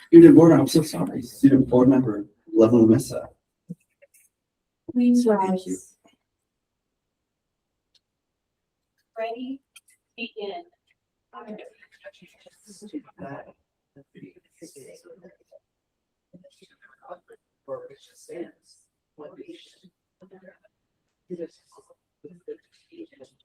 Student board, I'm so sorry. Student board member, Level Mesa. Please Thank you. rise. Ready, begin. For which it stands, one nation, under God, indivisible, with liberty and justice.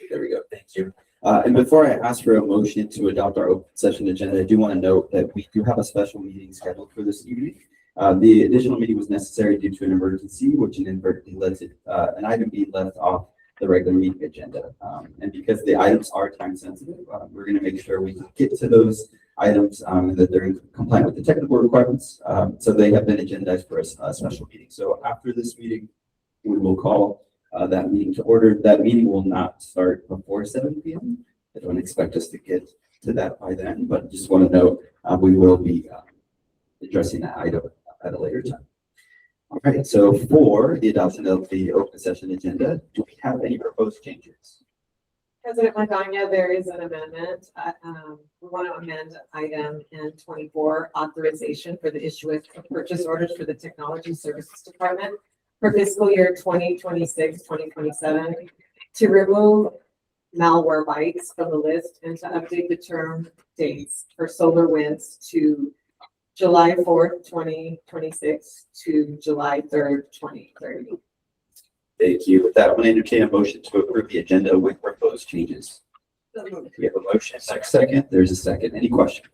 There we go. Thank you. And before I ask for a motion to adopt our open session agenda, I do want to note that we do have a special meeting scheduled for this evening. The additional meeting was necessary due to an emergency, which inadvertently led to an item being left off the regular meeting agenda. And because the items are time sensitive, we're going to make sure we can get to those items and that they're in compliant with the technical requirements. So they have been agendized for a special meeting. So after this meeting, we will call that meeting to order. That meeting will not start before 7 p.m. I don't expect us to get to that by then, but just want to note we will be addressing that item at a later time. All right, so for the adoption of the open session agenda, do we have any proposed changes? President Magana, there is an amendment. We want to amend item N24, authorization for the issuance of purchase orders for the Technology Services Department for fiscal year 2026-2027 to remove malware bytes from the list and to update the term dates for SolarWinds to July 4th, 2026 to July 3rd, 2030. Thank you. With that, I'm going to entertain a motion to approve the agenda with proposed changes. We have a motion. Second. There's a second. Any questions?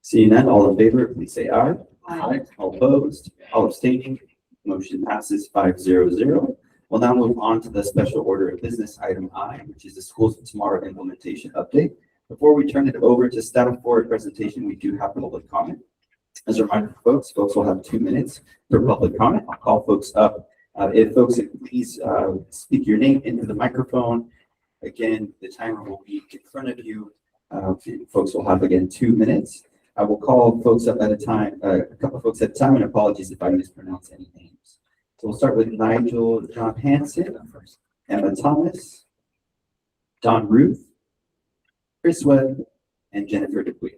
Seeing none, all in favor, please say aye. Aye. All opposed, all abstaining, motion passes 5-0-0. We'll now move on to the special order of business item I, which is the Schools of Tomorrow implementation update. Before we turn it over to staff for a presentation, we do have public comment. As a reminder, folks will have 2 minutes for public comment. I'll call folks up. If folks would please speak your name into the microphone. Again, the timer will be in front of you. Folks will have, again, 2 minutes. I will call folks up at a time, a couple of folks at a time, and apologies if I mispronounce any names. So we'll start with Nigel John Hanson, Emma Thomas, Don Ruth, Chris Webb, and Jennifer Dupuy.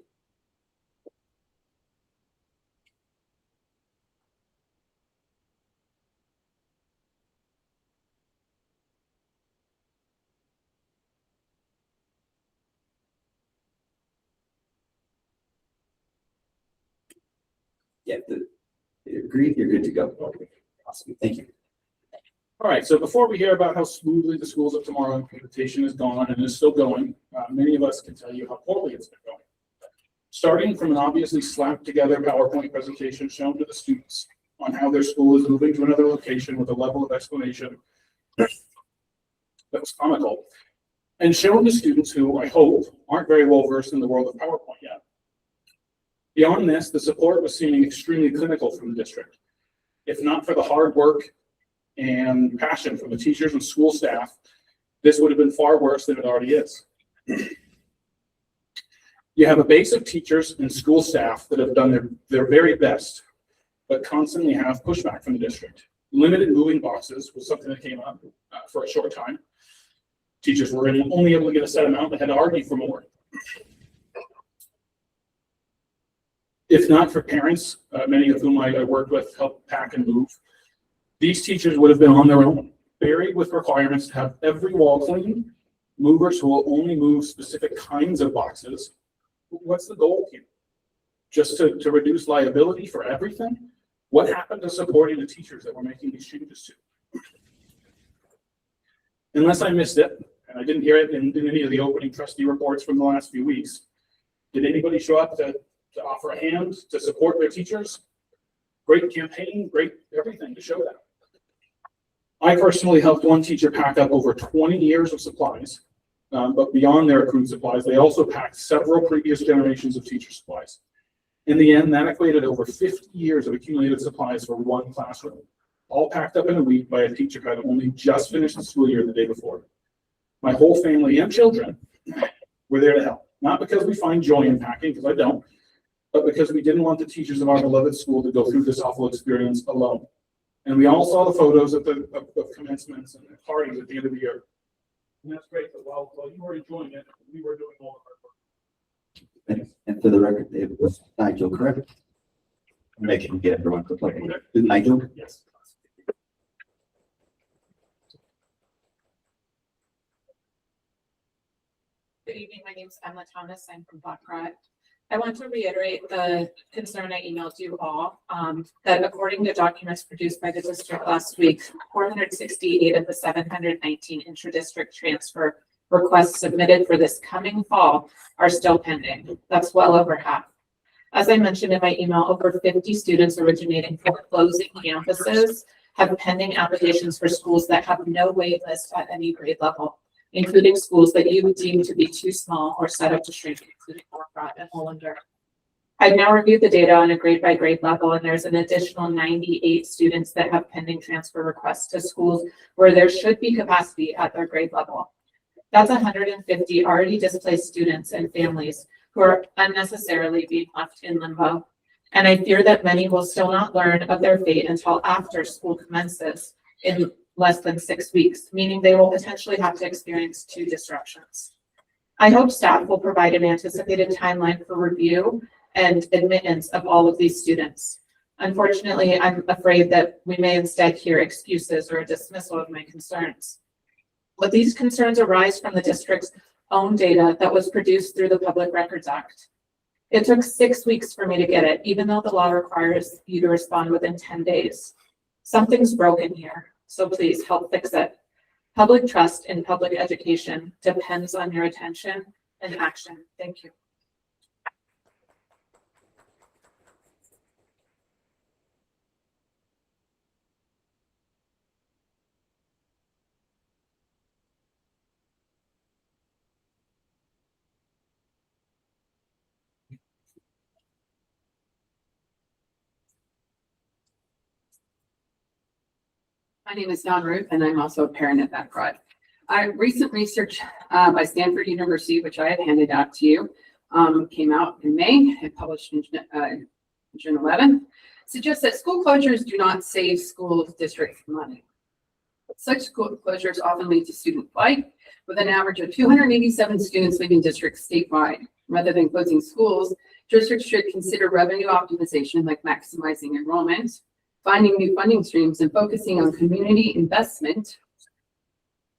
Yeah, you agree? You're good to go. Awesome. Thank you. All right, so before we hear about how smoothly the Schools of Tomorrow implementation is gone and is still going, many of us can tell you how poorly it's been going. Starting from an obviously slapped together PowerPoint presentation shown to the students on how their school is moving to another location with a level of explanation that was comical, and shown to students who, I hope, aren't very well versed in the world of PowerPoint yet. Beyond this, the support was seeming extremely clinical from the district. If not for the hard work and passion from the teachers and school staff, this would have been far worse than it already is. You have a base of teachers and school staff that have done their very best, but constantly have pushback from the district. Limited moving boxes was something that came up for a short time. Teachers were only able to get a set amount, they had to argue for more. If not for parents, many of whom I worked with helped pack and move, these teachers would have been on their own, buried with requirements to have every wall clean, movers who will only move specific kinds of boxes. What's the goal here? Just to reduce liability for everything? What happened to supporting the teachers that we're making these changes to? Unless I missed it, and I didn't hear it in any of the opening trustee reports from the last few weeks, did anybody show up to offer a hand, to support their teachers? Great campaign, great everything to show that. I personally helped one teacher pack up over 20 years of supplies, but beyond their accrued supplies, they also packed several previous generations of teacher supplies. In the end, that equated over 50 years of accumulated supplies for one classroom, all packed up in a week by a teacher who had only just finished the school year the day before. My whole family and children were there to help, not because we find joy in packing, because I don't, but because we didn't want the teachers of our beloved school to go through this awful experience alone. And we all saw the photos of of commencements and the parties at the end of the year. And that's great, but while you were enjoying it, we were doing all the hard work. And for the record, it was Nigel, correct? Make sure we get everyone to play. Nigel? Yes. Good evening, my name is Emma Thomas, I'm from Black Rock. I want to reiterate the concern I emailed you all, that according to documents produced by the district last week, 468 of the 719 intra-district transfer requests submitted for this coming fall are still pending. That's well over half. As I mentioned in my email, over 50 students originating from closing campuses have pending applications for schools that have no wait list at any grade level, including schools that you would deem to be too small or set up to shrink, including Orcott and Hollander. I've now reviewed the data on a grade by grade level, and there's an additional 98 students that have pending transfer requests to schools where there should be capacity at their grade level. That's 150 already displaced students and families who are unnecessarily being left in limbo. And I fear that many will still not learn of their fate until after school commences in less than 6 weeks, meaning they will potentially have to experience 2 disruptions. I hope staff will provide an anticipated timeline for review and admittance of all of these students. Unfortunately, I'm afraid that we may instead hear excuses or a dismissal of my concerns. But these concerns arise from the district's own data that was produced through the Public Records Act. It took 6 weeks for me to get it, even though the law requires you to respond within 10 days. Something's broken here, so please help fix it. Public trust in public education depends on your attention and action. Thank you. My name is Dawn Ruth, and I'm also a parent at that pride. Recent research by Stanford University, which I have handed out to you, came out in May and published in June 11, suggests that school closures do not save school districts money. Such school closures often lead to student flight, with an average of 287 students leaving districts statewide. Rather than closing schools, districts should consider revenue optimization, like maximizing enrollment, finding new funding streams, and focusing on community investment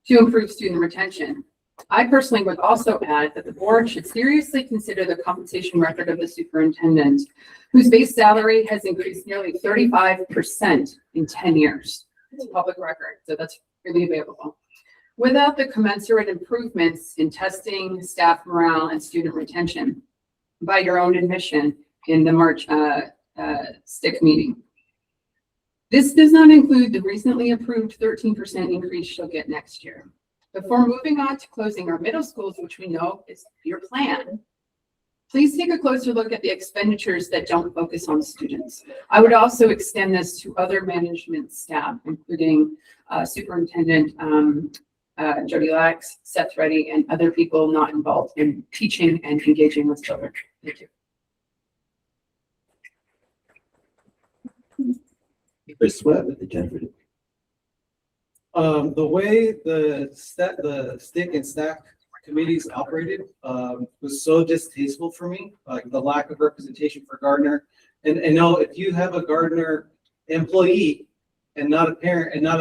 to improve student retention. I personally would also add that the board should seriously consider the compensation record of the superintendent, whose base salary has increased nearly 35% in 10 years. It's a public record, so that's really available. Without the commensurate improvements in testing, staff morale, and student retention, by your own admission in the March STIC meeting. This does not include the recently approved 13% increase she'll get next year. Before moving on to closing our middle schools, which we know is your plan, please take a closer look at the expenditures that don't focus on students. I would also extend this to other management staff, including Superintendent Jody Lax, Seth Reddy, and other people not involved in teaching and engaging with children. Thank you. Chris Sweat with the Jennifer. The way the stick and stack committees operated was so distasteful for me, like the lack of representation for Gardner. And no, if you have a Gardner employee and not a parent and not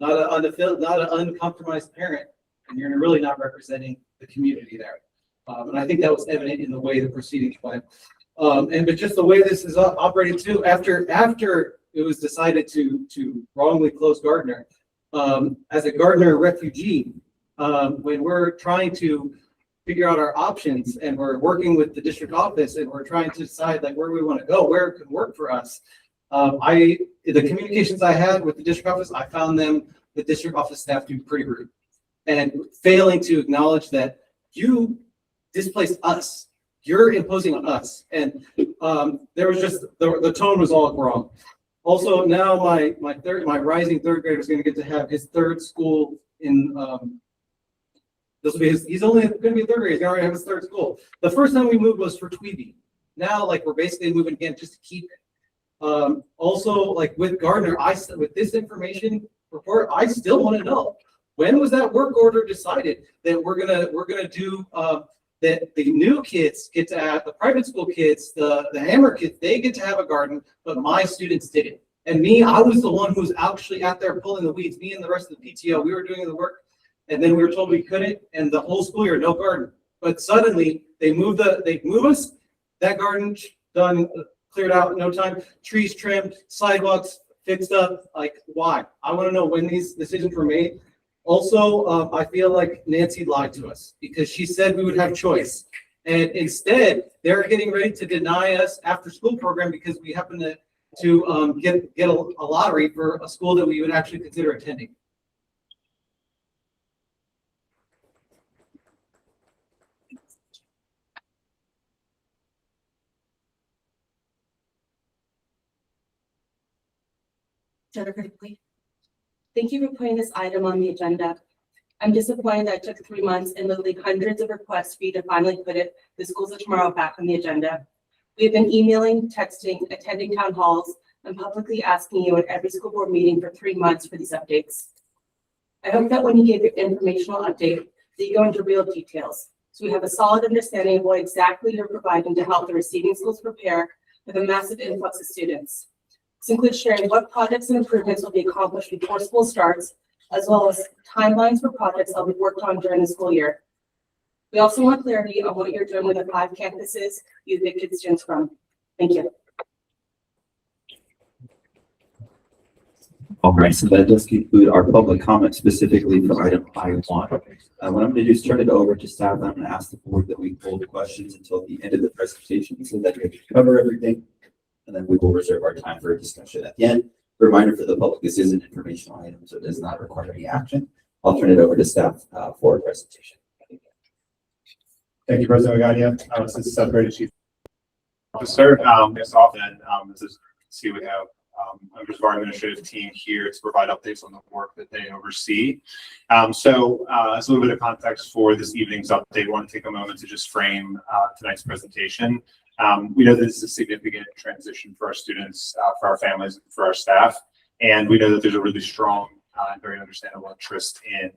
an uncompromised parent, and you're really not representing the community there. And I think that was evident in the way the proceedings went. But just the way this is operated too, after it was decided to wrongly close Gardner, as a Gardner refugee, when we're trying to figure out our options and we're working with the district office and we're trying to decide like where we want to go, where it can work for us. The communications I had with the district office, I found the district office staff to be pretty rude and failing to acknowledge that you displaced us. You're imposing on us. And there was just, the tone was all wrong. Also, now my rising third grader is going to get to have his third school in, this will be he's only going to be a third grader. He's going to already have his third school. The first time we moved was for Tweeby. Now, like, we're basically moving again just to keep it. Also, like with Gardner, with this information report, I still want to know, when was that work order decided that we're gonna do, that the new kids get to have, the private school kids, the Hammer kids, they get to have a garden, but my students didn't. And me, I was the one who was actually out there pulling the weeds. Me and the rest of the PTO, we were doing the work, and then we were told we couldn't, and the whole school year, no garden. But suddenly, they move us, that garden done, cleared out in no time, trees trimmed, sidewalks fixed up. Like, why? I want to know when these decisions were made. Also, I feel like Nancy lied to us because she said we would have choice. And instead, they're getting ready to deny us after school program because we happen to get a lottery for a school that we would actually consider attending. Jennifer, please. Thank you for putting this item on the agenda. I'm disappointed that it took 3 months and literally hundreds of requests for you to finally put the Schools of Tomorrow back on the agenda. We have been emailing, texting, attending town halls, and publicly asking you at every school board meeting for 3 months for these updates. I hope that when you give your informational update, that you go into real details, so we have a solid understanding of what exactly you're providing to help the receiving schools prepare for the massive influx of students. This includes sharing what projects and improvements will be accomplished before school starts, as well as timelines for projects that will be worked on during the school year. We also want clarity on what you're doing with the 5 campuses you evicted students from. Thank you. All right, so that does conclude our public comment specifically for item I1. What I'm going to do is turn it over to staff. I'm going to ask the board that we hold questions until the end of the presentation so that we can cover everything. And then we will reserve our time for a discussion at the end. Reminder for the public, this is an informational item, so it does not require any action. I'll turn it over to staff for a presentation. Thank you, President Magana. This is Separated Chief Officer. As often, as you can see, we have members of our administrative team here to provide updates on the work that they oversee. So as a little bit of context for this evening's update, I want to take a moment to just frame tonight's presentation. We know that this is a significant transition for our students, for our families, and for our staff. And we know that there's a really strong and very understandable interest in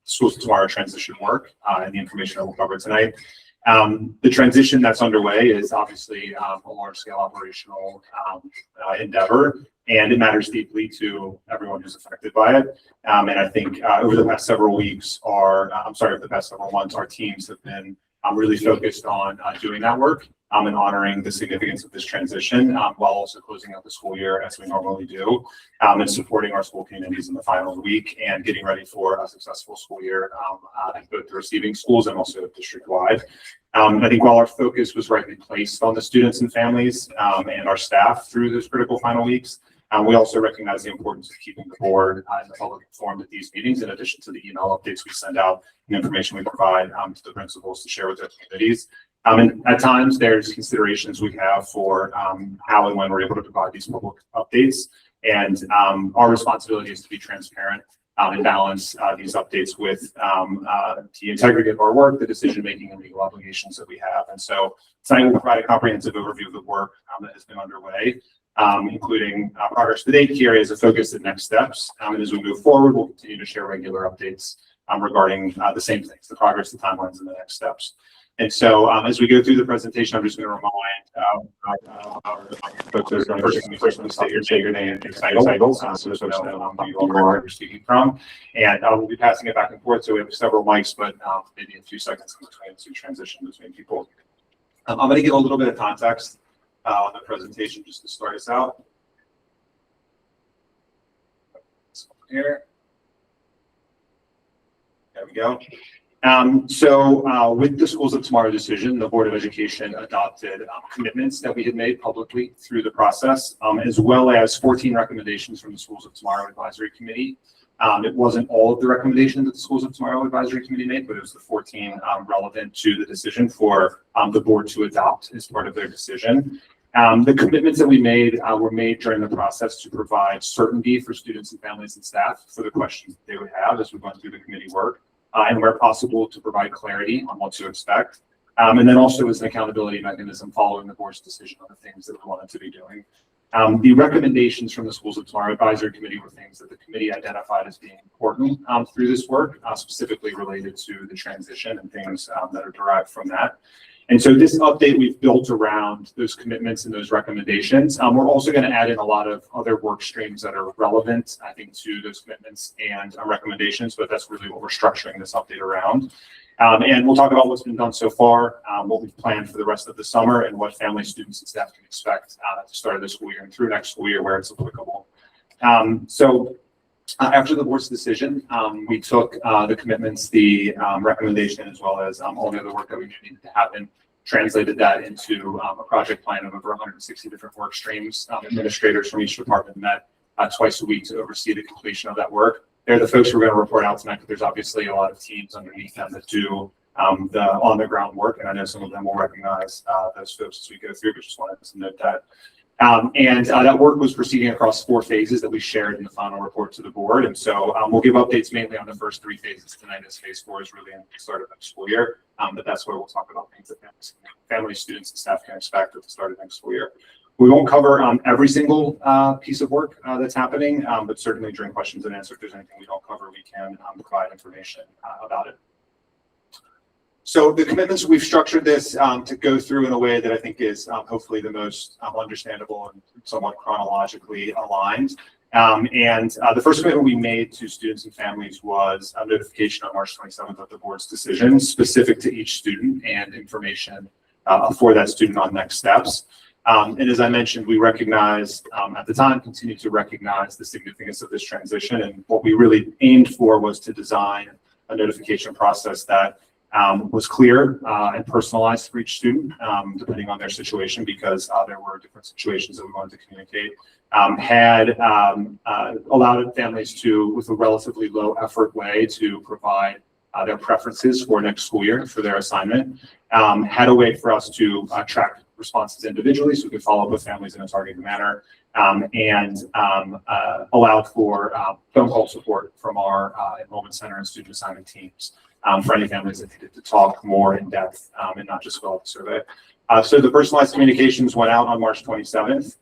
Schools of Tomorrow transition work and the information that we'll cover tonight. The transition that's underway is obviously a large-scale operational endeavor, and it matters deeply to everyone who's affected by it. And I think over the past several weeks, over the past several months, our teams have been really focused on doing that work and honoring the significance of this transition while also closing out the school year as we normally do, and supporting our school communities in the final week and getting ready for a successful school year at both the receiving schools and also district-wide. I think while our focus was rightly placed on the students and families and our staff through those critical final weeks, we also recognize the importance of keeping the board and the public informed at these meetings, in addition to the email updates we send out and information we provide to the principals to share with their communities. And at times, there's considerations we have for how and when we're able to provide these public updates. And our responsibility is to be transparent and balance these updates with the integrity of our work, the decision-making and legal obligations that we have. And so tonight we'll provide a comprehensive overview of the work that has been underway, including progress to date, key areas of focus and next steps. And as we move forward, we'll continue to share regular updates regarding the same things, the progress, the timelines, and the next steps. And so as we go through the presentation, I'm just going to remind folks that are going to first state your name and title, so folks know who you are speaking from. And we'll be passing it back and forth, so we have several mics, but maybe a few seconds in between to transition between people. I'm going to give a little bit of context on the presentation just to start us out. Here. There we go. So with the Schools of Tomorrow decision, the Board of Education adopted commitments that we had made publicly through the process, as well as 14 recommendations from the Schools of Tomorrow Advisory Committee. It wasn't all of the recommendations that the Schools of Tomorrow Advisory Committee made, but it was the 14 relevant to the decision for the board to adopt as part of their decision. The commitments that we made were made during the process to provide certainty for students and families and staff for the questions that they would have as we went through the committee work. And where possible to provide clarity on what to expect. And then also as an accountability mechanism following the board's decision on the things that we wanted to be doing. The recommendations from the Schools of Tomorrow Advisory Committee were things that the committee identified as being important through this work, specifically related to the transition and things that are derived from that. And so this update we've built around those commitments and those recommendations. We're also going to add in a lot of other work streams that are relevant, I think, to those commitments and recommendations, but that's really what we're structuring this update around. And we'll talk about what's been done so far, what we've planned for the rest of the summer, and what families, students, and staff can expect at the start of the school year and through next school year where it's applicable. After the board's decision, we took the commitments, the recommendation, as well as all the other work that we needed to happen, translated that into a project plan of over 160 different work streams. Administrators from each department met twice a week to oversee the completion of that work. They're the folks who are going to report out tonight, but there's obviously a lot of teams underneath them that do the on-the-ground work, and I know some of them will recognize those folks as we go through, but just wanted to note that. That work was proceeding across 4 phases that we shared in the final report to the board. And so we'll give updates mainly on the first 3 phases tonight, as phase 4 is really in the start of next school year. But that's where we'll talk about things that families, students, and staff can expect at the start of next school year. We won't cover every single piece of work that's happening, but certainly during questions and answers, if there's anything we don't cover, we can provide information about it. So the commitments, we've structured this to go through in a way that I think is hopefully the most understandable and somewhat chronologically aligned. The first commitment we made to students and families was a notification on March 27th of the board's decision specific to each student and information for that student on next steps. And as I mentioned, we recognized at the time, continue to recognize the significance of this transition. And what we really aimed for was to design a notification process that was clear and personalized for each student, depending on their situation, because there were different situations that we wanted to communicate. Had allowed families to, with a relatively low effort way, to provide their preferences for next school year for their assignment. Had a way for us to track responses individually so we could follow up with families in a targeted manner, and allowed for phone call support from our enrollment center and student assignment teams for any families that needed to talk more in depth and not just fill out the survey. So the personalized communications went out on March 27th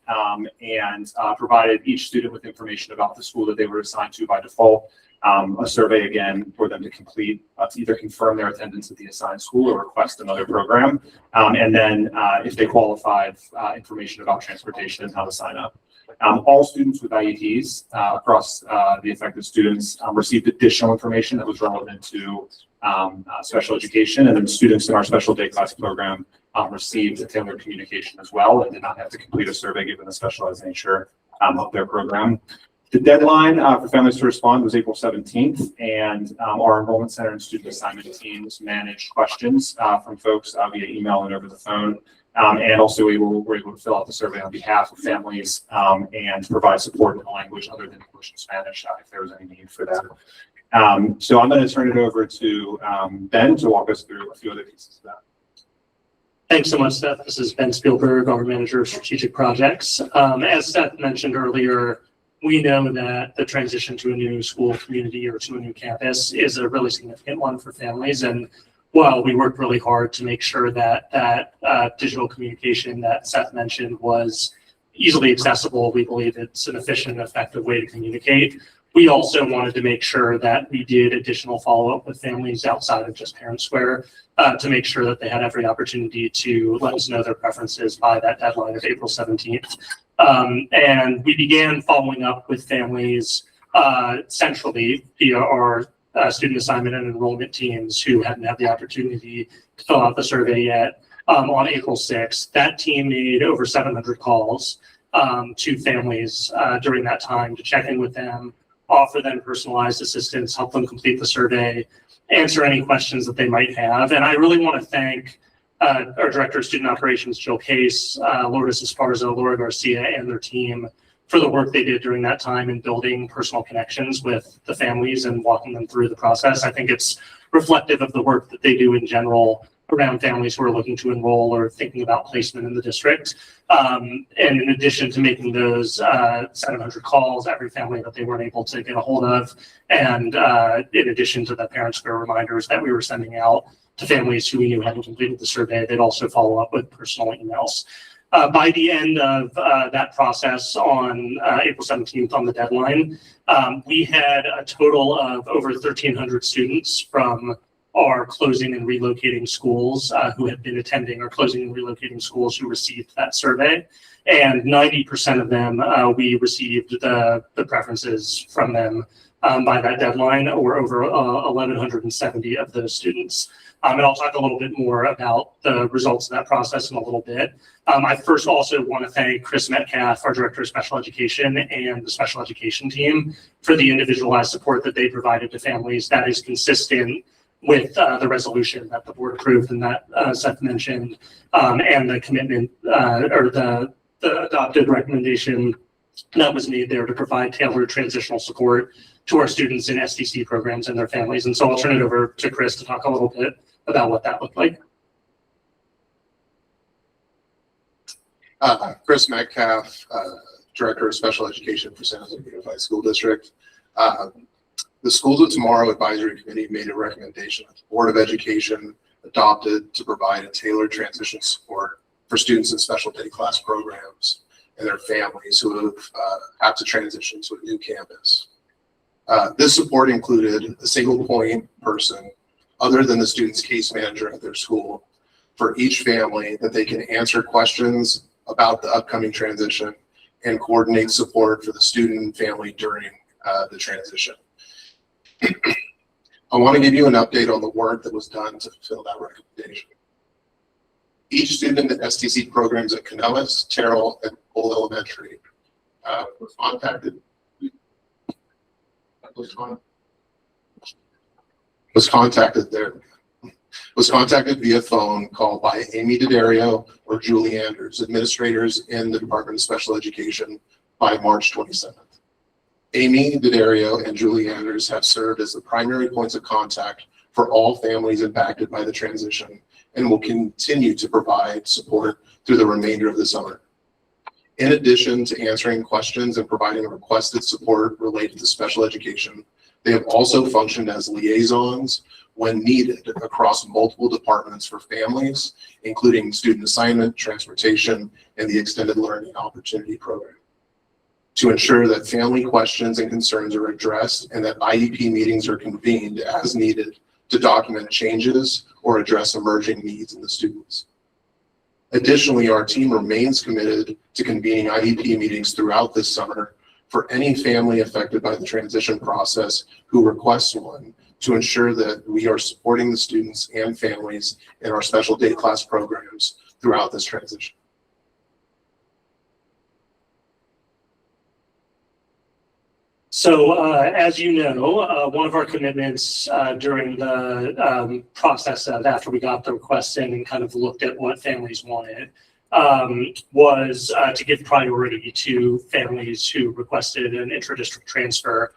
and provided each student with information about the school that they were assigned to by default, a survey again for them to complete to either confirm their attendance at the assigned school or request another program. And then if they qualified, information about transportation and how to sign up. All students with IEPs across the affected students received additional information that was relevant to special education, and then students in our special day class program received a tailored communication as well and did not have to complete a survey given the specialized nature of their program. The deadline for families to respond was April 17th, and our enrollment center and student assignment teams managed questions from folks via email and over the phone. And also were able to fill out the survey on behalf of families and provide support in a language other than English and Spanish if there was any need for that. So I'm going to turn it over to Ben to walk us through a few other pieces of that. Thanks so much, Seth. This is Ben Spielberg, our Manager of Strategic Projects. As Seth mentioned earlier, we know that the transition to a new school community or to a new campus is a really significant one for families. And while we worked really hard to make sure that digital communication that Seth mentioned was easily accessible, we believe it's an efficient and effective way to communicate. We also wanted to make sure that we did additional follow-up with families outside of just Parent Square to make sure that they had every opportunity to let us know their preferences by that deadline of April 17th. And we began following up with families centrally via our student assignment and enrollment teams who hadn't had the opportunity to fill out the survey yet on April 6th. That team made over 700 calls to families during that time to check in with them, offer them personalized assistance, help them complete the survey, answer any questions that they might have. And I really want to thank our Director of Student Operations, Jill Case, Lourdes Esparza, Laura Garcia, and their team for the work they did during that time in building personal connections with the families and walking them through the process. I think it's reflective of the work that they do in general around families who are looking to enroll or thinking about placement in the district. And in addition to making those 700 calls, every family that they weren't able to get a hold of, and in addition to the Parent Square reminders that we were sending out to families who we knew hadn't completed the survey, they'd also follow up with personal emails. By the end of that process on April 17th on the deadline, we had a total of over 1,300 students from our closing and relocating schools who had been attending our closing and relocating schools who received that survey. And 90% of them, we received the preferences from them by that deadline, or over 1,170 of those students. And I'll talk a little bit more about the results of that process in a little bit. I first also want to thank Chris Metcalf, our Director of Special Education, and the special education team for the individualized support that they provided to families that is consistent with the resolution that the board approved and that Seth mentioned, and the commitment or the adopted recommendation that was made there to provide tailored transitional support to our students in SDC programs and their families. And so I'll turn it over to Chris to talk a little bit about what that looked like. Chris Metcalf, Director of Special Education for San Jose Unified School District. The Schools of Tomorrow Advisory Committee made a recommendation that the Board of Education adopted to provide a tailored transition support for students in special day class programs and their families who have to transition to a new campus. This support included a single point person other than the student's case manager at their school for each family that they can answer questions about the upcoming transition and coordinate support for the student and family during the transition. I want to give you an update on the work that was done to fulfill that recommendation. Each student in the STC programs at Canellis, Terrell, and Old Elementary was contacted via phone call by Amy D'Addario or Julie Anders, administrators in the Department of Special Education, by March 27th. Amy D'Addario and Julie Anders have served as the primary points of contact for all families impacted by the transition and will continue to provide support through the remainder of the summer. In addition to answering questions and providing requested support related to special education, they have also functioned as liaisons when needed across multiple departments for families, including student assignment, transportation, and the extended learning opportunity program, to ensure that family questions and concerns are addressed and that IEP meetings are convened as needed to document changes or address emerging needs in the students. Additionally, our team remains committed to convening IEP meetings throughout this summer for any family affected by the transition process who requests one, to ensure that we are supporting the students and families in our special day class programs throughout this transition. So as you know, one of our commitments during the process of after we got the requests in and kind of looked at what families wanted was to give priority to families who requested an intra-district transfer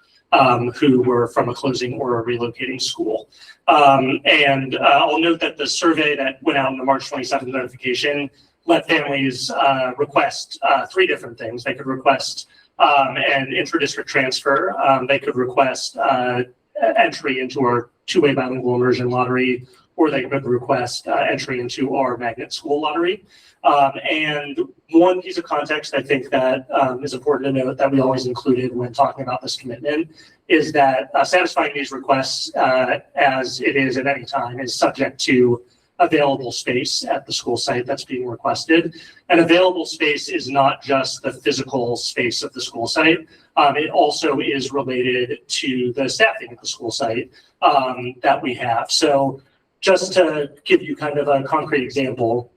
who were from a closing or a relocating school. And I'll note that the survey that went out in the March 27th notification let families request three different things. They could request an intra-district transfer. They could request entry into our two-way bilingual immersion lottery, or they could request entry into our magnet school lottery. And one piece of context I think that is important to note that we always included when talking about this commitment is that satisfying these requests as it is at any time is subject to available space at the school site that's being requested. And available space is not just the physical space of the school site. It also is related to the staffing at the school site that we have. So just to give you kind of a concrete example,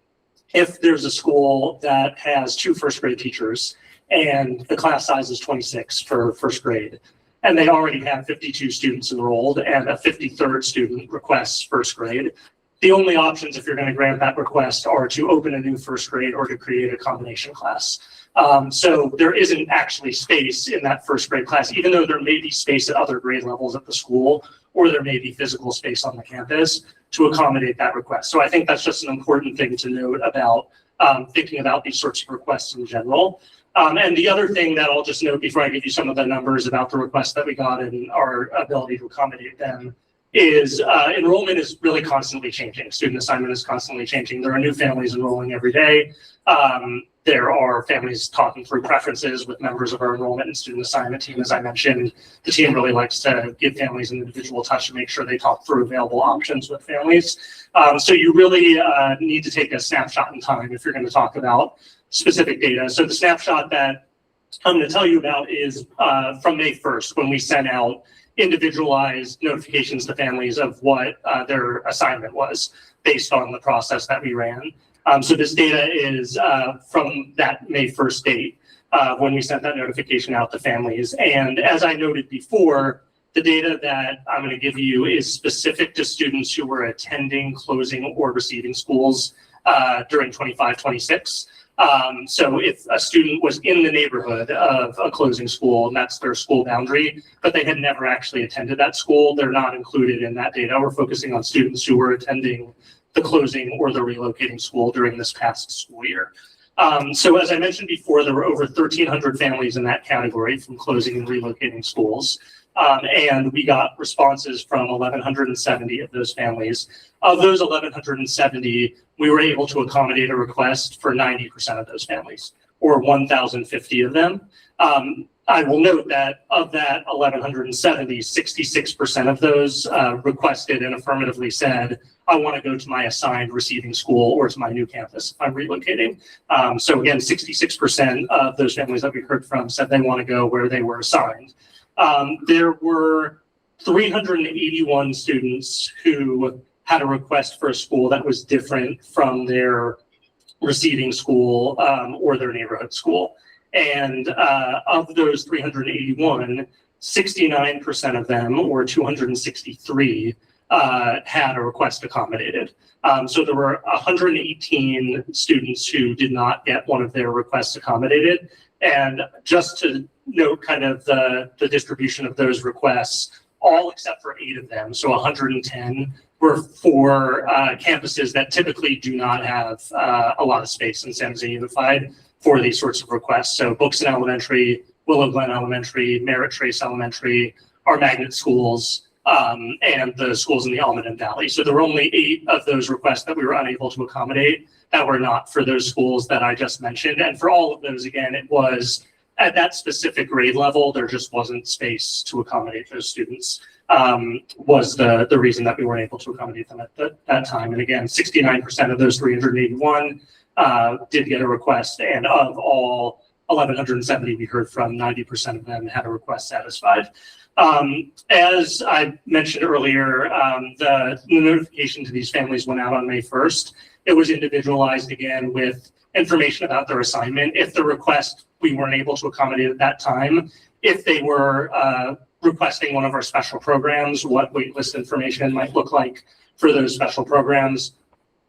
if there's a school that has 2 first grade teachers and the class size is 26 for first grade, and they already have 52 students enrolled and a 53rd student requests first grade, the only options if you're going to grant that request are to open a new first grade or to create a combination class. So there isn't actually space in that first grade class, even though there may be space at other grade levels at the school, or there may be physical space on the campus to accommodate that request. So I think that's just an important thing to note about thinking about these sorts of requests in general. And the other thing that I'll just note before I give you some of the numbers about the requests that we got and our ability to accommodate them is enrollment is really constantly changing. Student assignment is constantly changing. There are new families enrolling every day. There are families talking through preferences with members of our enrollment and student assignment team. As I mentioned, the team really likes to give families an individual touch to make sure they talk through available options with families. So you really need to take a snapshot in time if you're going to talk about specific data. So the snapshot that I'm going to tell you about is from May 1st, when we sent out individualized notifications to families of what their assignment was based on the process that we ran. So this data is from that May 1st date when we sent that notification out to families. And as I noted before, the data that I'm going to give you is specific to students who were attending, closing, or receiving schools during 25-26. So if a student was in the neighborhood of a closing school and that's their school boundary, but they had never actually attended that school, they're not included in that data. We're focusing on students who were attending the closing or the relocating school during this past school year. So as I mentioned before, there were over 1,300 families in that category from closing and relocating schools. And we got responses from 1,170 of those families. Of those 1,170, we were able to accommodate a request for 90% of those families, or 1,050 of them. I will note that of that 1,170, 66% of those requested and affirmatively said, I want to go to my assigned receiving school or to my new campus if I'm relocating. So again, 66% of those families that we heard from said they want to go where they were assigned. There were 381 students who had a request for a school that was different from their receiving school or their neighborhood school. And of those 381, 69% of them, or 263, had a request accommodated. So there were 118 students who did not get one of their requests accommodated. And just to note kind of the distribution of those requests, all except for 8 of them, so 110, were for campuses that typically do not have a lot of space in San Jose Unified for these sorts of requests. So Bookson Elementary, Willow Glen Elementary, Merritt Trace Elementary, our magnet schools, and the schools in the Almaden Valley. So there were only 8 of those requests that we were unable to accommodate that were not for those schools that I just mentioned. And for all of those, again, it was at that specific grade level, there just wasn't space to accommodate those students, was the reason that we weren't able to accommodate them at that time. And again, 69% of those 381 did get a request, and of all 1,170 we heard from, 90% of them had a request satisfied. As I mentioned earlier, the notification to these families went out on May 1st. It was individualized again with information about their assignment. If the request we weren't able to accommodate at that time, if they were requesting one of our special programs, what waitlist information might look like for those special programs.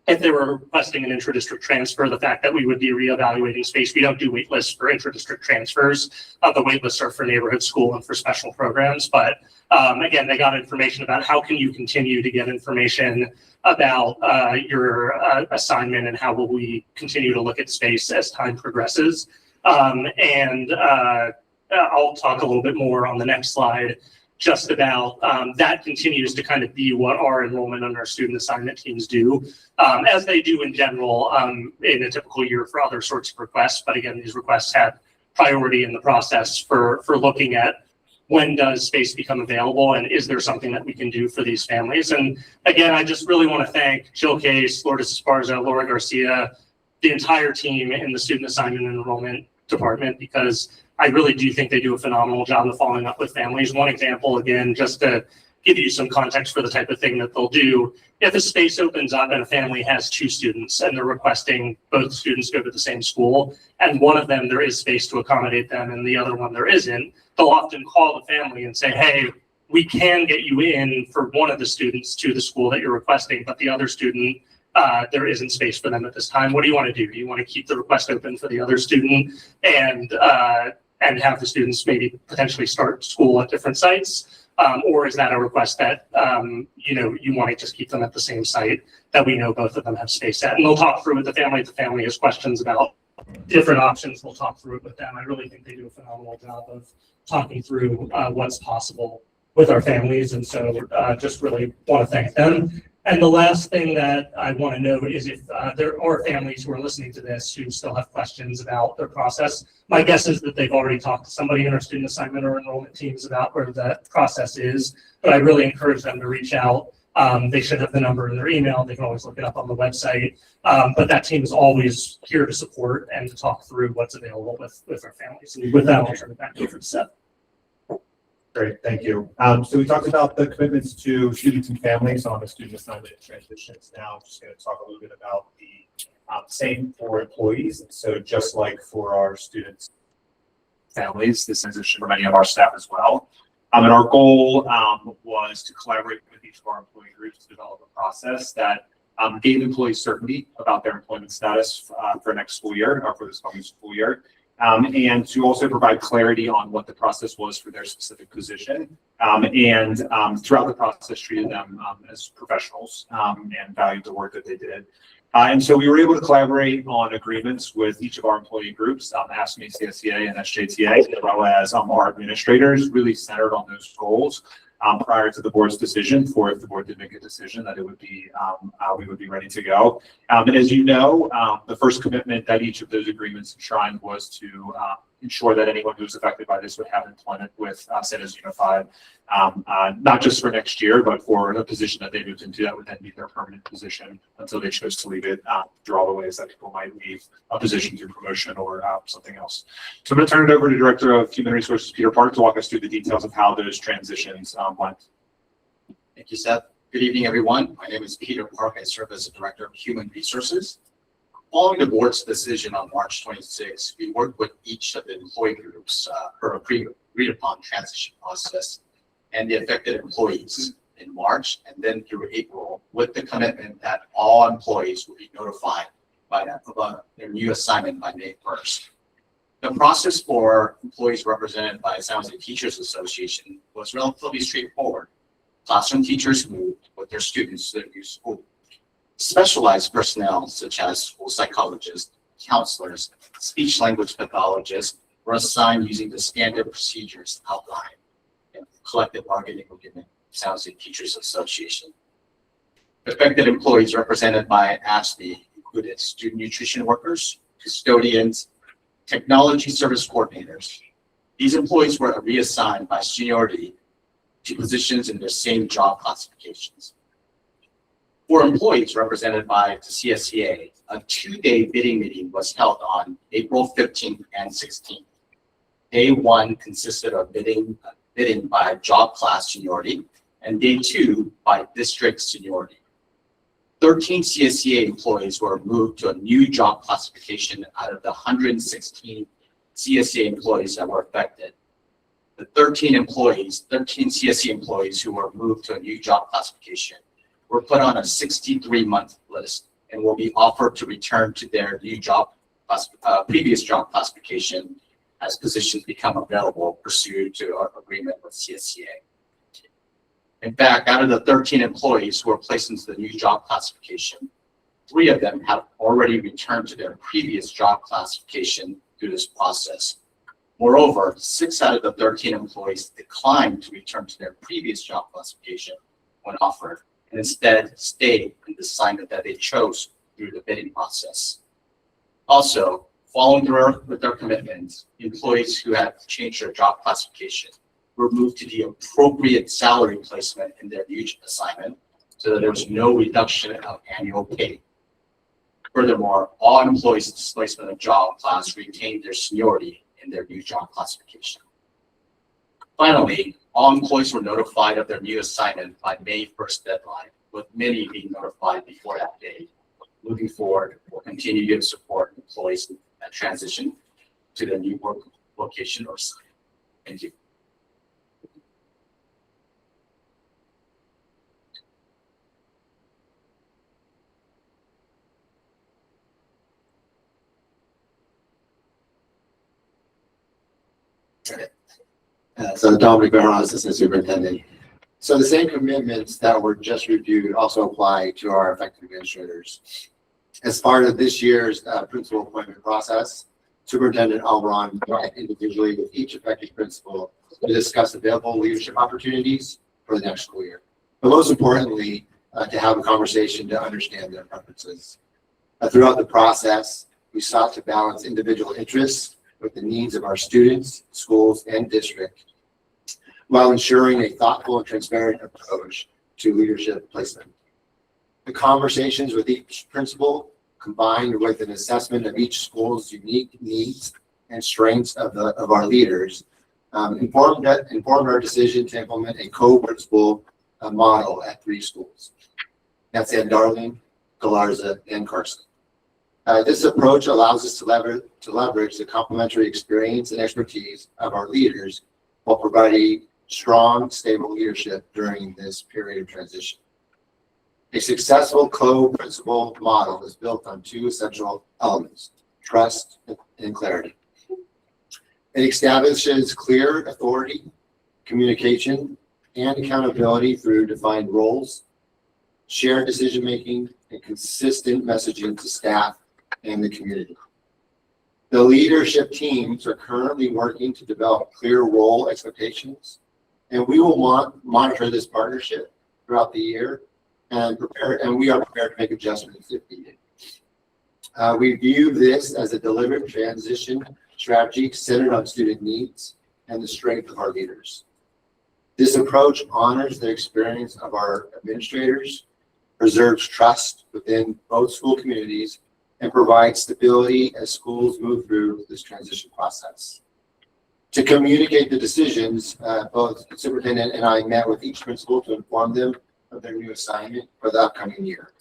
If they were requesting an intra-district transfer, the fact that we would be reevaluating space, we don't do wait lists for intra-district transfers. The wait lists are for neighborhood school and for special programs. But again, they got information about how can you continue to get information about your assignment and how will we continue to look at space as time progresses. And I'll talk a little bit more on the next slide just about that continues to kind of be what our enrollment and our student assignment teams do, as they do in general in a typical year for other sorts of requests. But again, these requests had priority in the process for looking at when does space become available and is there something that we can do for these families. And again, I just really want to thank Jill Case, Lourdes Esparza, Laura Garcia, the entire team in the student assignment and enrollment department, because I really do think they do a phenomenal job of following up with families. One example, again, just to give you some context for the type of thing that they'll do. If a space opens up and a family has 2 students and they're requesting both students go to the same school, and one of them there is space to accommodate them and the other one there isn't, they'll often call the family and say, hey, we can get you in for one of the students to the school that you're requesting, but the other student, there isn't space for them at this time. What do you want to do? Do you want to keep the request open for the other student and have the students maybe potentially start school at different sites? Or is that a request that, you want to just keep them at the same site that we know both of them have space at? And we'll talk through with the family. If the family has questions about different options, we'll talk through it with them. I really think they do a phenomenal job of talking through what's possible with our families. And so just really want to thank them. And the last thing that I want to note is if there are families who are listening to this who still have questions about their process, my guess is that they've already talked to somebody in our student assignment or enrollment teams about where that process is. But I really encourage them to reach out. They should have the number in their email. They can always look it up on the website. But that team is always here to support and to talk through what's available with our families. And with that, I'll turn it back over to Seth. Great, thank you. So we talked about the commitments to students and families on the student assignment transitions. Now I'm just going to talk a little bit about the same for employees. And so just like for our students, families, this transition for many of our staff as well. And our goal was to collaborate with each of our employee groups to develop a process that gave employees certainty about their employment status for next school year or for this coming school year. And to also provide clarity on what the process was for their specific position. And throughout the process, treated them as professionals and valued the work that they did. And so we were able to collaborate on agreements with each of our employee groups, AFSCME, CSEA, and SJTA, as well as our administrators, really centered on those goals prior to the board's decision. For if the board did make a decision, that it would be we would be ready to go. And as you know, the first commitment that each of those agreements enshrined was to ensure that anyone who was affected by this would have employment with Centers Unified, not just for next year, but for a position that they moved into that would then be their permanent position until they chose to leave it through all the ways that people might leave a position through promotion or something else. So I'm going to turn it over to Director of Human Resources, Peter Park, to walk us through the details of how those transitions went. Thank you, Seth. Good evening, everyone. My name is Peter Park. I serve as the Director of Human Resources. Following the board's decision on March 26, we worked with each of the employee groups for a agreed upon transition process and the affected employees in March and then through April, with the commitment that all employees will be notified about their new assignment by May 1st. The process for employees represented by San Jose Teachers Association was relatively straightforward. Classroom teachers moved with their students to their new school. Specialized personnel, such as school psychologists, counselors, speech language pathologists, were assigned using the standard procedures outlined in the collective bargaining agreement of San Jose Teachers Association. Affected employees represented by AFSCME included student nutrition workers, custodians, technology service coordinators. These employees were reassigned by seniority to positions in their same job classifications. For employees represented by the CSEA, a 2-day bidding meeting was held on April 15th and 16th. Day 1 consisted of bidding by job class seniority, and day 2 by district seniority. 13 CSEA employees were moved to a new job classification out of the 116 CSEA employees that were affected. The 13 CSEA employees who were moved to a new job classification were put on a 63-month list and will be offered to return to their new job, previous job classification as positions become available pursuant to our agreement with CSEA. In fact, out of the 13 employees who were placed into the new job classification, 3 of them have already returned to their previous job classification through this process. Moreover, 6 out of the 13 employees declined to return to their previous job classification when offered, and instead stayed in the assignment that they chose through the bidding process. Also, following through with their commitments, employees who had changed their job classification were moved to the appropriate salary placement in their new assignment so that there was no reduction of annual pay. Furthermore, all employees' displacement of job class retained their seniority in their new job classification. Finally, all employees were notified of their new assignment by May 1st deadline, with many being notified before that date. Moving forward, we'll continue to support employees that transition to their new work location or site. Thank you. So Dominic Barron, Assistant Superintendent. So the same commitments that were just reviewed also apply to our affected administrators. As part of this year's principal appointment process, Superintendent Albaran met individually with each affected principal to discuss available leadership opportunities for the next school year. But most importantly, to have a conversation to understand their preferences. Throughout the process, we sought to balance individual interests with the needs of our students, schools, and district, while ensuring a thoughtful and transparent approach to leadership placement. The conversations with each principal, combined with an assessment of each school's unique needs and strengths of our leaders, informed our decision to implement a co-principal model at 3 schools. That's in Darling, Galarza, and Carson. This approach allows us to leverage the complementary experience and expertise of our leaders while providing strong, stable leadership during this period of transition. A successful co-principal model is built on 2 essential elements: trust and clarity. It establishes clear authority, communication, and accountability through defined roles, shared decision-making, and consistent messaging to staff and the community. The leadership teams are currently working to develop clear role expectations, and we will monitor this partnership throughout the year and we are prepared to make adjustments if needed. We view this as a deliberate transition strategy centered on student needs and the strength of our leaders. This approach honors the experience of our administrators, preserves trust within both school communities, and provides stability as schools move through this transition process. To communicate the decisions, both the superintendent and I met with each principal to inform them of their new assignment for the upcoming year.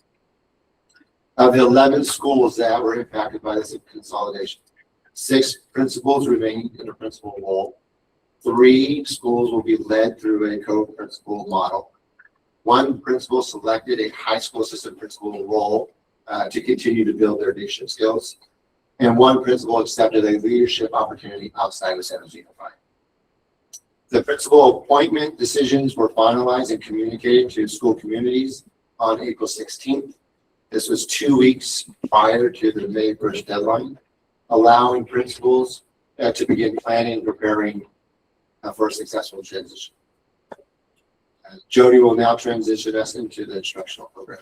Of the 11 schools that were impacted by this consolidation, 6 principals remain in a principal role. 3 schools will be led through a co-principal model. 1 principal selected a high school assistant principal role to continue to build their leadership skills. And 1 principal accepted a leadership opportunity outside of San Jose Unified. The principal appointment decisions were finalized and communicated to school communities on April 16th. This was 2 weeks prior to the May 1st deadline, allowing principals to begin planning and preparing for a successful transition. Jody will now transition us into the instructional program.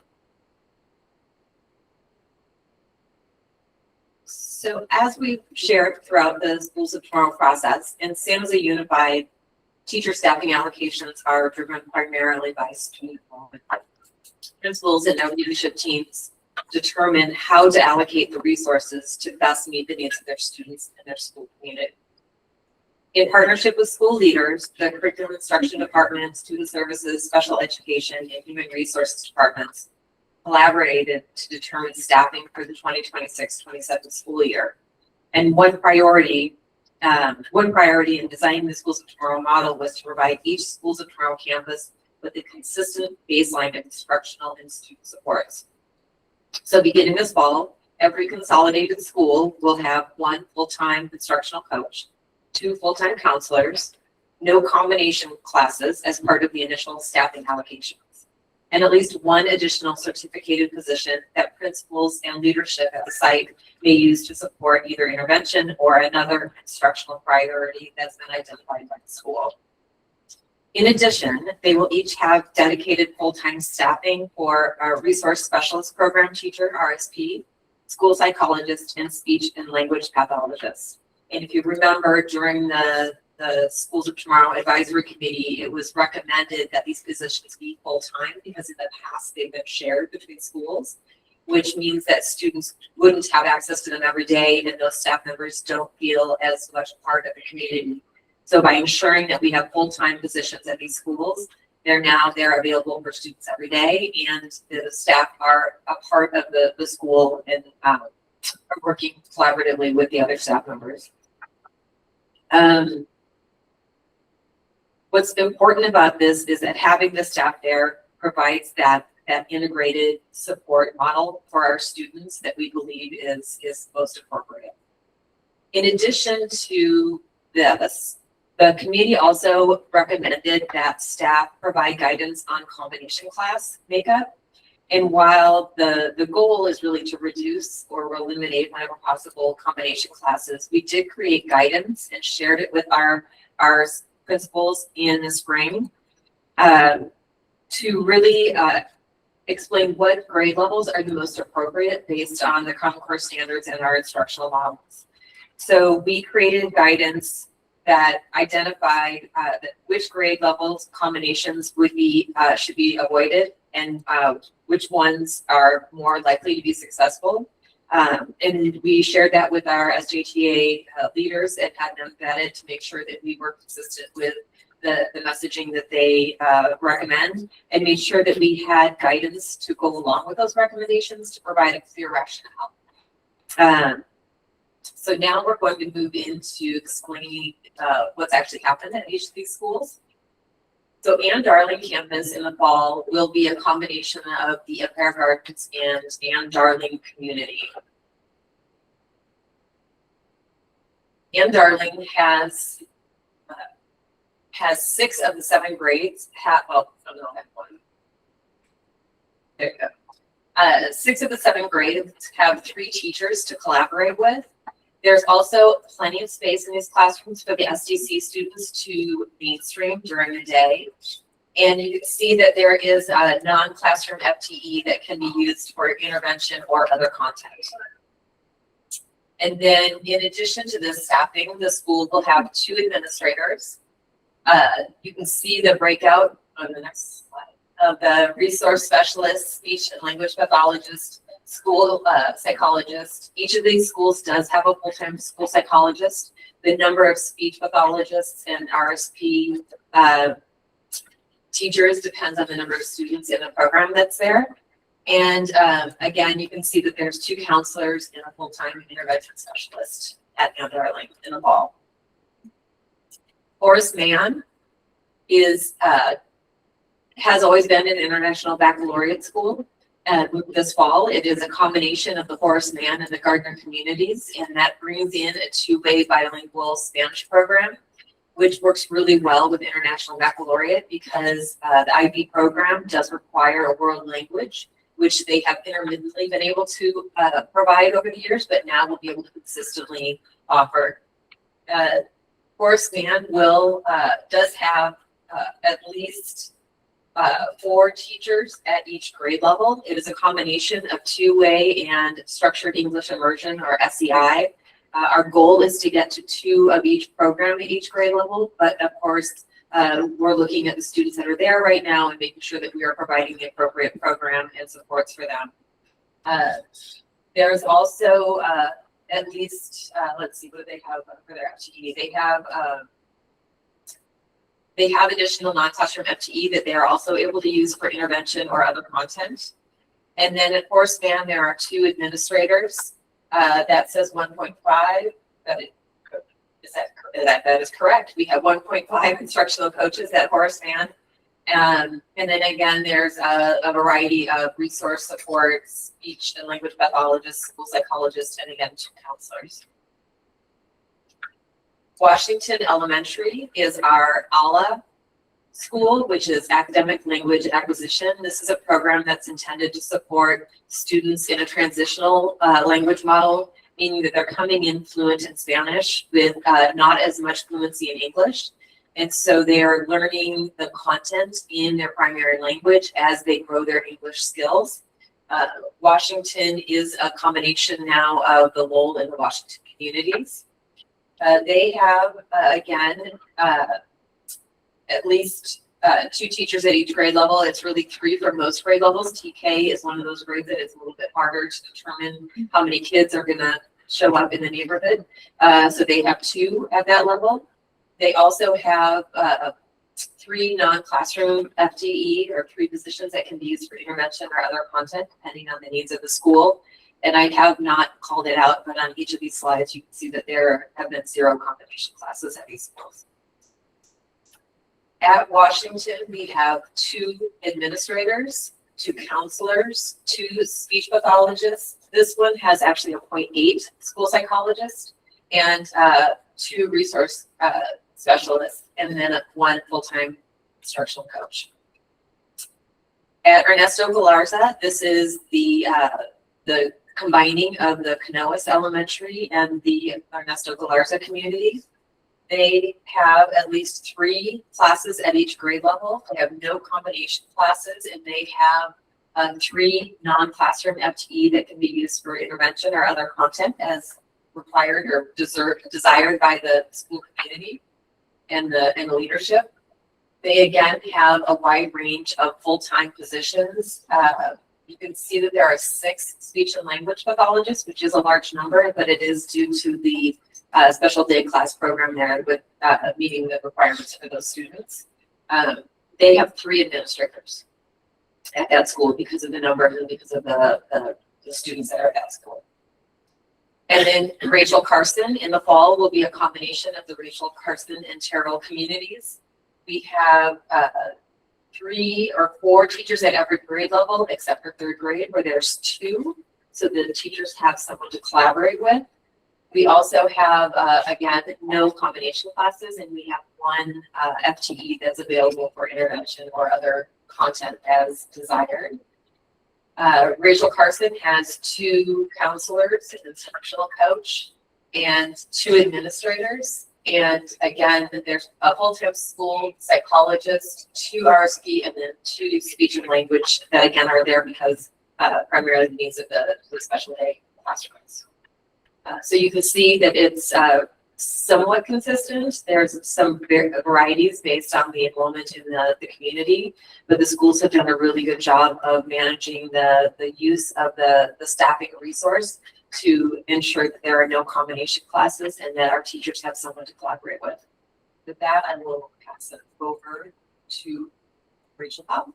So as we've shared throughout the Schools of Tomorrow process, in San Jose Unified, teacher staffing allocations are driven primarily by student enrollment. Principals and their leadership teams determine how to allocate the resources to best meet the needs of their students and their school community. In partnership with school leaders, the curriculum instruction department, student services, special education, and human resources departments collaborated to determine staffing for the 2026-27 school year. And one priority in designing the Schools of Tomorrow model was to provide each Schools of Tomorrow campus with a consistent baseline of instructional and student supports. So beginning this fall, every consolidated school will have 1 full-time instructional coach, 2 full-time counselors, no combination classes as part of the initial staffing allocations, and at least 1 additional certificated position that principals and leadership at the site may use to support either intervention or another instructional priority that's been identified by the school. In addition, they will each have dedicated full-time staffing for our resource specialist program teacher, RSP, school psychologist, and speech and language pathologist. And if you remember, during the Schools of Tomorrow Advisory Committee, it was recommended that these positions be full-time because in the past they've been shared between schools, which means that students wouldn't have access to them every day and those staff members don't feel as much part of the community. So by ensuring that we have full-time positions at these schools, they're available for students every day, and the staff are a part of the school and are working collaboratively with the other staff members. What's important about this is that having the staff there provides that integrated support model for our students that we believe is most appropriate. In addition to this, the committee also recommended that staff provide guidance on combination class makeup. And while the goal is really to reduce or eliminate whenever possible combination classes, we did create guidance and shared it with our principals in the spring to really explain what grade levels are the most appropriate based on the Common Core standards and our instructional models. So we created guidance that identified which grade levels combinations would be should be avoided and which ones are more likely to be successful. And we shared that with our SJTA leaders and had them vetted to make sure that we were consistent with the messaging that they recommend, and made sure that we had guidance to go along with those recommendations to provide a clear rationale. So now we're going to move into explaining what's actually happened at each of these schools. So Ann Darling campus in the fall will be a combination of the Empire Gardens and Ann Darling community. Ann Darling has 6 of the 7 grades. Well, I don't know, I have one. There you go. 6 of the 7 grades have 3 teachers to collaborate with. There's also plenty of space in these classrooms for the SDC students to mainstream during the day. And you can see that there is a non-classroom FTE that can be used for intervention or other content. And then in addition to this staffing, the school will have 2 administrators. You can see the breakout on the next slide of the resource specialist, speech and language pathologist, school psychologist. Each of these schools does have a full-time school psychologist. The number of speech pathologists and RSP teachers depends on the number of students in the program that's there. And again, you can see that there's 2 counselors and a full-time intervention specialist at Ann Darling in the fall. Horace Mann has always been an international baccalaureate school. This fall, it is a combination of the Horace Mann and the Gardner communities, and that brings in a 2-way bilingual Spanish program, which works really well with International Baccalaureate because the IB program does require a world language, which they have intermittently been able to provide over the years, but now will be able to consistently offer. Horace Mann does have at least 4 teachers at each grade level. It is a combination of 2-way and structured English immersion, or SEI. Our goal is to get to 2 of each program at each grade level, but of course, we're looking at the students that are there right now and making sure that we are providing the appropriate program and supports for them. There's also at least, let's see, what do they have for their FTE? They have additional non-classroom FTE that they are also able to use for intervention or other content. And then at Horace Mann, there are 2 administrators. That says 1.5. That is correct. We have 1.5 instructional coaches at Horace Mann. And then again, there's a variety of resource supports, speech and language pathologists, school psychologists, and again, 2 counselors. Washington Elementary is our ALA school, which is Academic Language Acquisition. This is a program that's intended to support students in a transitional language model, meaning that they're coming in fluent in Spanish with not as much fluency in English. And so they're learning the content in their primary language as they grow their English skills. Washington is a combination now of the Lowell and the Washington communities. They have, again, at least 2 teachers at each grade level. It's really 3 for most grade levels. TK is one of those grades that it's a little bit harder to determine how many kids are going to show up in the neighborhood. So they have 2 at that level. They also have 3 non-classroom FTE, or 3 positions that can be used for intervention or other content, depending on the needs of the school. And I have not called it out, but on each of these slides, you can see that there have been 0 combination classes at these schools. At Washington, we have 2 administrators, 2 counselors, 2 speech pathologists. This one has actually a 0.8 school psychologist and 2 resource specialists, and then 1 full-time instructional coach. At Ernesto Galarza, this is the combining of the Canoas Elementary and the Ernesto Galarza community. They have at least 3 classes at each grade level. They have no combination classes, and they have 3 non-classroom FTE that can be used for intervention or other content as required or desired by the school community and the leadership. They again have a wide range of full-time positions. You can see that there are 6 speech and language pathologists, which is a large number, but it is due to the special day class program there with meeting the requirements for those students. They have 3 administrators at that school because of the number and because of the students that are at that school. And then Rachel Carson in the fall will be a combination of the Rachel Carson and Terrell communities. We have 3 or 4 teachers at every grade level except for 3rd grade where there's 2. So the teachers have someone to collaborate with. We also have, again, no combination classes, and we have 1 FTE that's available for intervention or other content as desired. Rachel Carson has 2 counselors, an instructional coach, and 2 administrators. And again, there's a full-time school psychologist, 2 RSP, and then 2 speech and language that again are there because primarily the needs of the special ed classrooms. So you can see that it's somewhat consistent. There's some varieties based on the enrollment in the community, but the schools have done a really good job of managing the use of the staffing resource to ensure that there are no combination classes and that our teachers have someone to collaborate with. With that, I will pass it over to Rachel Powell.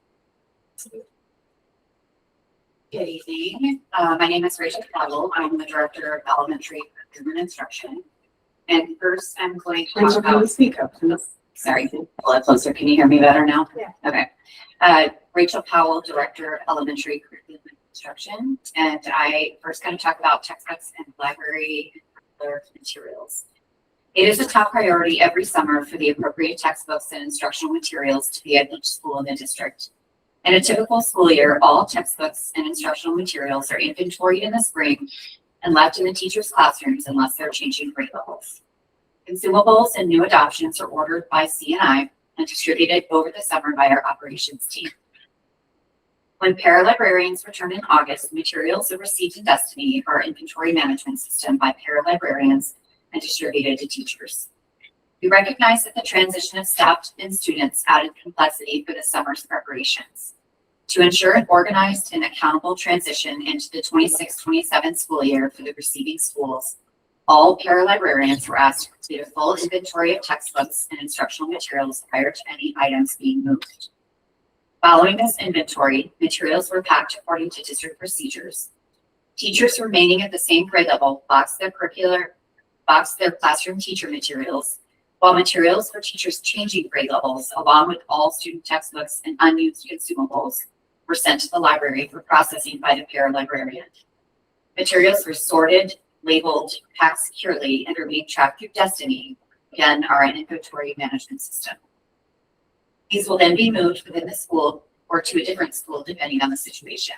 Good evening. My name is Rachel Powell. I'm the Director of Elementary Human Instruction. And first, I'm going to talk about. Speak up. Sorry, pull it closer. Can you hear me better now? Yeah. Okay. Rachel Powell, Director of Elementary Curriculum Instruction. And I first going to talk about textbooks and library materials. It is a top priority every summer for the appropriate textbooks and instructional materials to be at each school in the district. In a typical school year, all textbooks and instructional materials are inventoried in the spring and left in the teachers' classrooms unless they're changing grade levels. Consumables and new adoptions are ordered by C&I and distributed over the summer by our operations team. When paralibrarians return in August, materials are received in Destiny, our inventory management system, by paralibrarians and distributed to teachers. We recognize that the transition of staff and students added complexity for the summer's preparations. To ensure an organized and accountable transition into the 26-27 school year for the receiving schools, all paralibrarians were asked to complete a full inventory of textbooks and instructional materials prior to any items being moved. Following this inventory, materials were packed according to district procedures. Teachers remaining at the same grade level boxed their classroom teacher materials, while materials for teachers changing grade levels, along with all student textbooks and unused consumables, were sent to the library for processing by the paralibrarian. Materials were sorted, labeled, packed securely, and are being tracked through Destiny, again, our inventory management system. These will then be moved within the school or to a different school, depending on the situation.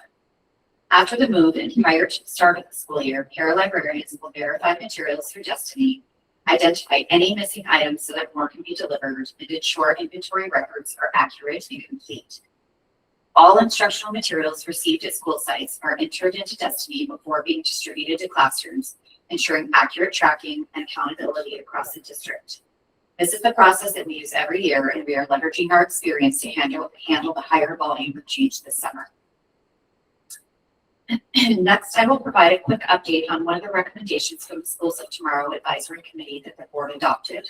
After the move and prior to the start of the school year, paralibrarians will verify materials through Destiny, identify any missing items so that more can be delivered, and ensure inventory records are accurate and complete. All instructional materials received at school sites are entered into Destiny before being distributed to classrooms, ensuring accurate tracking and accountability across the district. This is the process that we use every year, and we are leveraging our experience to handle the higher volume of change this summer. Next, I will provide a quick update on one of the recommendations from the Schools of Tomorrow Advisory Committee that the board adopted.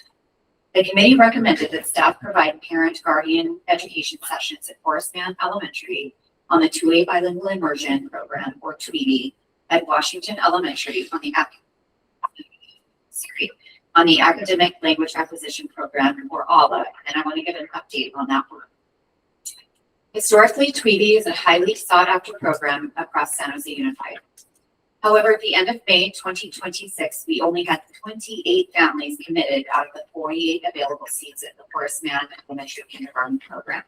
The committee recommended that staff provide parent-guardian education sessions at Horace Mann Elementary on the two-way bilingual immersion program, or TWIBI, at Washington Elementary on the Academic Language Acquisition Program, or ALA, and I want to give an update on that one. Historically, TWIBI is a highly sought-after program across San Jose Unified. However, at the end of May 2026, we only had 28 families committed out of the 48 available seats at the Horace Mann Elementary Kindergarten program.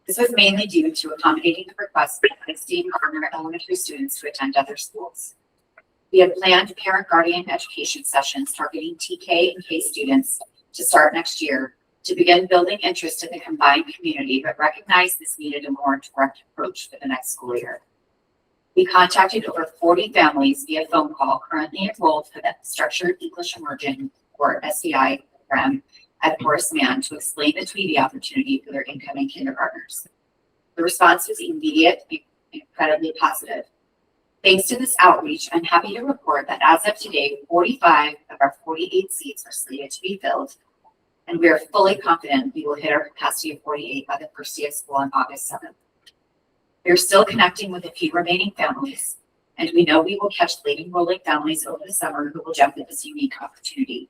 This was mainly due to accommodating the request of existing partner elementary students to attend other schools. We had planned parent-guardian education sessions targeting TK and K students to start next year to begin building interest in the combined community, but recognized this needed a more direct approach for the next school year. We contacted over 40 families via phone call currently enrolled for the Structured English Immersion, or SEI program at Horace Mann to explain the Tweedy opportunity for their incoming kindergartners. The response was immediate and incredibly positive. Thanks to this outreach, I'm happy to report that as of today, 45 of our 48 seats are slated to be filled, and we are fully confident we will hit our capacity of 48 by the first day of school on August 7th. We are still connecting with a few remaining families, and we know we will catch late enrolling families over the summer who will jump at this unique opportunity.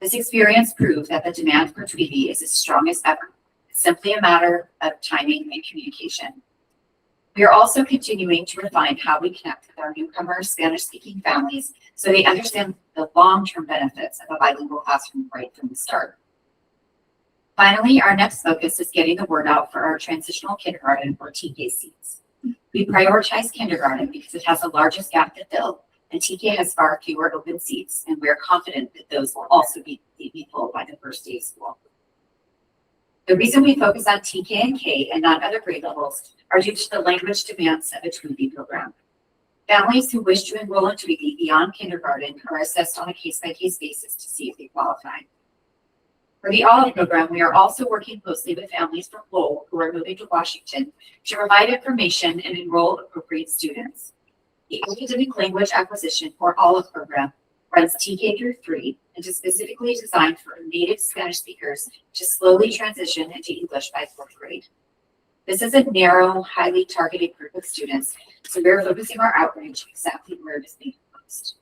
This experience proved that the demand for Tweedy is as strong as ever. It's simply a matter of timing and communication. We are also continuing to refine how we connect with our newcomer Spanish-speaking families so they understand the long-term benefits of a bilingual classroom right from the start. Finally, our next focus is getting the word out for our transitional kindergarten or TK seats. We prioritize kindergarten because it has the largest gap to fill, and TK has far fewer open seats, and we are confident that those will also be filled by the first day of school. The reason we focus on TK and K and not other grade levels are due to the language demands of a Tweedy program. Families who wish to enroll in Tweedy beyond kindergarten are assessed on a case-by-case basis to see if they qualify. For the Olive program, we are also working closely with families from Lowell who are moving to Washington to provide information and enroll appropriate students. The academic language acquisition for Olive program runs TK through 3 and is specifically designed for native Spanish speakers to slowly transition into English by 4th grade. This is a narrow, highly targeted group of students, so we're focusing our outreach exactly where it is being focused.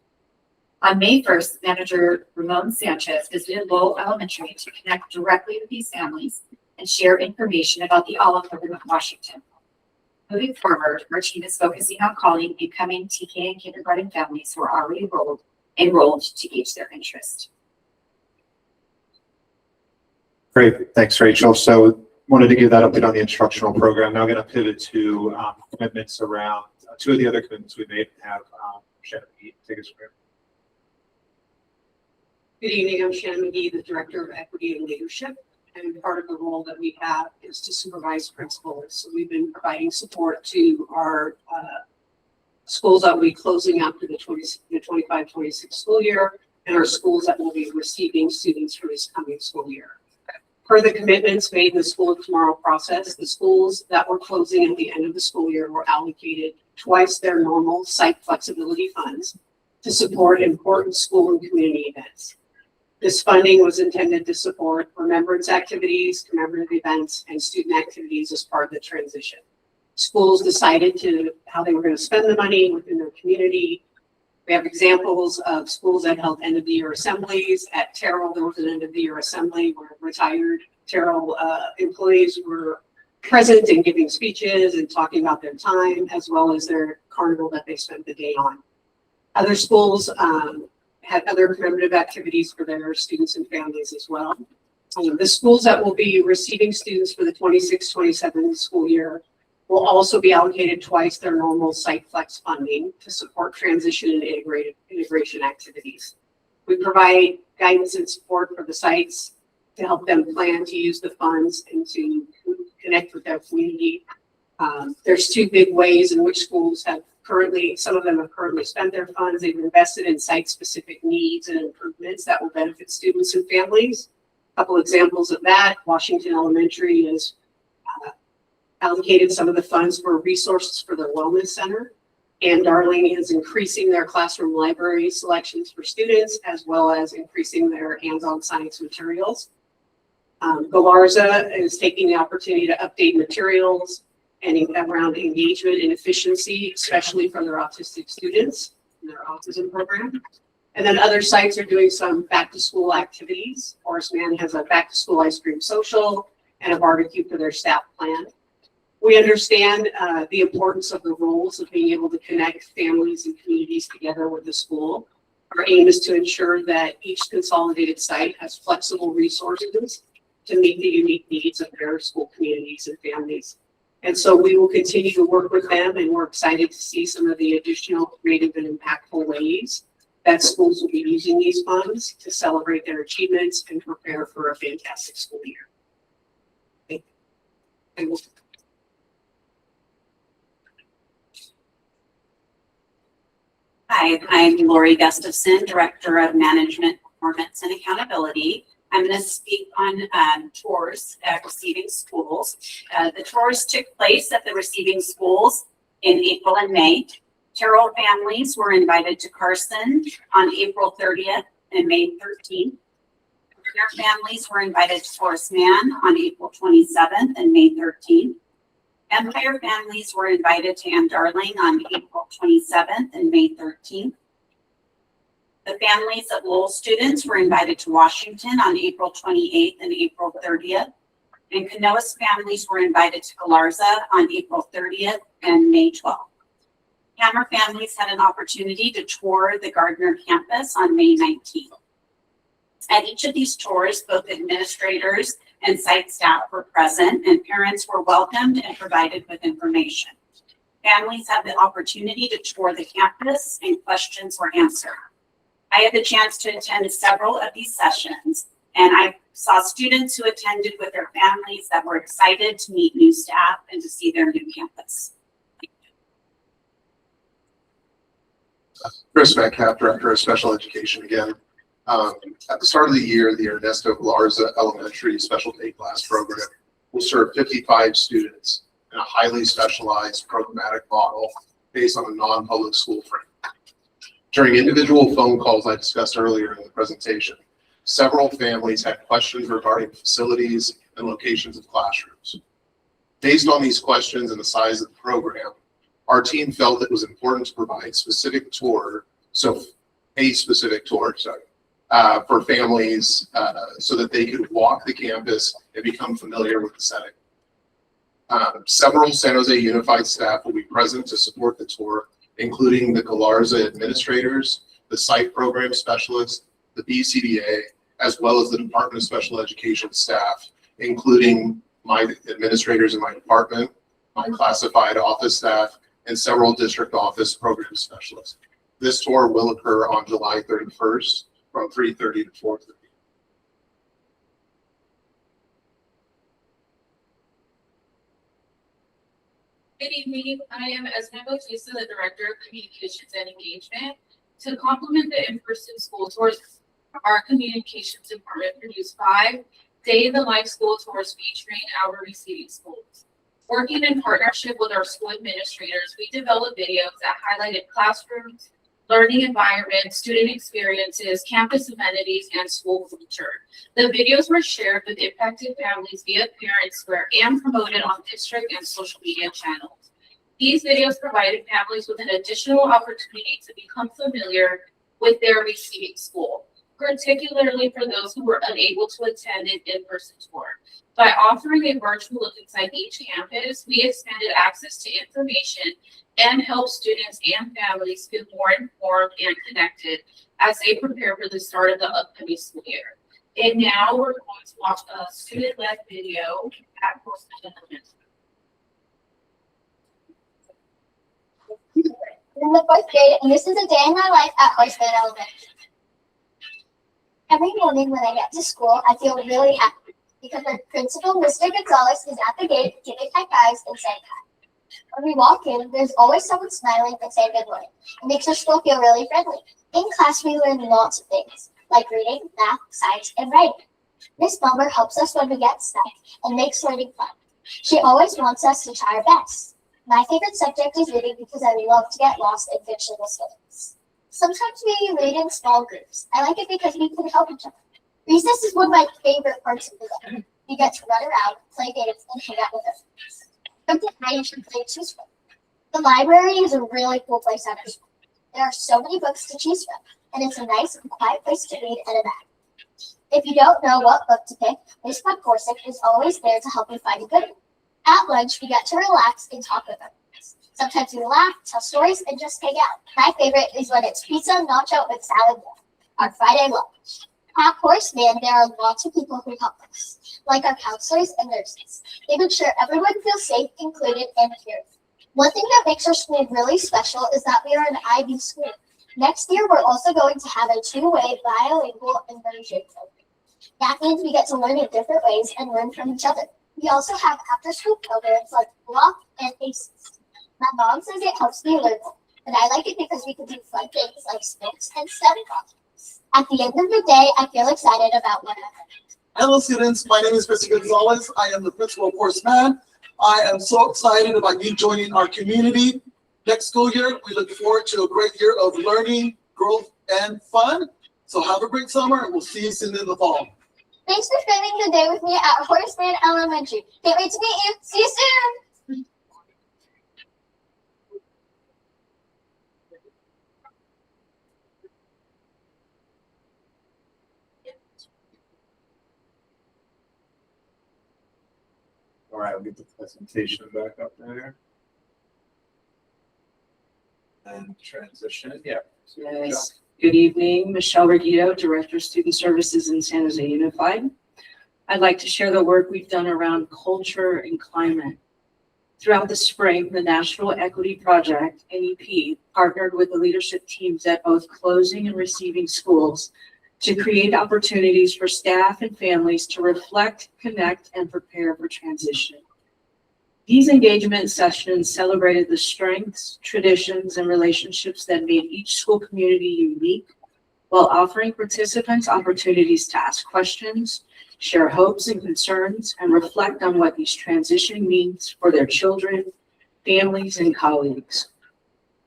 On May 1st, Manager Ramon Sanchez visited Lowell Elementary to connect directly with these families and share information about the Olive program in Washington. Moving forward, our team is focusing on calling incoming TK and kindergarten families who are already enrolled to gauge their interest. Great, thanks, Rachel. So wanted to give that update on the instructional program. Now going to pivot to commitments around two of the other commitments we made and have Shannon McGee take us through. Good evening, I'm Shannon McGee, the Director of Equity and Leadership, and part of the role that we have is to supervise principals. So we've been providing support to our schools that will be closing out for the 25-26 school year, and our schools that will be receiving students for this coming school year. Per the commitments made in the School of Tomorrow process, the schools that were closing at the end of the school year were allocated twice their normal site flexibility funds to support important school and community events. This funding was intended to support remembrance activities, commemorative events, and student activities as part of the transition. Schools decided how they were going to spend the money within their community. We have examples of schools that held end of the year assemblies. At Terrell, there was an end of the year assembly where retired Terrell employees were present and giving speeches and talking about their time, as well as their carnival that they spent the day on. Other schools had other commemorative activities for their students and families as well. The schools that will be receiving students for the 26-27 school year will also be allocated twice their normal site flex funding to support transition and integration activities. We provide guidance and support for the sites to help them plan to use the funds and to connect with their community. There's two big ways in which schools have some of them have currently spent their funds. They've invested in site-specific needs and improvements that will benefit students and families. A couple examples of that: Washington Elementary has allocated some of the funds for resources for their wellness center, and Darling is increasing their classroom library selections for students, as well as increasing their hands-on science materials. Galarza is taking the opportunity to update materials and around engagement and efficiency, especially for their autistic students in their autism program. And then other sites are doing some back-to-school activities. Horace Mann has a back-to-school ice cream social and a barbecue for their staff plan. We understand the importance of the roles of being able to connect families and communities together with the school. Our aim is to ensure that each consolidated site has flexible resources to meet the unique needs of their school communities and families. And so we will continue to work with them, and we're excited to see some of the additional creative and impactful ways that schools will be using these funds to celebrate their achievements and prepare for a fantastic school year. Thank you. And we'll- Hi, I'm Lori Gustafson, Director of Management, Performance and Accountability. I'm going to speak on tours at receiving schools. The tours took place at the receiving schools in April and May. Terrell families were invited to Carson on April 30th and May 13th. Their families were invited to Horace Mann on April 27th and May 13th. Empire families were invited to Ann Darling on April 27th and May 13th. The families of Lowell students were invited to Washington on April 28th and April 30th. And Canoas families were invited to Galarza on April 30th and May 12th. Hammer families had an opportunity to tour the Gardner campus on May 19th. At each of these tours, both administrators and site staff were present, and parents were welcomed and provided with information. Families had the opportunity to tour the campus, and questions were answered. I had the chance to attend several of these sessions, and I saw students who attended with their families that were excited to meet new staff and to see their new campus. Chris Metcalf, Director of Special Education again. At the start of the year, the Ernesto Galarza Elementary Special Day Class Program will serve 55 students in a highly specialized programmatic model based on a non-public school framework. During individual phone calls I discussed earlier in the presentation, several families had questions regarding facilities and locations of classrooms. Based on these questions and the size of the program, our team felt it was important to provide a specific tour for families so that they could walk the campus and become familiar with the setting. Several San Jose Unified staff will be present to support the tour, including the Galarza administrators, the site program specialists, the BCBA, as well as the Department of Special Education staff, including my administrators in my department, my classified office staff, and several district office program specialists. This tour will occur on July 31st from 3:30 to 4:30. Good evening. I am Esme Bautista, the Director of Communications and Engagement. To complement the in-person school tours, our communications department produced 5 day-in-the-life school tours featuring our receiving schools. Working in partnership with our school administrators, we developed videos that highlighted classrooms, learning environments, student experiences, campus amenities, and school culture. The videos were shared with impacted families via Parent Square and promoted on district and social media channels. These videos provided families with an additional opportunity to become familiar with their receiving school, particularly for those who were unable to attend an in-person tour. By offering a virtual look inside each campus, we expanded access to information and help students and families feel more informed and connected as they prepare for the start of the upcoming school year. And now we're going to watch a student-led video at Portsmouth Elementary. In the 4th grade, and this is a day in my life at Portsmouth Elementary. Every morning when I get to school, I feel really happy because our principal, Mr. Gonzalez, is at the gate giving high fives and saying hi. When we walk in, there's always someone smiling and saying good morning. It makes our school feel really friendly. In class, we learn lots of things, like reading, math, science, and writing. Miss Bummer helps us when we get stuck and makes learning fun. She always wants us to try our best. My favorite subject is reading because I love to get lost in fictional stories. Sometimes we read in small groups. I like it because we can help each other. Recess is one of my favorite parts of the day. We get to run around, play games, and hang out with our friends. Something I usually play choose from. The library is a really cool place at our school. There are so many books to choose from, and it's a nice and quiet place to read and a bag. If you don't know what book to pick, Miss Corsick is always there to help you find a good one. At lunch, we get to relax and talk with our friends. Sometimes we laugh, tell stories, and just hang out. My favorite is when it's pizza, nacho, and salad, our Friday lunch. At Horace Mann, there are lots of people who help us, like our counselors and nurses, making sure everyone feels safe, included, and cared for. One thing that makes our school really special is that we are an IB school. Next year, we're also going to have a two-way bilingual immersion program. That means we get to learn in different ways and learn from each other. We also have after-school programs like Block and ACES. My mom says it helps me learn more, but I like it because we can do fun things like sports and study projects. At the end of the day, I feel excited about what happened. Hello students, my name is Mr. Gonzalez. I am the principal of Horace Mann. I am so excited about you joining our community. Next school year, we look forward to a great year of learning, growth, and fun. So have a great summer and we'll see you soon in the fall. Thanks for spending the day with me at Horace Mann Elementary. Can't wait to meet you. See you soon. All right, we'll get the presentation back up there. And transition, yeah. Yes. Good evening, Michelle Reguito, Director of Student Services in San Jose Unified. I'd like to share the work we've done around culture and climate. Throughout the spring, the National Equity Project, NEP, partnered with the leadership teams at both closing and receiving schools to create opportunities for staff and families to reflect, connect, and prepare for transition. These engagement sessions celebrated the strengths, traditions, and relationships that made each school community unique, while offering participants opportunities to ask questions, share hopes and concerns, and reflect on what these transition means for their children, families, and colleagues.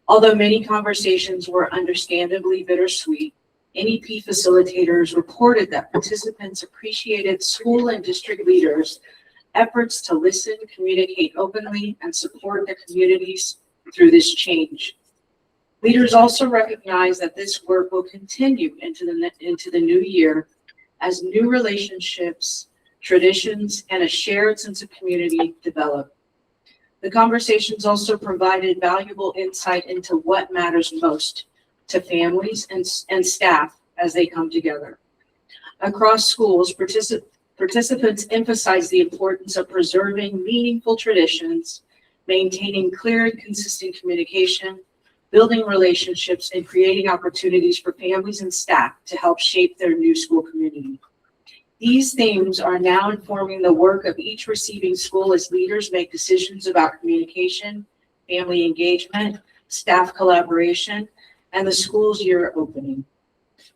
Although many conversations were understandably bittersweet, NEP facilitators reported that participants appreciated school and district leaders' efforts to listen, communicate openly, and support their communities through this change. Leaders also recognize that this work will continue into the new year as new relationships, traditions, and a shared sense of community develop. The conversations also provided valuable insight into what matters most to families and staff as they come together. Across schools, participants emphasize the importance of preserving meaningful traditions, maintaining clear and consistent communication, building relationships, and creating opportunities for families and staff to help shape their new school community. These themes are now informing the work of each receiving school as leaders make decisions about communication, family engagement, staff collaboration, and the school's year opening.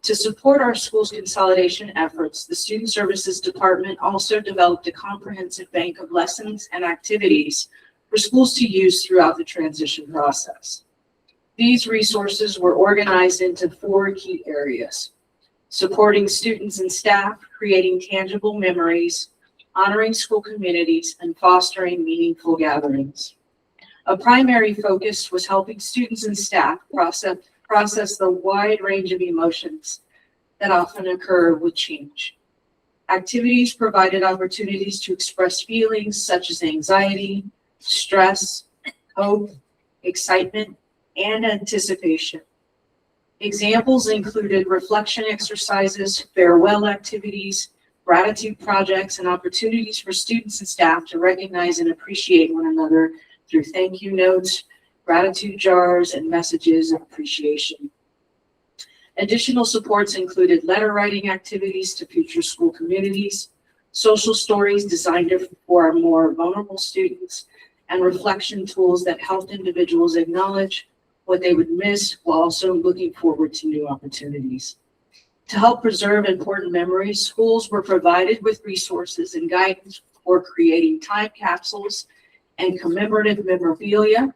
To support our school's consolidation efforts, the Student Services Department also developed a comprehensive bank of lessons and activities for schools to use throughout the transition process. These resources were organized into 4 key areas: supporting students and staff, creating tangible memories, honoring school communities, and fostering meaningful gatherings. A primary focus was helping students and staff process the wide range of emotions that often occur with change. Activities provided opportunities to express feelings such as anxiety, stress, hope, excitement, and anticipation. Examples included reflection exercises, farewell activities, gratitude projects, and opportunities for students and staff to recognize and appreciate one another through thank you notes, gratitude jars, and messages of appreciation. Additional supports included letter writing activities to future school communities, social stories designed for our more vulnerable students, and reflection tools that helped individuals acknowledge what they would miss while also looking forward to new opportunities. To help preserve important memories, schools were provided with resources and guidance for creating time capsules and commemorative memorabilia.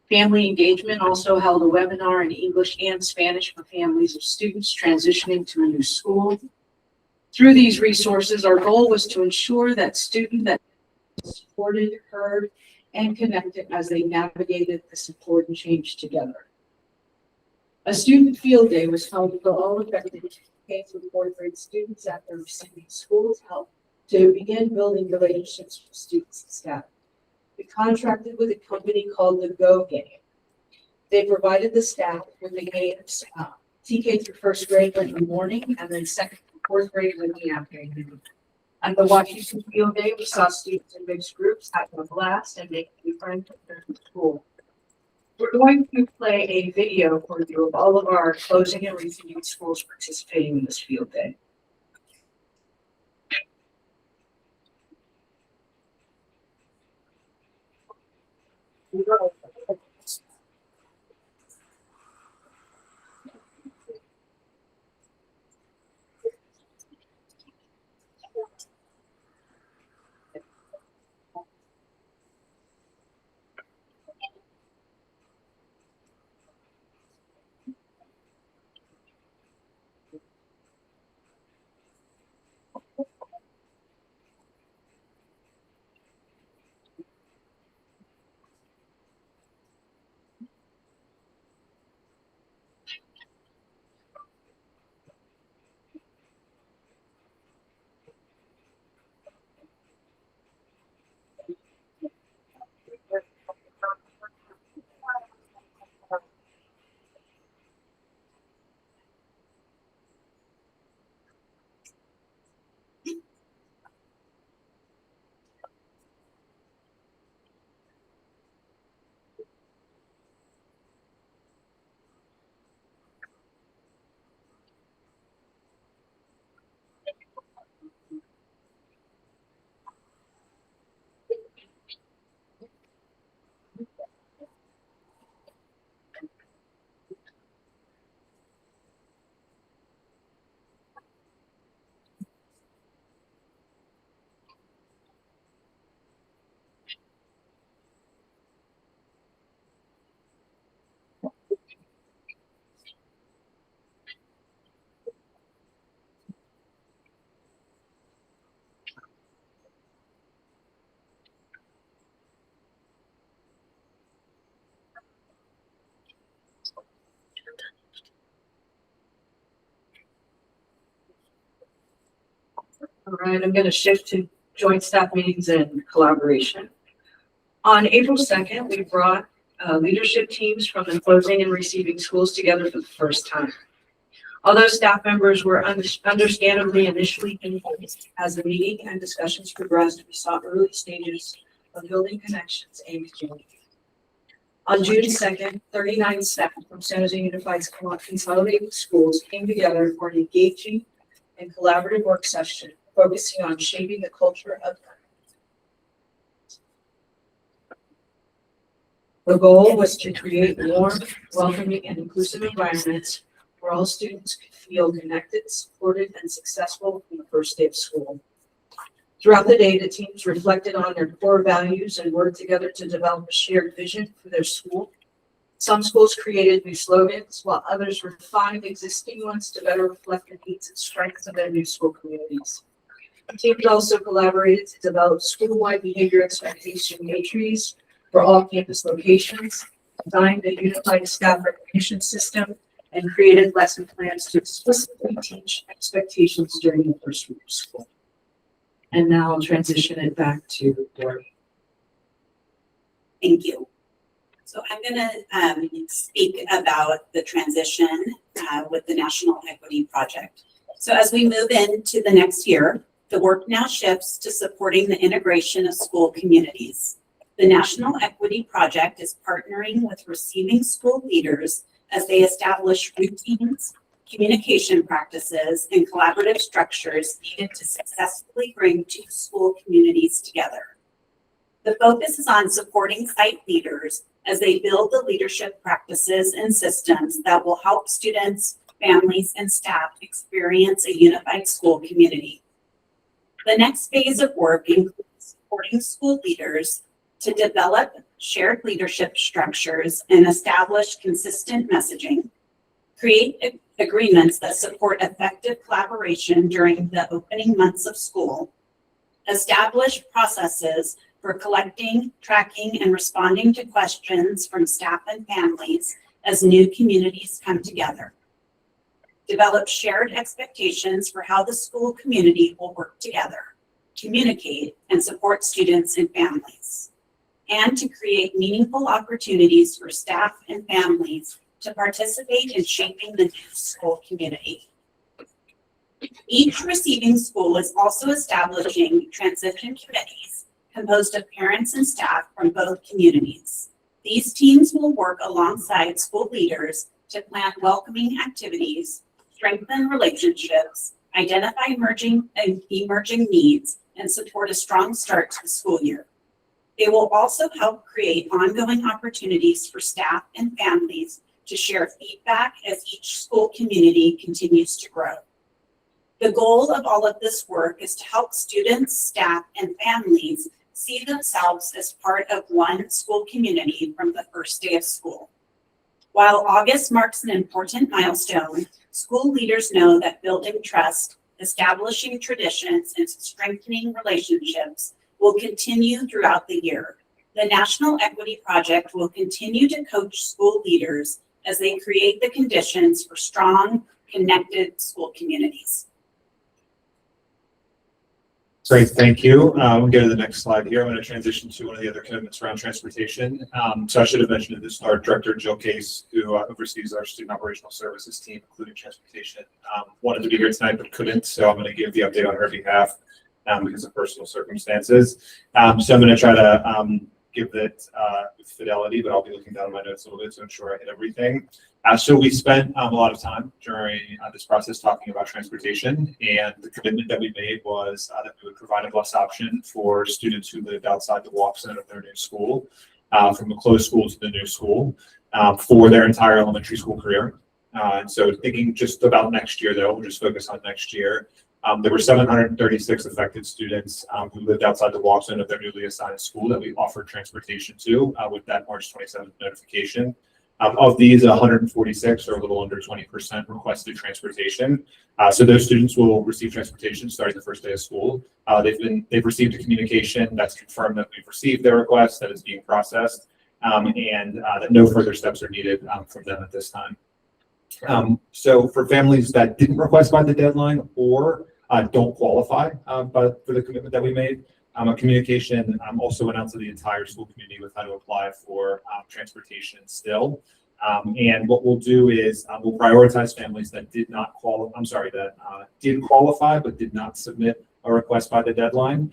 Family Engagement also held a webinar in English and Spanish for families of students transitioning to a new school. Through these resources, our goal was to ensure that students that supported, heard, and connected as they navigated this important change together. A student field day was held for all affected K through 4th grade students after receiving school's help to begin building relationships with students and staff. We contracted with a company called the Go Game. They provided the staff with the games, TK through 1st grade in the morning, and then 2nd through 4th grade in the afternoon. At the Washington Field Day, we saw students in mixed groups having a blast and making new friends with their school. we're going to play a video for you of all of our closing and receiving schools participating in this field day. All right, I'm going to shift to joint staff meetings and collaboration. On April 2nd, we brought leadership teams from the closing and receiving schools together for the first time. Although staff members were understandably initially confused, as the meeting and discussions progressed, we saw early stages of building connections and community. On June 2nd, 39 staff from San Jose Unified Consolidated Schools came together for an engaging and collaborative work session focusing on shaping the culture of learning. The goal was to create warm, welcoming, and inclusive environments where all students could feel connected, supported, and successful from the first day of school. Throughout the day, the teams reflected on their core values and worked together to develop a shared vision for their school. Some schools created new slogans, while others refined existing ones to better reflect the needs and strengths of their new school communities. The teams also collaborated to develop school-wide behavior expectation matrices for all campus locations, designed a unified staff recognition system, and created lesson plans to explicitly teach expectations during the first week of school. And now I'll transition it back to Lori. Thank you. So I'm going to speak about the transition with the National Equity Project. So as we move into the next year, the work now shifts to supporting the integration of school communities. The National Equity Project is partnering with receiving school leaders as they establish routines, communication practices, and collaborative structures needed to successfully bring two school communities together. The focus is on supporting site leaders as they build the leadership practices and systems that will help students, families, and staff experience a unified school community. The next phase of work includes supporting school leaders to develop shared leadership structures and establish consistent messaging, create agreements that support effective collaboration during the opening months of school, establish processes for collecting, tracking, and responding to questions from staff and families as new communities come together, develop shared expectations for how the school community will work together, communicate, and support students and families, and to create meaningful opportunities for staff and families to participate in shaping the new school community. Each receiving school is also establishing transition committees composed of parents and staff from both communities. These teams will work alongside school leaders to plan welcoming activities, strengthen relationships, identify emerging needs, and support a strong start to the school year. They will also help create ongoing opportunities for staff and families to share feedback as each school community continues to grow. The goal of all of this work is to help students, staff, and families see themselves as part of one school community from the first day of school. While August marks an important milestone, school leaders know that building trust, establishing traditions, and strengthening relationships will continue throughout the year. The National Equity Project will continue to coach school leaders as they create the conditions for strong, connected school communities. Great, thank you. We'll go to the next slide here. I'm going to transition to one of the other commitments around transportation. So I should have mentioned at the start, Director Jill Case, who oversees our student operational services team, including transportation, wanted to be here tonight but couldn't. So I'm going to give the update on her behalf because of personal circumstances. So I'm going to try to give that with fidelity, but I'll be looking down at my notes a little bit to ensure I hit everything. So we spent a lot of time during this process talking about transportation, and the commitment that we made was that we would provide a bus option for students who lived outside the walk zone of their new school, from the closed school to the new school, for their entire elementary school career. And so thinking just about next year, though, we'll just focus on next year. There were 736 affected students who lived outside the walk zone of their newly assigned school that we offered transportation to with that March 27th notification. Of these, 146, or a little under 20%, requested transportation. So those students will receive transportation starting the first day of school. They've received a communication that's confirmed that we've received their request, that is being processed, and that no further steps are needed from them at this time. So for families that didn't request by the deadline or don't qualify for the commitment that we made, a communication also went out to the entire school community with how to apply for transportation still. And what we'll do is we'll prioritize families that did qualify but did not submit a request by the deadline,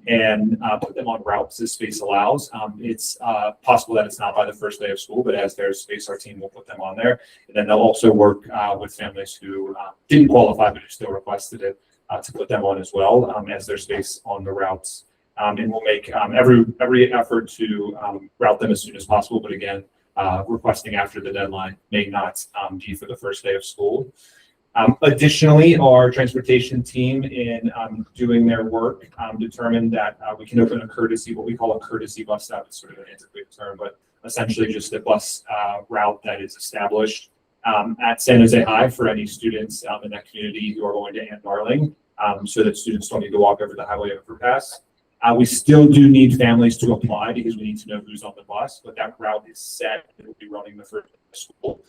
and put them on routes as space allows. It's possible that it's not by the first day of school, but as there's space, our team will put them on there. And then they'll also work with families who didn't qualify but who still requested it to put them on as well as their space on the routes. And we'll make every effort to route them as soon as possible. But again, requesting after the deadline may not be for the first day of school. Additionally, our transportation team in doing their work determined that we can open what we call a courtesy bus stop. It's sort of an antiquated term, but essentially just a bus route that is established at San Jose High for any students in that community who are going to Ann Darling, so that students don't need to walk over the highway overpass. We still do need families to apply because we need to know who's on the bus, but that route is set. It will be running the first day of school.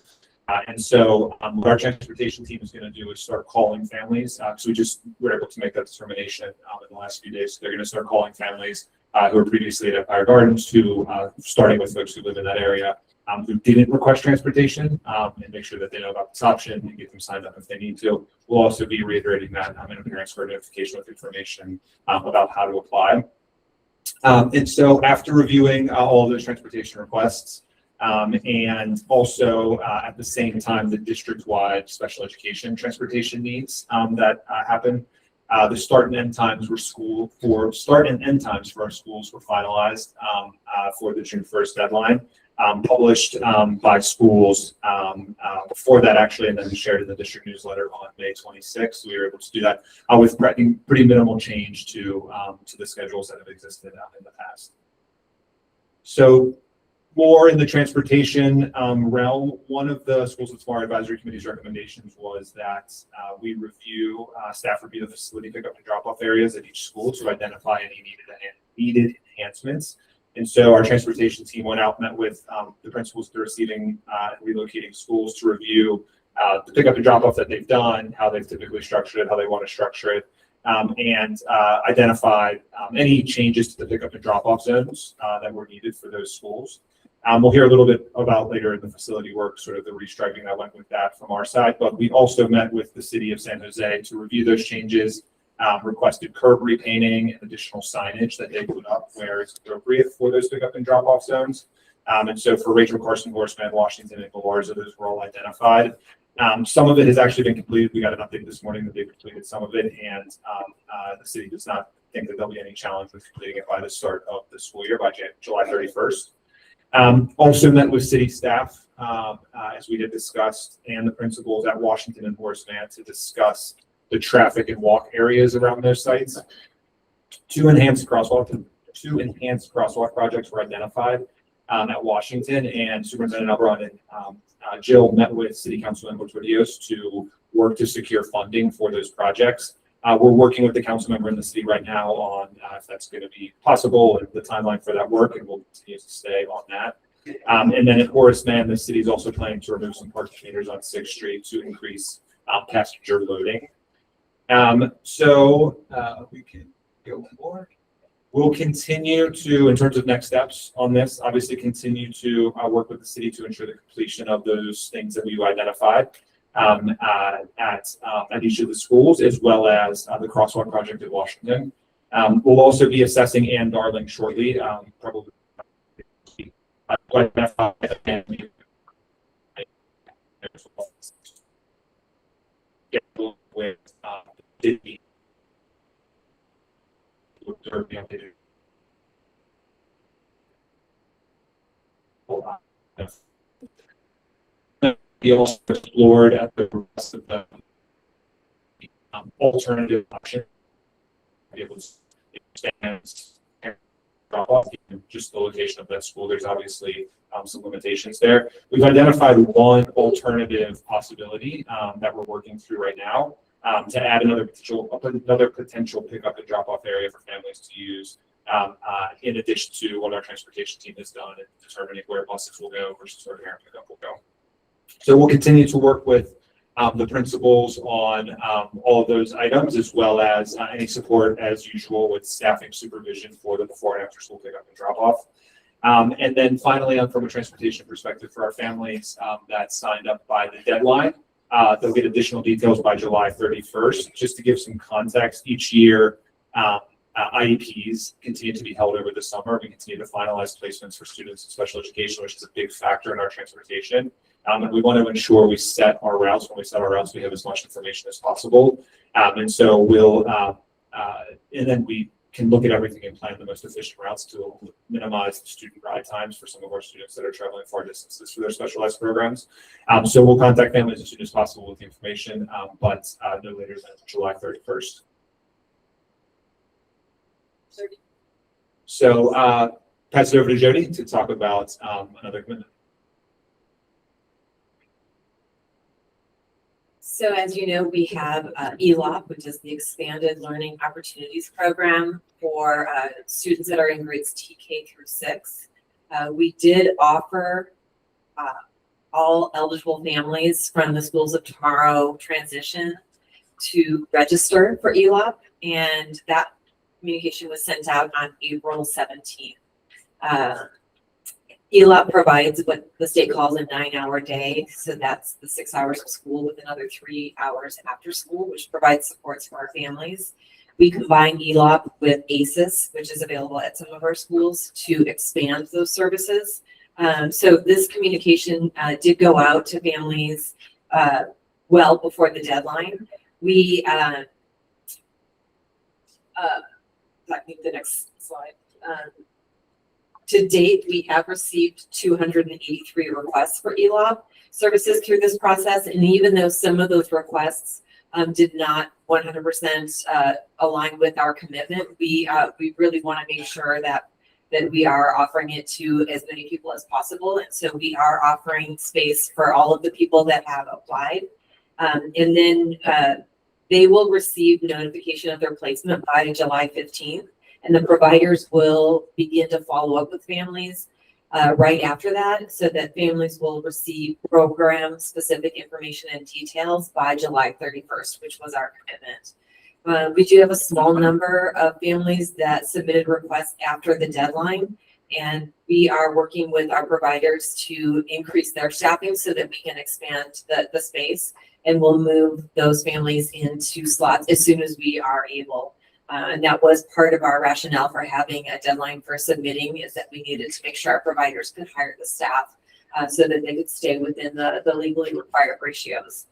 And so what our transportation team is going to do is start calling families. So we were able to make that determination in the last few days. So they're going to start calling families who were previously at Empire Gardens, starting with folks who live in that area, who didn't request transportation, and make sure that they know about this option and get them signed up if they need to. We'll also be reiterating that in a parents card notification with information about how to apply. And so after reviewing all of those transportation requests, and also at the same time, the district-wide special education transportation needs that happen. The start and end times for our schools were finalized for the June 1st deadline, published by schools before that actually, and then shared in the district newsletter on May 26th. So we were able to do that with pretty minimal change to the schedules that have existed in the past. So more in the transportation realm, one of the Schools of Tomorrow Advisory Committee's recommendations was that we review staff review the facility pickup and drop-off areas at each school to identify any needed enhancements. And so our transportation team went out and met with the principals that are receiving and relocating schools to review the pickup and drop-off that they've done, how they've typically structured it, how they want to structure it, and identified any changes to the pickup and drop-off zones that were needed for those schools. We'll hear a little bit about later in the facility work, sort of the restriping that went with that from our side, but we also met with the city of San Jose to review those changes, requested curb repainting and additional signage that they put up where it's appropriate for those pickup and drop-off zones. And so for Rachel, Carson, Horseman, Washington, and Galarza, those were all identified. Some of it has actually been completed. We got an update this morning that they completed some of it, and the city does not think that there'll be any challenge with completing it by the start of the school year, by July 31st. Also met with city staff, as we had discussed, and the principals at Washington and Horace Mann to discuss the traffic and walk areas around those sites. Two enhanced crosswalk projects were identified at Washington, and Superintendent Elbron and Jill met with City Councilman Portorios to work to secure funding for those projects. We're working with the council member in the city right now on if that's going to be possible and the timeline for that work, and we'll continue to stay on that. And then at Horace Mann, the city is also planning to remove some parking meters on 6th Street to increase passenger loading. We can go more. We'll continue to, in terms of next steps on this, obviously continue to work with the city to ensure the completion of those things that we've identified at each of the schools, as well as the crosswalk project at Washington. We'll also be assessing Ann Darling shortly, probably. With Disney. He also explored at the rest of the alternative option. Be able to expand just the location of that school. There's obviously some limitations there. We've identified one alternative possibility that we're working through right now. To add another potential pickup and drop off area for families to use, in addition to what our transportation team has done in determining where buses will go versus where parent pickup will go. So we'll continue to work with the principals on all of those items, as well as any support as usual with staffing supervision for the before and after school pickup and drop off. And then finally, from a transportation perspective for our families that signed up by the deadline, they'll get additional details by July 31st. Just to give some context, each year IEPs continue to be held over the summer. We continue to finalize placements for students in special education, which is a big factor in our transportation. And we want to ensure we set our routes. When we set our routes, we have as much information as possible. And so we'll, and then we can look at everything and plan the most efficient routes to minimize the student ride times for some of our students that are traveling far distances for their specialized programs. So we'll contact families as soon as possible with the information, but no later than July 31st. So pass it over to Jody to talk about another commitment. So as you know, we have ELOP, which is the Expanded Learning Opportunities Program for students that are in grades TK through 6. We did offer all eligible families from the Schools of Tomorrow transition to register for ELOP, and that communication was sent out on April 17th. ELOP provides what the state calls a 9-hour day. So that's the 6 hours of school with another 3 hours after school, which provides supports for our families. We combine ELOP with ACES, which is available at some of our schools, to expand those services. So this communication did go out to families well before the deadline. We, I think the next slide. To date, we have received 283 requests for ELOP services through this process. And even though some of those requests did not 100% align with our commitment, we really want to make sure that we are offering it to as many people as possible. And so we are offering space for all of the people that have applied. And then they will receive notification of their placement by July 15th. And the providers will begin to follow up with families right after that, so that families will receive program-specific information and details by July 31st, which was our commitment. We do have a small number of families that submitted requests after the deadline, and we are working with our providers to increase their staffing so that we can expand the space, and we'll move those families into slots as soon as we are able. And that was part of our rationale for having a deadline for submitting, is that we needed to make sure our providers could hire the staff so that they could stay within the legally required ratios.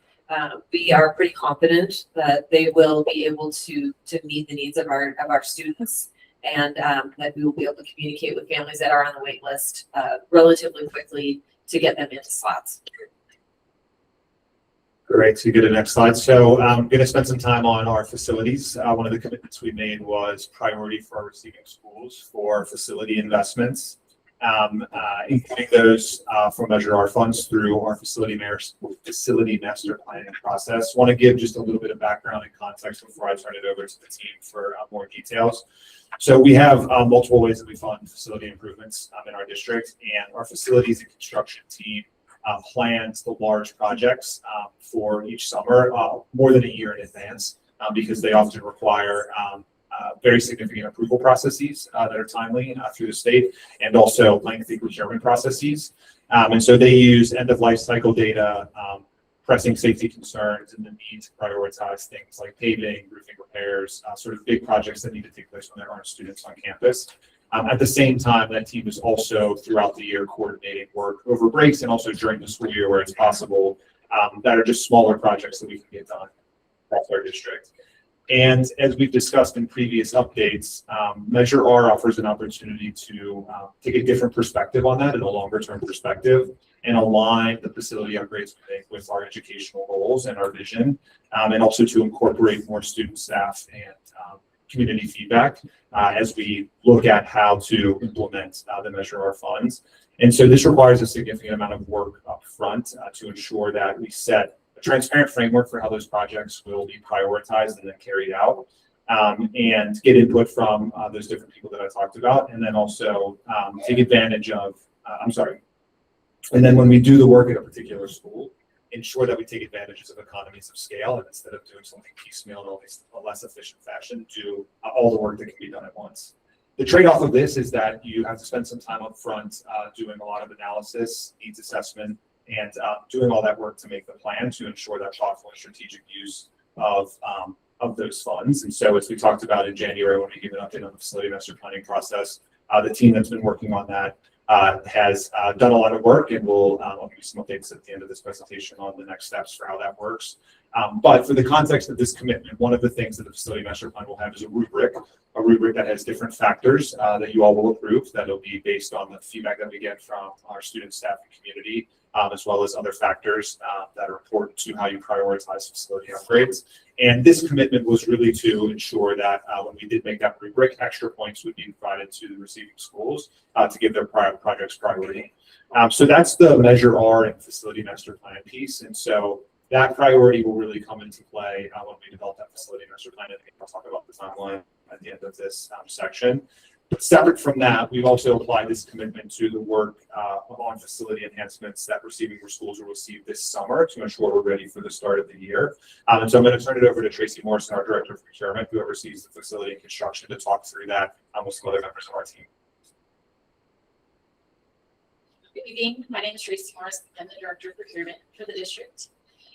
We are pretty confident that they will be able to meet the needs of our students, and that we will be able to communicate with families that are on the wait list relatively quickly to get them into slots. Great, so you get the next slide. So I'm going to spend some time on our facilities. One of the commitments we made was priority for our receiving schools for facility investments, including those from Measure R funds through our facility master planning process. Want to give just a little bit of background and context before I turn it over to the team for more details. So we have multiple ways that we fund facility improvements in our district, and our facilities and construction team plans the large projects for each summer more than a year in advance because they often require very significant approval processes that are timely through the state, and also lengthy procurement processes. And so they use end of life cycle data, pressing safety concerns, and the need to prioritize things like paving, roofing repairs, sort of big projects that need to take place when there aren't students on campus. At the same time, that team is also throughout the year coordinating work over breaks and also during the school year where it's possible, that are just smaller projects that we can get done across our district. And as we've discussed in previous updates, Measure R offers an opportunity to take a different perspective on that, and a longer term perspective, and align the facility upgrades we make with our educational goals and our vision, and also to incorporate more student, staff, and community feedback as we look at how to implement the Measure R funds. And so this requires a significant amount of work up front to ensure that we set a transparent framework for how those projects will be prioritized and then carried out, and get input from those different people that I talked about, and then also take advantage of, and then when we do the work at a particular school, ensure that we take advantages of economies of scale, and instead of doing something piecemeal in a less efficient fashion, do all the work that can be done at once. The trade-off of this is that you have to spend some time up front doing a lot of analysis, needs assessment, and doing all that work to make the plan to ensure that thoughtful and strategic use of those funds. And so as we talked about in January when we gave an update on the facility master planning process, the team that's been working on that has done a lot of work, and I'll give you some updates at the end of this presentation on the next steps for how that works. But for the context of this commitment, one of the things that the facility master plan will have is a rubric that has different factors that you all will approve, that'll be based on the feedback that we get from our student, staff, and community, as well as other factors that are important to how you prioritize facility upgrades. And this commitment was really to ensure that when we did make that rubric, extra points would be provided to the receiving schools to give their projects priority. So that's the Measure R and facility master plan piece. And so that priority will really come into play when we develop that facility master plan. And I'll talk about the timeline at the end of this section. But separate from that, we've also applied this commitment to the work on facility enhancements that receiving schools will receive this summer to ensure we're ready for the start of the year. And so I'm going to turn it over to Tracy Morrison, our Director of Procurement, who oversees the facility and construction, to talk through that with some other members of our team. Good evening. My name is Tracy Morris. I'm the Director of Procurement for the district.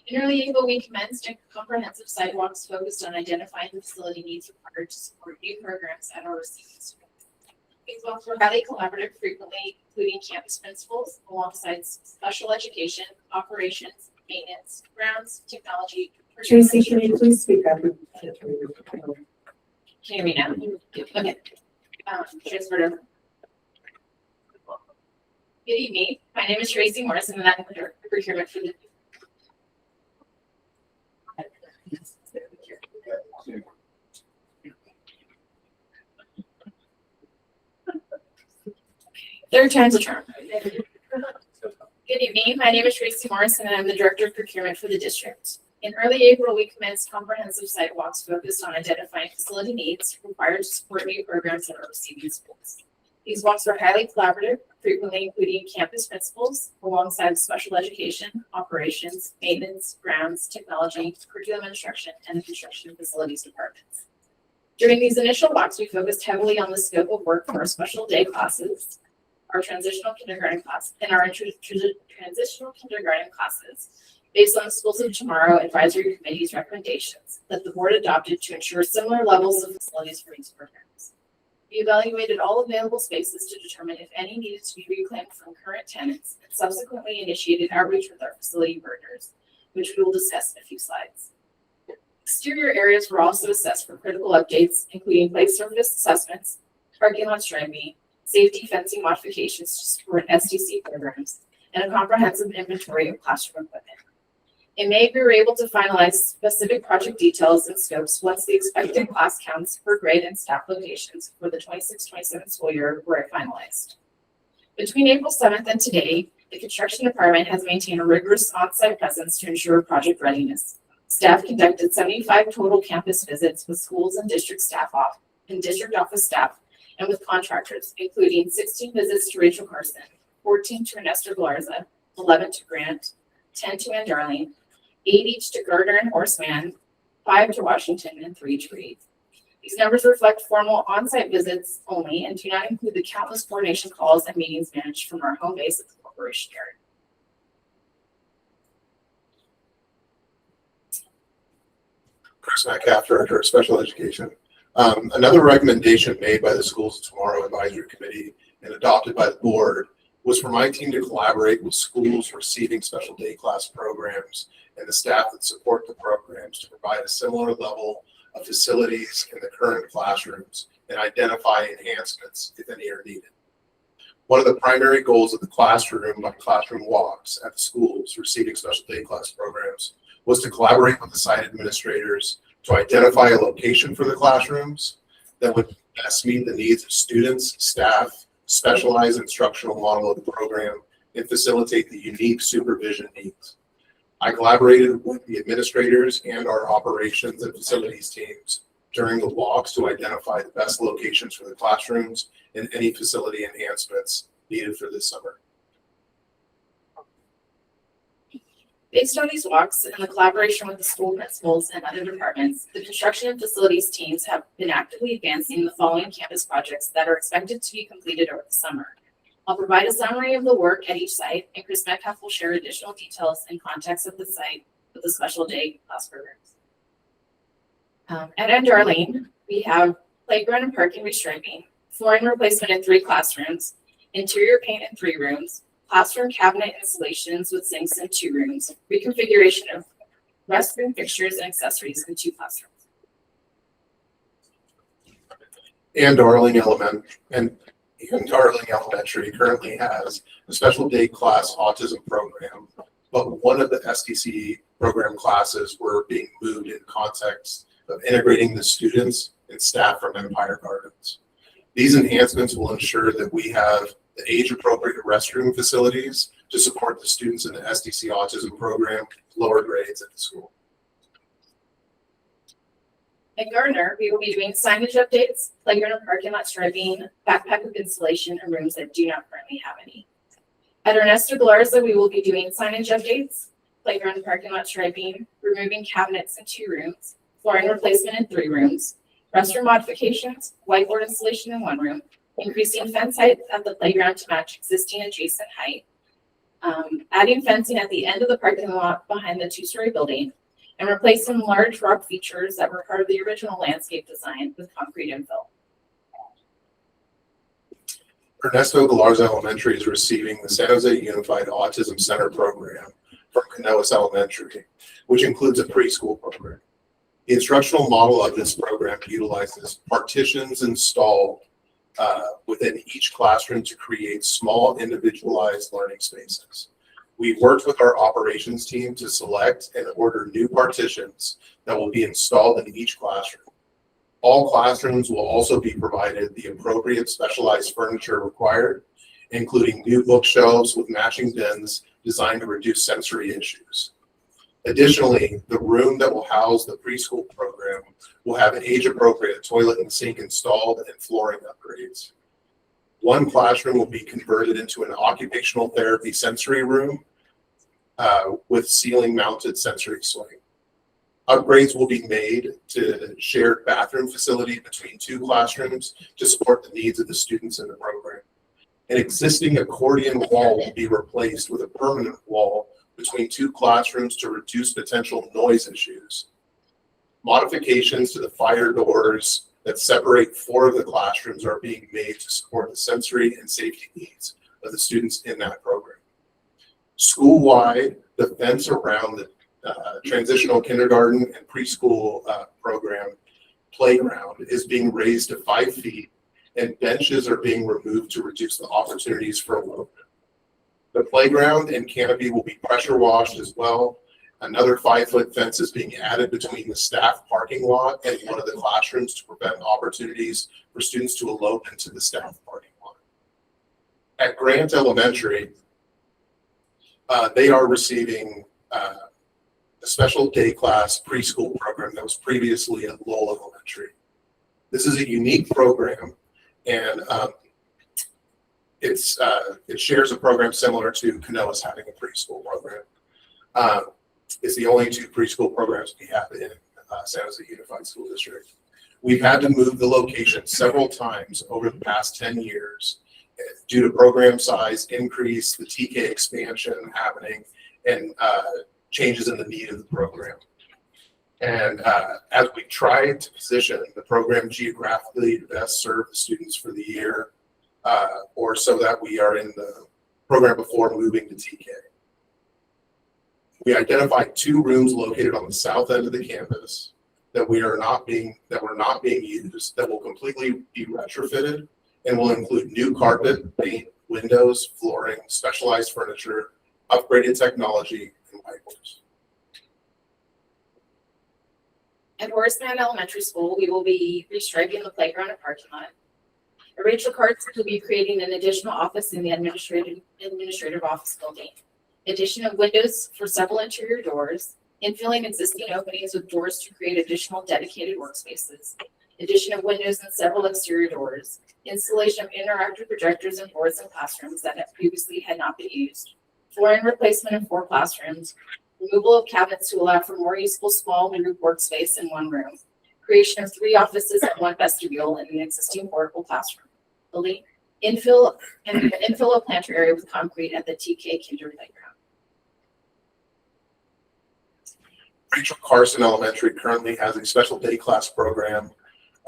In early April, we commenced a comprehensive sidewalks focused on identifying the facility needs required to support new programs at our receiving schools. These walks were highly collaborative, frequently including campus principals alongside special education, operations, maintenance, grounds, technology. Tracy, can you please speak up? Can you hear me now? Okay. Transfer over. Good evening. My name is Tracy Morrison, and I'm the Director of Procurement for the third time's a charm. Good evening. My name is Tracy Morrison, and I'm the Director of Procurement for the district. In early April, we commenced comprehensive sidewalks focused on identifying facility needs required to support new programs at our receiving schools. These walks were highly collaborative, frequently including campus principals alongside special education, operations, maintenance, grounds, technology, curriculum instruction, and the construction facilities departments. During these initial walks, we focused heavily on the scope of work for our special day classes, our transitional kindergarten class, in our transitional kindergarten classes based on the Schools of Tomorrow Advisory Committee's recommendations that the board adopted to ensure similar levels of facilities for these programs. We evaluated all available spaces to determine if any needed to be reclaimed from current tenants and subsequently initiated outreach with our facility partners, which we will discuss in a few slides. Exterior areas were also assessed for critical updates, including place surface assessments, parking lot striping, safety fencing modifications to support SDC programs, and a comprehensive inventory of classroom equipment. In May, we were able to finalize specific project details and scopes once the expected class counts per grade and staff locations for the 26-27 school year were finalized. Between April 7th and today, the construction department has maintained a rigorous on-site presence to ensure project readiness. Staff conducted 75 total campus visits with schools and district office staff and with contractors, including 16 visits to Rachel Carson, 14 to Ernesto Galarza, 11 to Grant, 10 to Ann Darling, 8 each to Gardner and Horseman, 5 to Washington, and 3 to Reed. These numbers reflect formal on-site visits only and do not include the countless coordination calls and meetings managed from our home base at the corporation yard. Chris Metcalf, Director of Special Education. Another recommendation made by the Schools of Tomorrow Advisory Committee and adopted by the board was for my team to collaborate with schools receiving special day class programs and the staff that support the programs to provide a similar level of facilities in the current classrooms and identify enhancements if any are needed. One of the primary goals of the classroom walks at the schools receiving special day class programs was to collaborate with the site administrators to identify a location for the classrooms that would best meet the needs of students, staff, specialized instructional model of the program, and facilitate the unique supervision needs. I collaborated with the administrators and our operations and facilities teams during the walks to identify the best locations for the classrooms and any facility enhancements needed for this summer. Based on these walks and the collaboration with the school principals and other departments, the construction and facilities teams have been actively advancing the following campus projects that are expected to be completed over the summer. I'll provide a summary of the work at each site, and Chris Metcalf will share additional details and context of the site with the special day class programs. At Ann Darling, we have playground and parking restriping, flooring replacement in 3 classrooms, interior paint in 3 rooms, classroom cabinet installations with sinks in 2 rooms, reconfiguration of restroom fixtures and accessories in 2 classrooms. And Darling Elementary currently has a special day class autism program, but one of the SDC program classes were being moved in context of integrating the students and staff from Empire Gardens. These enhancements will ensure that we have the age-appropriate restroom facilities to support the students in the SDC autism program, lower grades at the school. At Gardner, we will be doing signage updates, playground and parking lot striping, backpack of installation, and rooms that do not currently have any. At Ernesto Galarza, we will be doing signage updates, playground and parking lot striping, removing cabinets in 2 rooms, flooring replacement in 3 rooms, restroom modifications, whiteboard installation in 1 room, increasing fence height at the playground to match existing adjacent height, adding fencing at the end of the parking lot behind the 2-story building, and replacing large rock features that were part of the original landscape design with concrete infill. Ernesto Galarza Elementary is receiving the San Jose Unified Autism Center program from Canoas Elementary, which includes a preschool program. The instructional model of this program utilizes partitions installed within each classroom to create small individualized learning spaces. We worked with our operations team to select and order new partitions that will be installed in each classroom. All classrooms will also be provided the appropriate specialized furniture required, including new bookshelves with matching bins designed to reduce sensory issues. Additionally, the room that will house the preschool program will have an age-appropriate toilet and sink installed and flooring upgrades. One classroom will be converted into an occupational therapy sensory room with ceiling-mounted sensory swing. Upgrades will be made to shared bathroom facility between 2 classrooms to support the needs of the students in the program. An existing accordion wall will be replaced with a permanent wall between two classrooms to reduce potential noise issues. Modifications to the fire doors that separate 4 of the classrooms are being made to support the sensory and safety needs of the students in that program. School-wide, the fence around the transitional kindergarten and preschool program playground is being raised to 5 feet, and benches are being removed to reduce the opportunities for elopement. The playground and canopy will be pressure washed as well. Another 5-foot fence is being added between the staff parking lot and one of the classrooms to prevent opportunities for students to elope into the staff parking lot. At Grant Elementary, they are receiving a special day class preschool program that was previously at Lowell Elementary. This is a unique program, and it shares a program similar to Canoas having a preschool program. It's the only 2 preschool programs we have in San Jose Unified School District. We've had to move the location several times over the past 10 years due to program size increase, the TK expansion happening, and changes in the need of the program. And as we try to position the program geographically to best serve the students for the year, or so that we are in the program before moving to TK. We identified 2 rooms located on the south end of the campus that were not being used, that will completely be retrofitted and will include new carpet, paint, windows, flooring, specialized furniture, upgraded technology, and whiteboards. At Horace Mann Elementary School, we will be restriping the playground and parking lot. At Rachel Carts will be creating an additional office in the administrative office building. Addition of windows for several interior doors, infilling existing openings with doors to create additional dedicated workspaces. Addition of windows in several exterior doors. Installation of interactive projectors and boards in classrooms that previously had not been used. Flooring replacement in 4 classrooms. Removal of cabinets to allow for more useful small group workspace in 1 room. Creation of 3 offices and 1 vestibule in an existing portable classroom building. Infill a planter area with concrete at the TK Kinder playground. Rachel Carson Elementary currently has a special day class program,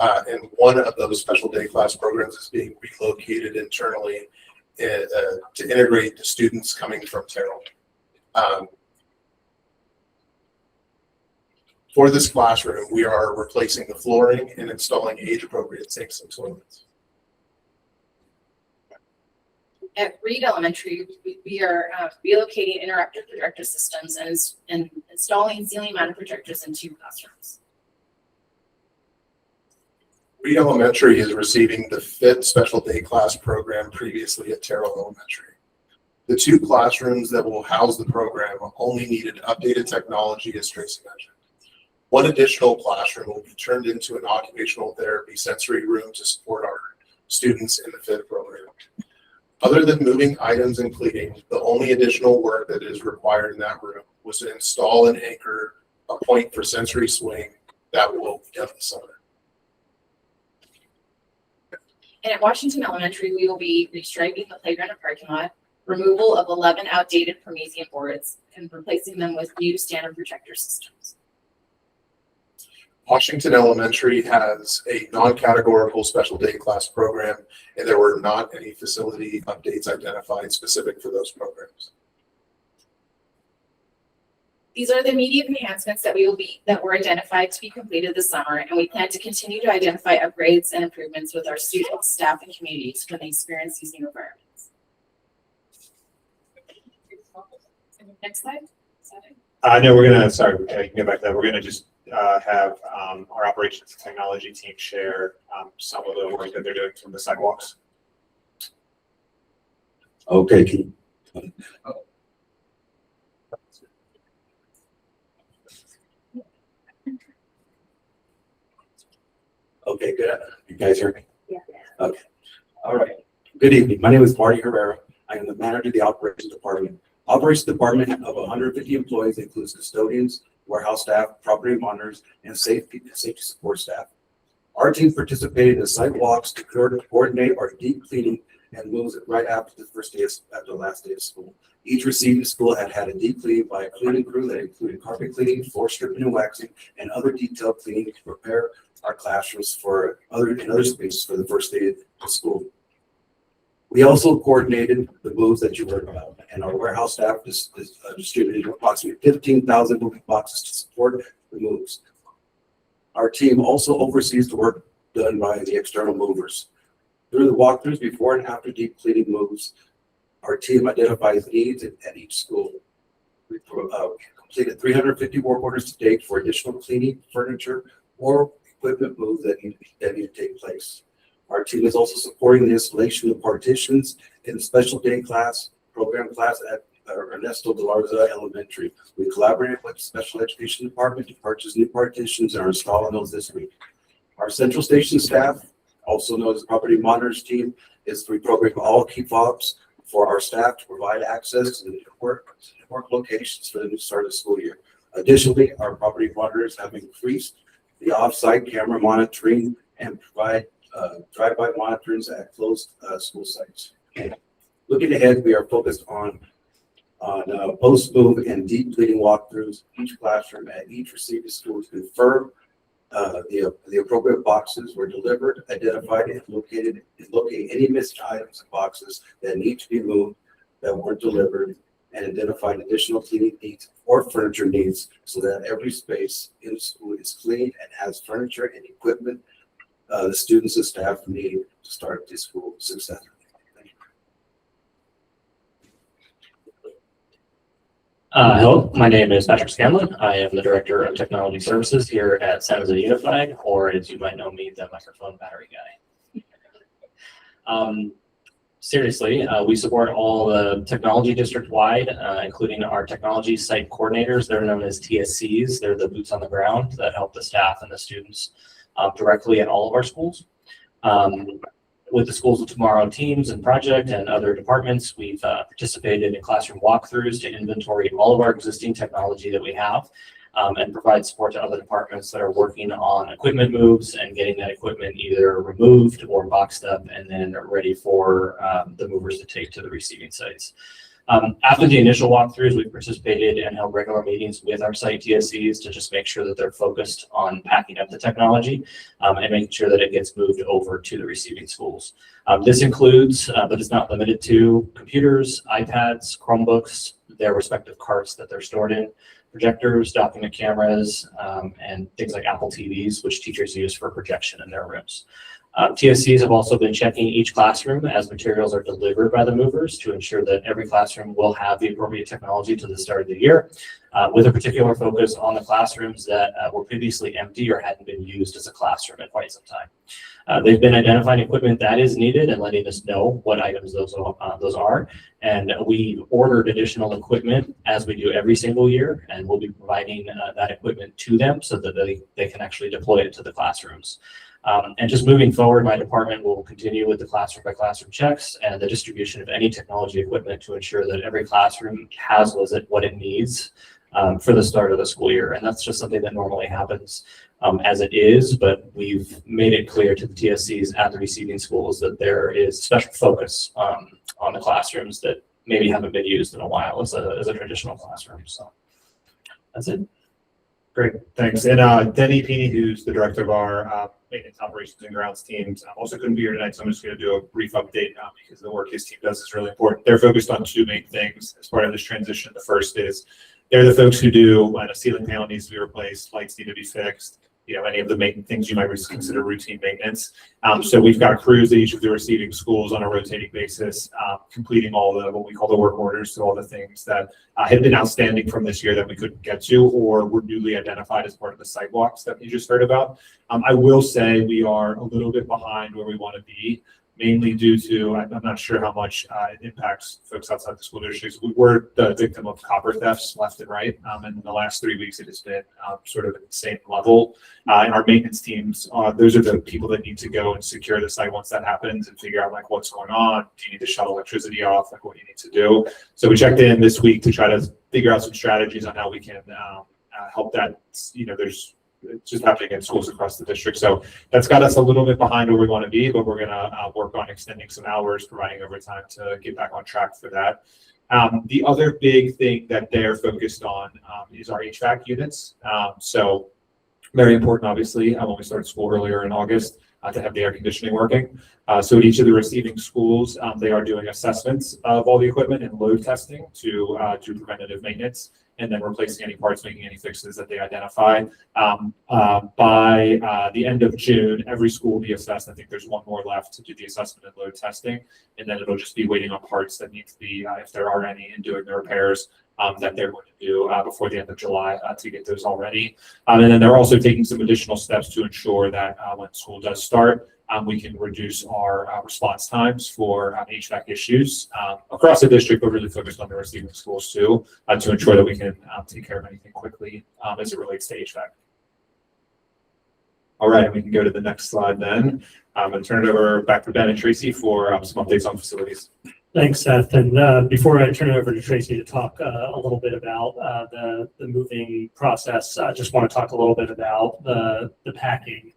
and one of those special day class programs is being relocated internally to integrate the students coming from Terrell. For this classroom, we are replacing the flooring and installing age-appropriate sinks and toilets. At Reed Elementary, we are relocating interactive projector systems and installing ceiling mounted projectors in 2 classrooms. Reed Elementary is receiving the FIT special day class program previously at Terrell Elementary. The 2 classrooms that will house the program only needed updated technology, as Tracy mentioned. 1 additional classroom will be turned into an occupational therapy sensory room to support our students in the FIT program. Other than moving items and cleaning, the only additional work that is required in that room was to install and anchor a point for sensory swing that will be done this summer. And at Washington Elementary, we will be restriping the playground and parking lot, removal of 11 outdated Promethean boards, and replacing them with new standard projector systems. Washington Elementary has a non-categorical special day class program, and there were not any facility updates identified specific for those programs. These are the immediate enhancements that were identified to be completed this summer, and we plan to continue to identify upgrades and improvements with our students, staff, and communities when they experience these new environments. Next slide. No, we're gonna, sorry, we can go back to that. We're gonna just have our operations and technology team share some of the work that they're doing from the sidewalks. Okay. Okay, good. You guys hear me? Yeah. Okay. All right. Good evening. My name is Marty Herrera. I am the manager of the operations department. Operations department of 150 employees includes custodians, warehouse staff, property monitors, and safety support staff. Our team participated in site walks to coordinate our deep cleaning and moves it right after after the last day of school. Each receiving school had a deep cleaning by a cleaning crew that included carpet cleaning, floor stripping and waxing, and other detailed cleaning to prepare our classrooms for other spaces for the first day of school. We also coordinated the moves that you heard about, and our warehouse staff distributed approximately 15,000 moving boxes to support the moves. Our team also oversees the work done by the external movers. Through the walkthroughs before and after deep cleaning moves, our team identifies needs at each school. We completed 350 work orders to date for additional cleaning, furniture, or equipment moves that need to take place. Our team is also supporting the installation of partitions in the special day class, program class at Ernesto de la Garza Elementary. We collaborated with the special education department to purchase new partitions and are installing those this week. Our central station staff, also known as the property monitors team, is reprogramming all key fobs for our staff to provide access to the network locations for the new start of the school year. Additionally, our property monitors have increased the off-site camera monitoring and provide drive-by monitorings at closed school sites. Looking ahead, we are focused on post-move and deep cleaning walkthroughs each classroom at each receiving school to confirm the appropriate boxes were delivered, identified, and locate any missed items and boxes that need to be moved that weren't delivered, and identified additional cleaning needs or furniture needs so that every space in the school is clean and has furniture and equipment the students and staff need to start the school successfully. Hello, my name is Patrick Scanlon. I am the Director of Technology Services here at San Jose Unified, or as you might know me, the microphone battery guy. Seriously, we support all the technology district-wide, including our technology site coordinators. They're known as TSCs. They're the boots on the ground that help the staff and the students directly at all of our schools. With the Schools of Tomorrow teams and project and other departments, we've participated in classroom walkthroughs to inventory all of our existing technology that we have and provide support to other departments that are working on equipment moves and getting that equipment either removed or boxed up and then ready for the movers to take to the receiving sites. After the initial walkthroughs, we participated and held regular meetings with our site TSCs to just make sure that they're focused on packing up the technology and making sure that it gets moved over to the receiving schools. This includes, but is not limited to, computers, iPads, Chromebooks, their respective carts that they're stored in, projectors, document cameras, and things like Apple TVs, which teachers use for projection in their rooms. TSCs have also been checking each classroom as materials are delivered by the movers to ensure that every classroom will have the appropriate technology to the start of the year, with a particular focus on the classrooms that were previously empty or hadn't been used as a classroom in quite some time. They've been identifying equipment that is needed and letting us know what items those are. And we ordered additional equipment as we do every single year, and we'll be providing that equipment to them so that they can actually deploy it to the classrooms. And just moving forward, my department will continue with the classroom by classroom checks and the distribution of any technology equipment to ensure that every classroom has what it needs for the start of the school year. And that's just something that normally happens as it is, but we've made it clear to the TSCs at the receiving schools that there is special focus on the classrooms that maybe haven't been used in a while as a traditional classroom. So that's it. Great, thanks. And Denny Pini, who's the director of our maintenance operations and grounds teams, also couldn't be here tonight, so I'm just going to do a brief update because the work his team does is really important. They're focused on two main things as part of this transition. The first is they're the folks who do when a ceiling panel needs to be replaced, lights need to be fixed, any of the things you might consider routine maintenance. So we've got crews at each of the receiving schools on a rotating basis, completing all the what we call the work orders, so all the things that had been outstanding from this year that we couldn't get to or were newly identified as part of the sidewalks that you just heard about. I will say we are a little bit behind where we want to be, mainly due to, I'm not sure how much it impacts folks outside the school districts. We were the victim of copper thefts left and right. And in the last 3 weeks, it has been sort of an insane level. And our maintenance teams, those are the people that need to go and secure the site once that happens and figure out what's going on. Do you need to shut electricity off? What you need to do. So we checked in this week to try to figure out some strategies on how we can help that. it's just happening in schools across the district. So that's got us a little bit behind where we want to be, but we're gonna work on extending some hours, providing overtime to get back on track for that. The other big thing that they're focused on is our HVAC units. So very important, obviously, when we start school earlier in August, to have the air conditioning working. So at each of the receiving schools, they are doing assessments of all the equipment and load testing to do preventative maintenance, and then replacing any parts, making any fixes that they identify. By the end of June, every school will be assessed. I think there's one more left to do the assessment and load testing, and then it'll just be waiting on parts that need to be, if there are any, and doing the repairs that they're going to do before the end of July to get those all ready. And then they're also taking some additional steps to ensure that when school does start, we can reduce our response times for HVAC issues across the district, but really focused on the receiving schools too, to ensure that we can take care of anything quickly as it relates to HVAC. All right, we can go to the next slide then. And turn it over back to Ben and Tracy for some updates on facilities. Thanks, Seth. And before I turn it over to Tracy to talk a little bit about the moving process, I just want to talk a little bit about the packing.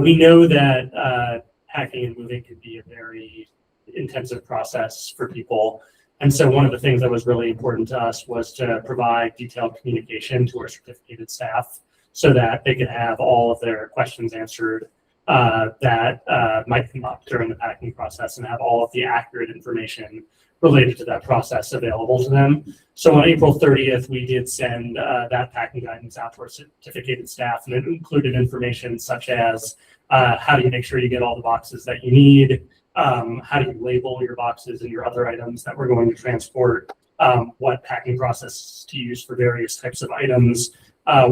We know that packing and moving can be a very intensive process for people. And so one of the things that was really important to us was to provide detailed communication to our certificated staff so that they could have all of their questions answered that might come up during the packing process, and have all of the accurate information related to that process available to them. So on April 30th, we did send that packing guidance out to our certificated staff, and it included information such as how do you make sure you get all the boxes that you need, how do you label your boxes and your other items that we're going to transport, what packing process to use for various types of items,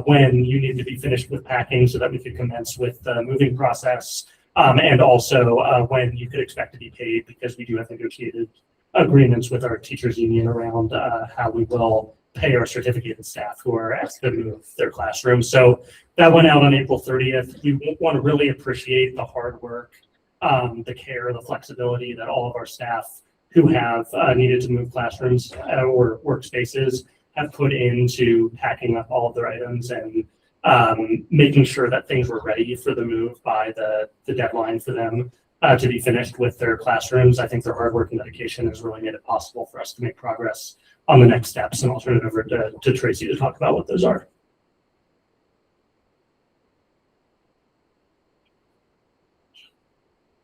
when you need to be finished with packing so that we could commence with the moving process, and also when you could expect to be paid, because we do have negotiated agreements with our teachers union around how we will pay our certificated staff who are asked to move their classrooms. So that went out on April 30th. We want to really appreciate the hard work, the care, the flexibility that all of our staff who have needed to move classrooms or workspaces have put into packing up all of their items and making sure that things were ready for the move by the deadline for them to be finished with their classrooms. I think their hard work and dedication has really made it possible for us to make progress on the next steps. And I'll turn it over to Tracy to talk about what those are.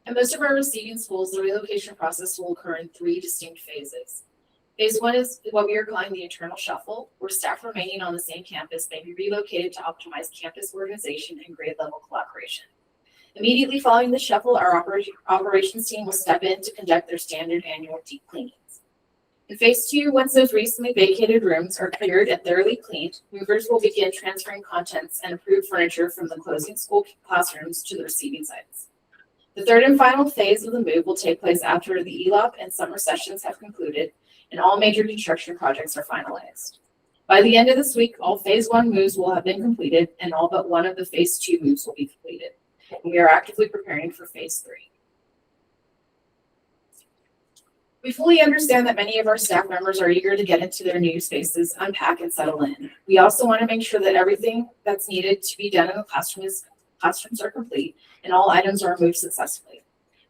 In most of our receiving schools, the relocation process will occur in 3 distinct phases. Phase 1 is what we are calling the internal shuffle, where staff remaining on the same campus may be relocated to optimize campus organization and grade level collaboration. Immediately following the shuffle, our operations team will step in to conduct their standard annual deep cleanings. In phase 2, once those recently vacated rooms are cleared and thoroughly cleaned, movers will begin transferring contents and approved furniture from the closing school classrooms to the receiving sites. The third and final phase of the move will take place after the ELOP and summer sessions have concluded and all major construction projects are finalized. By the end of this week, all phase 1 moves will have been completed and all but one of the phase 2 moves will be completed. And we are actively preparing for phase 3. We fully understand that many of our staff members are eager to get into their new spaces, unpack and settle in. We also want to make sure that everything that's needed to be done in the classrooms are complete and all items are moved successfully.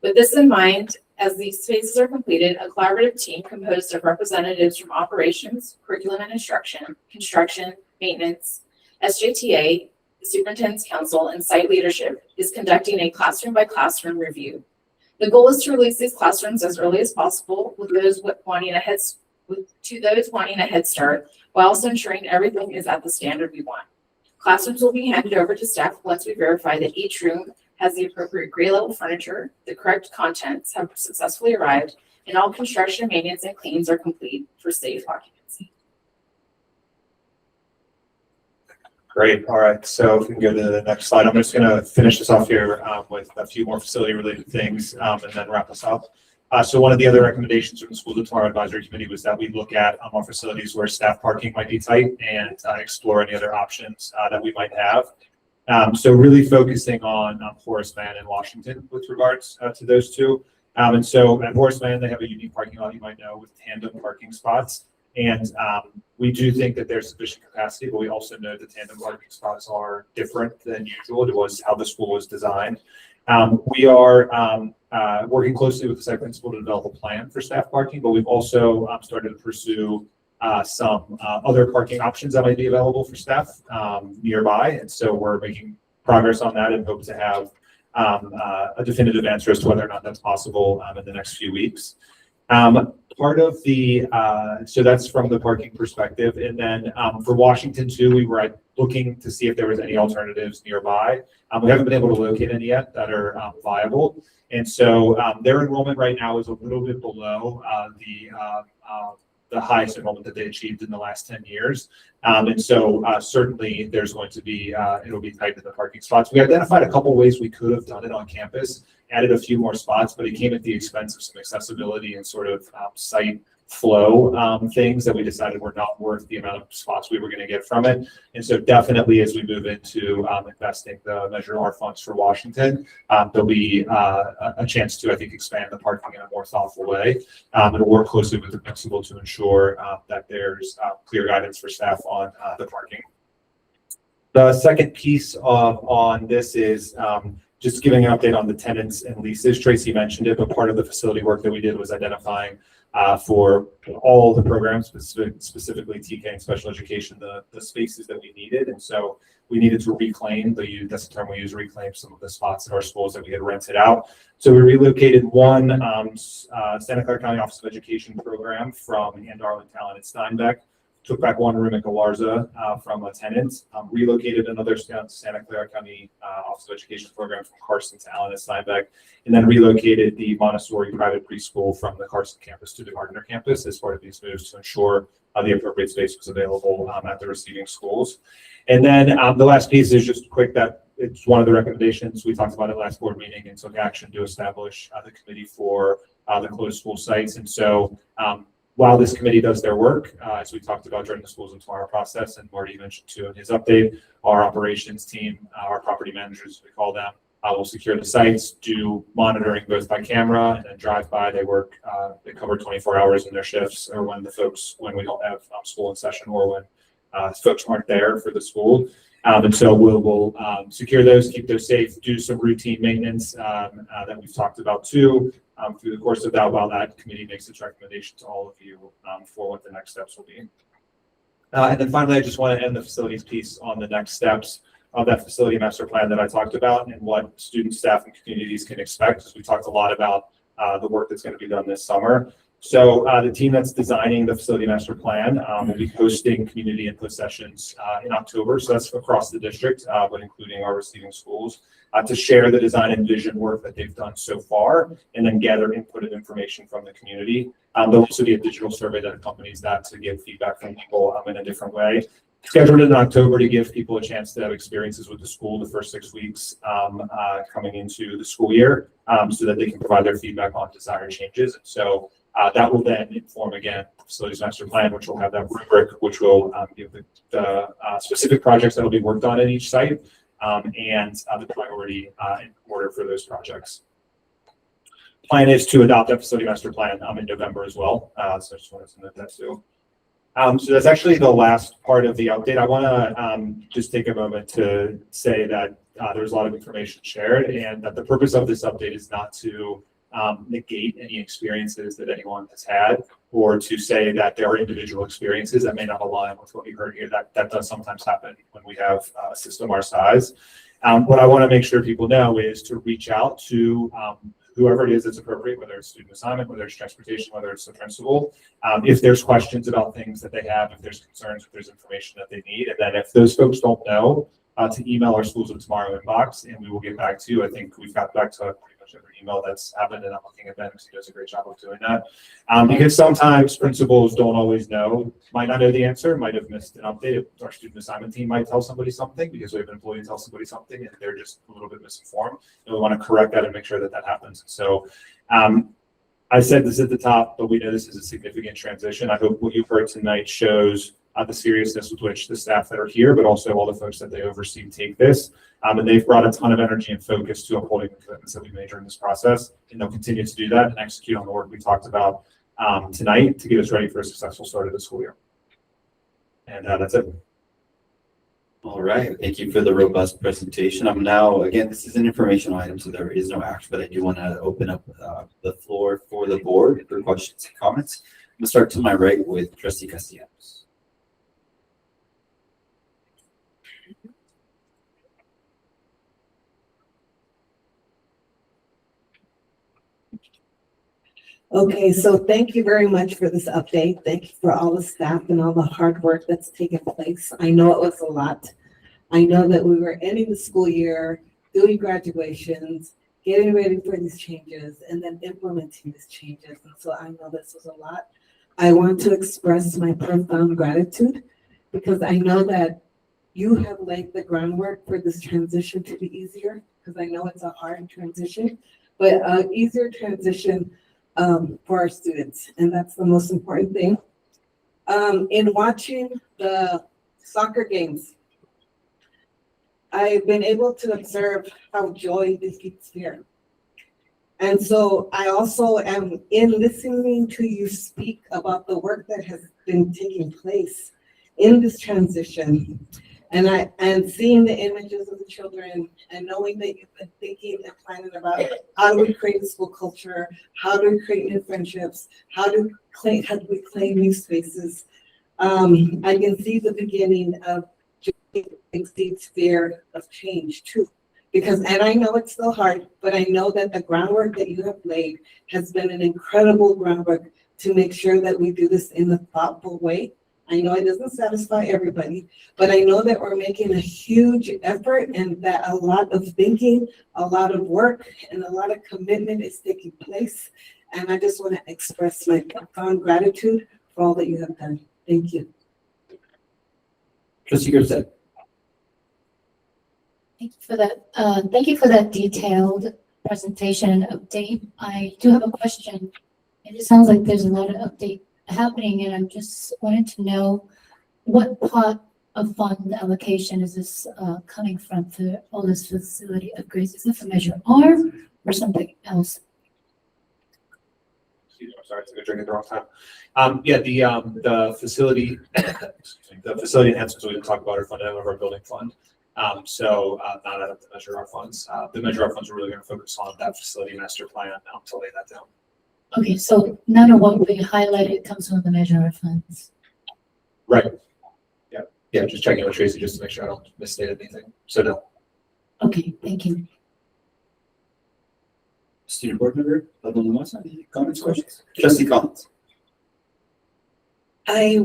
With this in mind, as these phases are completed, a collaborative team composed of representatives from operations, curriculum and instruction, construction, maintenance, SJTA, the Superintendent's Council, and site leadership is conducting a classroom by classroom review. The goal is to release these classrooms as early as possible with those wanting a head start, while also ensuring everything is at the standard we want. Classrooms will be handed over to staff once we verify that each room has the appropriate grade level furniture, the correct contents have successfully arrived, and all construction, maintenance, and cleans are complete for safe occupancy. Great. All right. So if we can go to the next slide, I'm just going to finish this off here with a few more facility related things and then wrap us up. So one of the other recommendations from the Schools of Tomorrow Advisory Committee was that we look at our facilities where staff parking might be tight and explore any other options that we might have. So really focusing on Horace Mann and Washington with regards to those two. And so at Horace Mann, they have a unique parking lot, you might know, with tandem parking spots. And we do think that there's sufficient capacity, but we also know the tandem parking spots are different than usual. It was how the school was designed. We are working closely with the site principal to develop a plan for staff parking, but we've also started to pursue some other parking options that might be available for staff nearby. And so we're making progress on that and hope to have a definitive answer as to whether or not that's possible in the next few weeks. Part of the, so that's from the parking perspective. And then for Washington too, we were looking to see if there was any alternatives nearby. We haven't been able to locate any yet that are viable. And so their enrollment right now is a little bit below the highest enrollment that they achieved in the last 10 years. And so certainly there's going to be, it'll be tight in the parking spots. We identified a couple ways we could have done it on campus, added a few more spots, but it came at the expense of some accessibility and sort of site flow things that we decided were not worth the amount of spots we were going to get from it. And so definitely as we move into investing the Measure R funds for Washington, there'll be a chance to, I think, expand the parking in a more thoughtful way. And we'll work closely with the principal to ensure that there's clear guidance for staff on the parking. The second piece on this is just giving an update on the tenants and leases. Tracy mentioned it, but part of the facility work that we did was identifying for all the programs, specifically TK and special education, the spaces that we needed. And so we needed to reclaim, that's the term we use, reclaim some of the spots in our schools that we had rented out. So we relocated one Santa Clara County Office of Education program from Ann Darling-Talon at Steinbeck, took back one room at Galarza from a tenant, relocated another Santa Clara County Office of Education program from Carson to Allen at Steinbeck, and then relocated the Montessori private preschool from the Carson campus to the Gardner campus as part of these moves to ensure the appropriate space was available at the receiving schools. And then the last piece is just quick that it's one of the recommendations. We talked about it last board meeting and took action to establish the committee for the closed school sites. And so while this committee does their work, as we talked about during the Schools and Tomorrow process, and Marty mentioned too in his update, our operations team, our property managers, we call them, will secure the sites, do monitoring both by camera and then drive by. They work, they cover 24 hours in their shifts, or when we don't have school in session, or when folks aren't there for the school. And so we'll secure those, keep those safe, do some routine maintenance that we've talked about too. Through the course of that, while that committee makes its recommendation to all of you for what the next steps will be. And then finally, I just want to end the facilities piece on the next steps of that facility master plan that I talked about and what students, staff, and communities can expect, as we talked a lot about the work that's going to be done this summer. So the team that's designing the facility master plan will be hosting community input sessions in October. So that's across the district, but including our receiving schools, to share the design and vision work that they've done so far, and then gather input and information from the community. There'll also be a digital survey that accompanies that to get feedback from people in a different way. Scheduled in October to give people a chance to have experiences with the school the first 6 weeks coming into the school year, so that they can provide their feedback on desired changes. And so that will then inform, again, the facilities master plan, which will have that rubric, which will give the specific projects that will be worked on at each site, and the priority in order for those projects. Plan is to adopt that facility master plan in November as well. So I just wanted to note that too. So that's actually the last part of the update. I want to just take a moment to say that there's a lot of information shared, and that the purpose of this update is not to negate any experiences that anyone has had, or to say that there are individual experiences that may not align with what we heard here. That does sometimes happen when we have a system our size. What I want to make sure people know is to reach out to whoever it is that's appropriate, whether it's student assignment, whether it's transportation, whether it's the principal, if there's questions about things that they have, if there's concerns, if there's information that they need. And then if those folks don't know, to email our Schools of Tomorrow inbox, and we will get back to you. I think we've got back to pretty much every email that's happened, and I'm looking at Ben because he does a great job of doing that. Because sometimes principals don't always know, might not know the answer, might have missed an update. Our student assignment team might tell somebody something because we have an employee tell somebody something and they're just a little bit misinformed. And we want to correct that and make sure that that happens. So I said this at the top, but we know this is a significant transition. I hope what you've heard tonight shows the seriousness with which the staff that are here, but also all the folks that they oversee, take this. And they've brought a ton of energy and focus to upholding the commitments that we made during this process. And they'll continue to do that and execute on the work we talked about tonight to get us ready for a successful start of the school year. And that's it. All right, thank you for the robust presentation. I'm now, again, this is an informational item, so there is no action, but I do want to open up the floor for the board for questions and comments. I'm gonna start to my right with Trustee Castellanos. Okay, so thank you very much for this update. Thank you for all the staff and all the hard work that's taken place. I know it was a lot. I know that we were ending the school year, doing graduations, getting ready for these changes, and then implementing these changes. And so I know this was a lot. I want to express my profound gratitude because I know that you have laid the groundwork for this transition to be easier, because I know it's a hard transition, but an easier transition for our students, and that's the most important thing. In watching the soccer games, I've been able to observe how joy defeats fear. And so I also am in listening to you speak about the work that has been taking place in this transition. And seeing the images of the children and knowing that you've been thinking and planning about how do we create a school culture, how do we create new friendships, how do we claim new spaces. I can see the beginning of exceeds fear of change too. And I know it's still hard, but I know that the groundwork that you have laid has been an incredible groundwork to make sure that we do this in a thoughtful way. I know it doesn't satisfy everybody, but I know that we're making a huge effort and that a lot of thinking, a lot of work, and a lot of commitment is taking place. And I just want to express my profound gratitude for all that you have done. Thank you. Trustee Grisette. Thank you for that. Thank you for that detailed presentation and update. I do have a question. It sounds like there's a lot of update happening, and I'm just wanted to know what pot of fund allocation is this coming from for all this facility upgrades? Is it for Measure R or something else? I'm sorry, I took a drink at the wrong time. Yeah, the facility, the facility enhancements we didn't talk about are funded out of our building fund. So not out of the Measure R funds. The Measure R funds are really going to focus on that facility master plan to lay that down. Okay, so none of what we highlighted comes from the Measure R funds. Right. Yeah. Yeah. Just checking with Tracy just to make sure I don't misstate anything. So no. Okay, thank you. Student board member, any comments, questions? Trustee Collins. I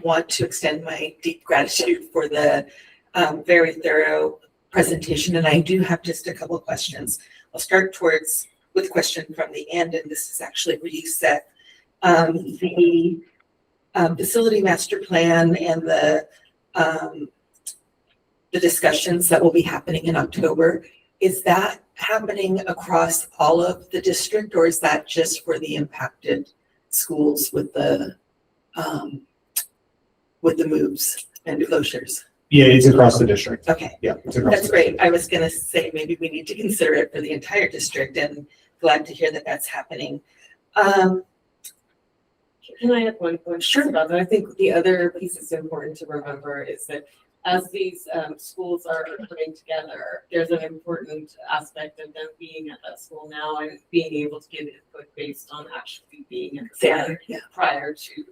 want to extend my deep gratitude for the very thorough presentation, and I do have just a couple of questions. I'll start with a question from the end, and this is actually where you said the facility master plan and the discussions that will be happening in October. Is that happening across all of the district, or is that just for the impacted schools with the moves and closures? Yeah, it's across the district. Okay. Yeah, it's across. That's great. I was gonna say maybe we need to consider it for the entire district, and glad to hear that that's happening. Can I add one point? Sure. About that? I think the other piece that's important to remember is that as these schools are coming together, there's an important aspect of them being at that school now and being able to give input based on actually being at the center prior to,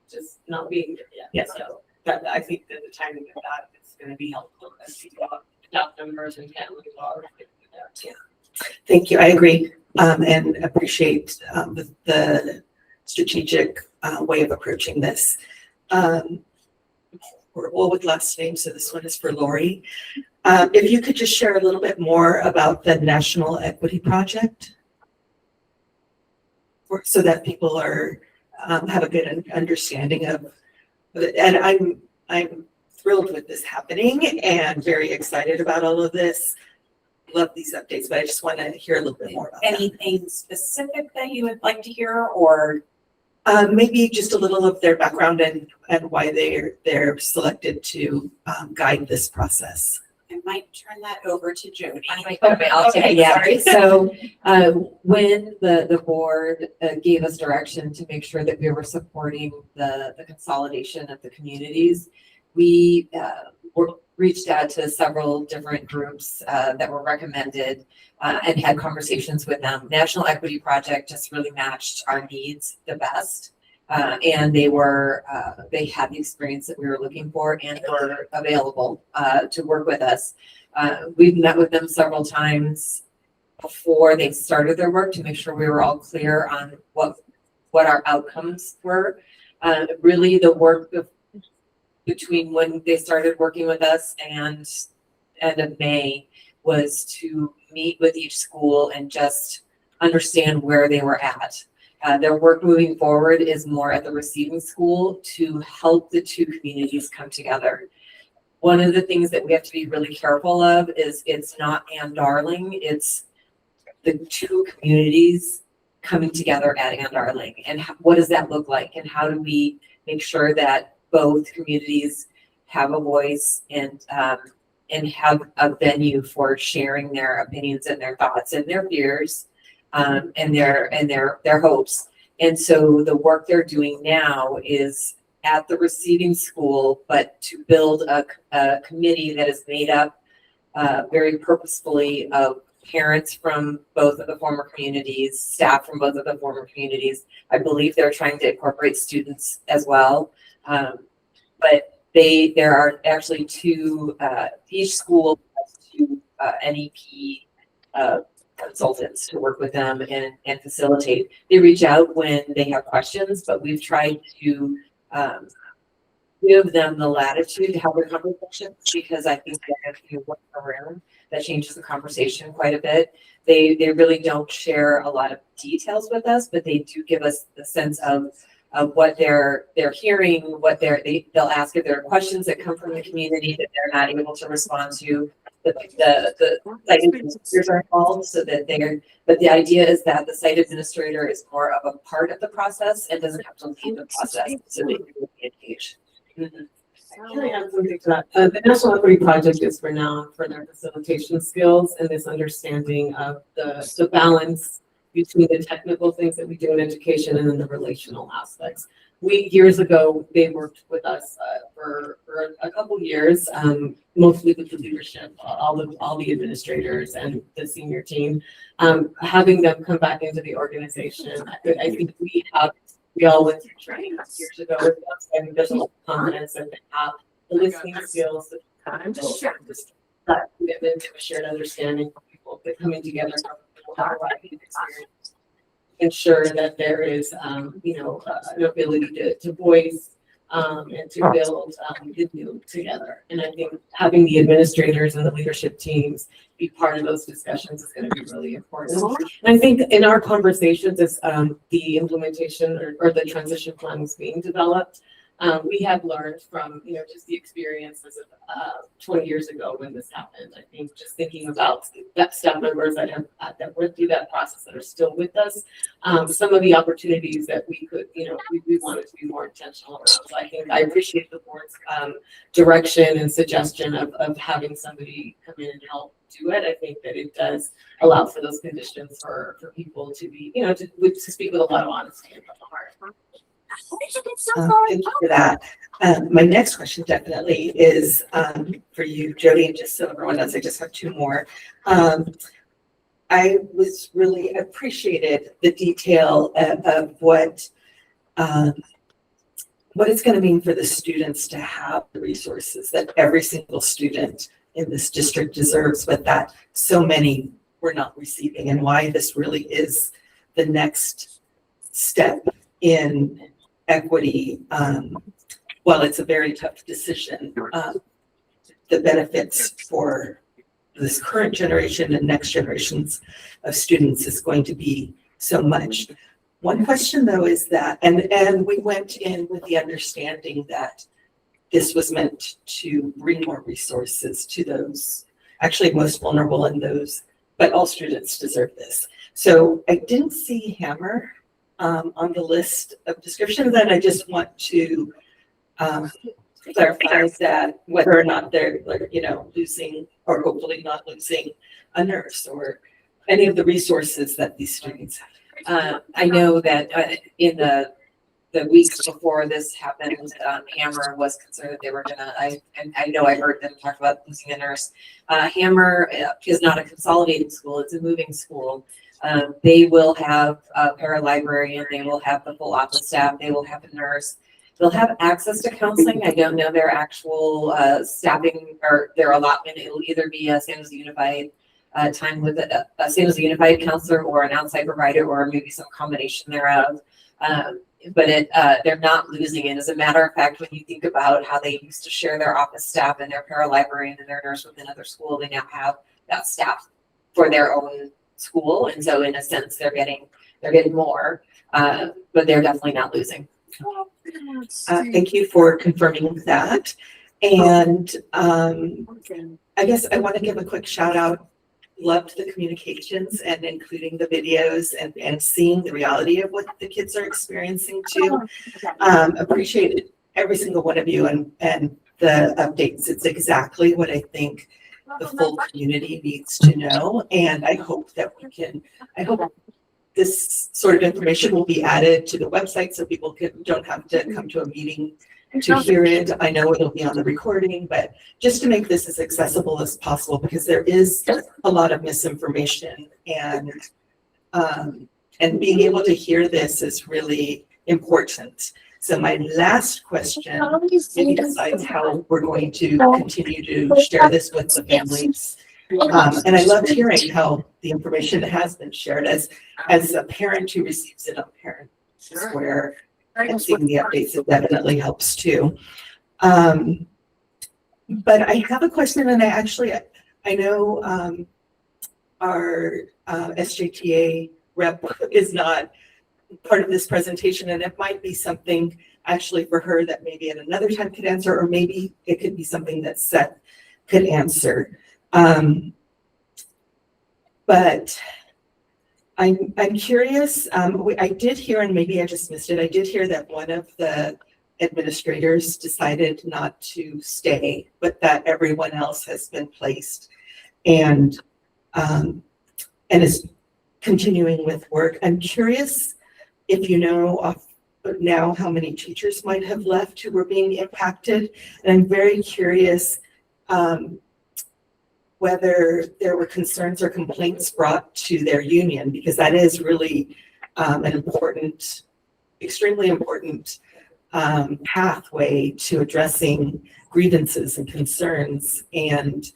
just not being there yet. Yeah. So that, I think that the timing of that is going to be helpful as people, staff members and families are. Yeah. Thank you. I agree and appreciate the strategic way of approaching this. We're all with last name, so this one is for Lori. If you could just share a little bit more about the National Equity Project, so that people have a good understanding of it. And I'm thrilled with this happening and very excited about all of this. Love these updates, but I just want to hear a little bit more about anything specific that you would like to hear, or maybe just a little of their background and why they're selected to guide this process. I might turn that over to Jody. Okay, I'll take it, yeah. Sorry. So, when the board gave us direction to make sure that we were supporting the consolidation of the communities, we reached out to several different groups that were recommended and had conversations with them. National Equity Project just really matched our needs the best. And they had the experience that we were looking for and were available to work with us. We've met with them several times before they started their work to make sure we were all clear on what our outcomes were. Really, the work between when they started working with us and end of May was to meet with each school and just understand where they were at. Their work moving forward is more at the receiving school to help the two communities come together. One of the things that we have to be really careful of is it's not Ann Darling, it's the two communities coming together at Ann Darling. And what does that look like? And how do we make sure that both communities have a voice and have a venue for sharing their opinions and their thoughts and their fears and their hopes. And so the work they're doing now is at the receiving school, but to build a committee that is made up very purposefully of parents from both of the former communities, staff from both of the former communities. I believe they're trying to incorporate students as well. But there are actually two, each school has two NEP consultants to work with them and facilitate. They reach out when they have questions, but we've tried to give them the latitude to have their conversations because I think that if you work around, that changes the conversation quite a bit. They really don't share a lot of details with us, but they do give us the sense of what they're hearing, what they'll ask if there are questions that come from the community that they're not able to respond to. The site administrators are involved so that but the idea is that the site administrator is more of a part of the process and doesn't have to lead the process so they can really engage. Can I add something to that? The National Equity Project is renowned for their facilitation skills and this understanding of the balance between the technical things that we do in education and then the relational aspects. Years ago, they worked with us for a couple years, mostly with the leadership, all the administrators and the senior team. Having them come back into the organization, I think we all went through training years ago with us, and there's a lot of confidence and they have the listening skills, that commitment to a shared understanding for people that coming together experience. Ensure that there is, an ability to voice and to build the new together. And I think having the administrators and the leadership teams be part of those discussions is going to be really important. And I think in our conversations as the implementation or the transition plan was being developed, we have learned from, just the experiences of 20 years ago when this happened. I think just thinking about that staff members that went through that process that are still with us, some of the opportunities that we could, we wanted to be more intentional around. So I think I appreciate the board's direction and suggestion of having somebody come in and help do it. I think that it does allow for those conditions for people to be, to speak with a lot of honesty and from the heart. Thank you for that. My next question definitely is for you, Jody, and just so everyone knows, I just have two more. I was really appreciated the detail of what it's going to mean for the students to have the resources that every single student in this district deserves, but that so many were not receiving, and why this really is the next step in equity. While it's a very tough decision, the benefits for this current generation and next generations of students is going to be so much. One question though is that, and we went in with the understanding that this was meant to bring more resources to those actually most vulnerable in those, but all students deserve this. So I didn't see Hammer on the list of descriptions, and I just want to clarifies that whether or not they're, like, you know, losing or hopefully not losing a nurse or any of the resources that these students have. I know that in the weeks before this happened, Hammer was concerned that they were gonna, I know I heard them talk about losing a nurse. Hammer is not a consolidated school, it's a moving school. They will have a paralibrarian, they will have the full office staff, they will have a nurse. They'll have access to counseling. I don't know their actual staffing or their allotment. It will either be a San Jose Unified time with a San Jose Unified counselor or an outside provider or maybe some combination thereof. But they're not losing it. As a matter of fact, when you think about how they used to share their office staff and their paralibrarian and their nurse with another school, they now have that staff for their own school. And so in a sense, they're getting more, but they're definitely not losing. Thank you for confirming that. And I guess I want to give a quick shout out. Loved the communications and including the videos and seeing the reality of what the kids are experiencing too. Appreciated every single one of you and the updates. It's exactly what I think the full community needs to know. And I hope this sort of information will be added to the website so people don't have to come to a meeting to hear it. I know it'll be on the recording, but just to make this as accessible as possible because there is a lot of misinformation and being able to hear this is really important. So my last question, maybe besides how we're going to continue to share this with the families. And I loved hearing how the information has been shared as a parent who receives it on Parent Square and seeing the updates, it definitely helps too. But I have a question and I know our SJTA rep is not part of this presentation and it might be something actually for her that maybe at another time could answer, or maybe it could be something that Seth could answer. But I'm curious, I did hear, and maybe I just missed it, I did hear that one of the administrators decided not to stay, but that everyone else has been placed and is continuing with work. I'm curious if you know now how many teachers might have left who were being impacted. And I'm very curious whether there were concerns or complaints brought to their union, because that is really an important, extremely important pathway to addressing grievances and concerns, and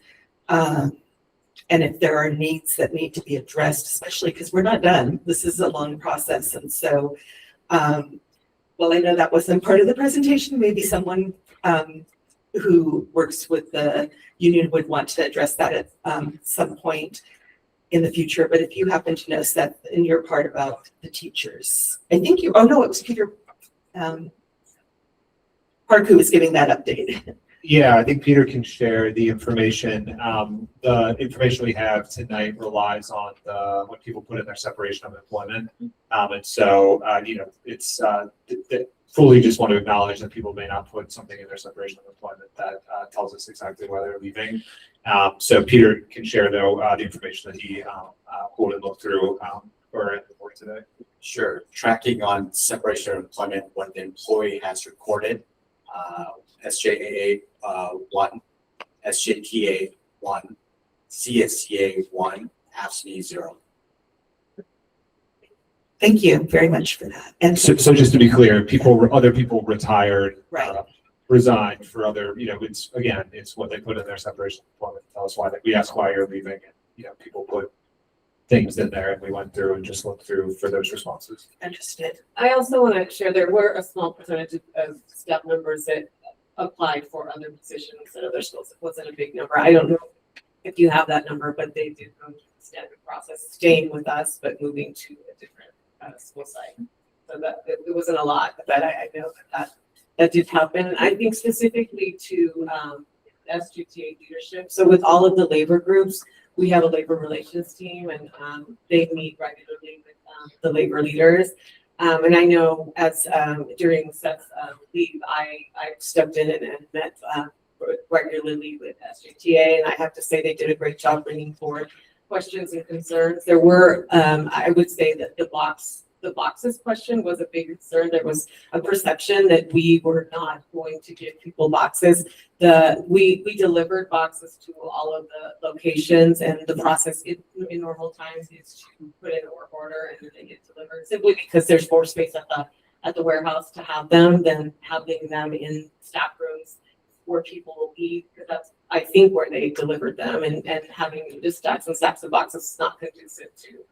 if there are needs that need to be addressed, especially because we're not done. This is a long process, and so well, I know that wasn't part of the presentation. Maybe someone who works with the union would want to address that at some point in the future. But if you happen to know, Seth, in your part about the teachers, I think it was Peter Park who was giving that update. Yeah, I think Peter can share the information. The information we have tonight relies on what people put in their separation of employment. And so, it's fully just want to acknowledge that people may not put something in their separation of employment that tells us exactly why they're leaving. So Peter can share, though, the information that he quoted looked through for the board today. Sure. Tracking on separation of employment, what the employee has recorded, SJAA 1, SJTA 1, CSCA 1, AFSCME 0. Thank you very much for that. And so just to be clear, other people retired, right, resigned for other, it's what they put in their separation of employment. Tell us why we ask why you're leaving, and people put things in there, and we went through and just looked through for those responses. Understood. I also want to share there were a small percentage of staff members that applied for other positions at other schools. It wasn't a big number. I don't know if you have that number, but they did go through the standard process, staying with us, but moving to a different school site. So that it wasn't a lot, but I know that did happen. I think specifically to SGTA leadership. So with all of the labor groups, we have a labor relations team, and they meet regularly with the labor leaders. And I know as, during Seth's, leave, I stepped in and met, regularly with SJTA, and I have to say they did a great job bringing forward questions and concerns. There were, I would say that the boxes question was a big concern. There was a perception that we were not going to give people boxes. We delivered boxes to all of the locations, and the process in normal times is to put in a work order and then they get delivered, simply because there's more space at the warehouse to have them than having them in staff rooms where people will eat, because that's, I think, where they delivered them, and having just stacks and stacks of boxes is not conducive to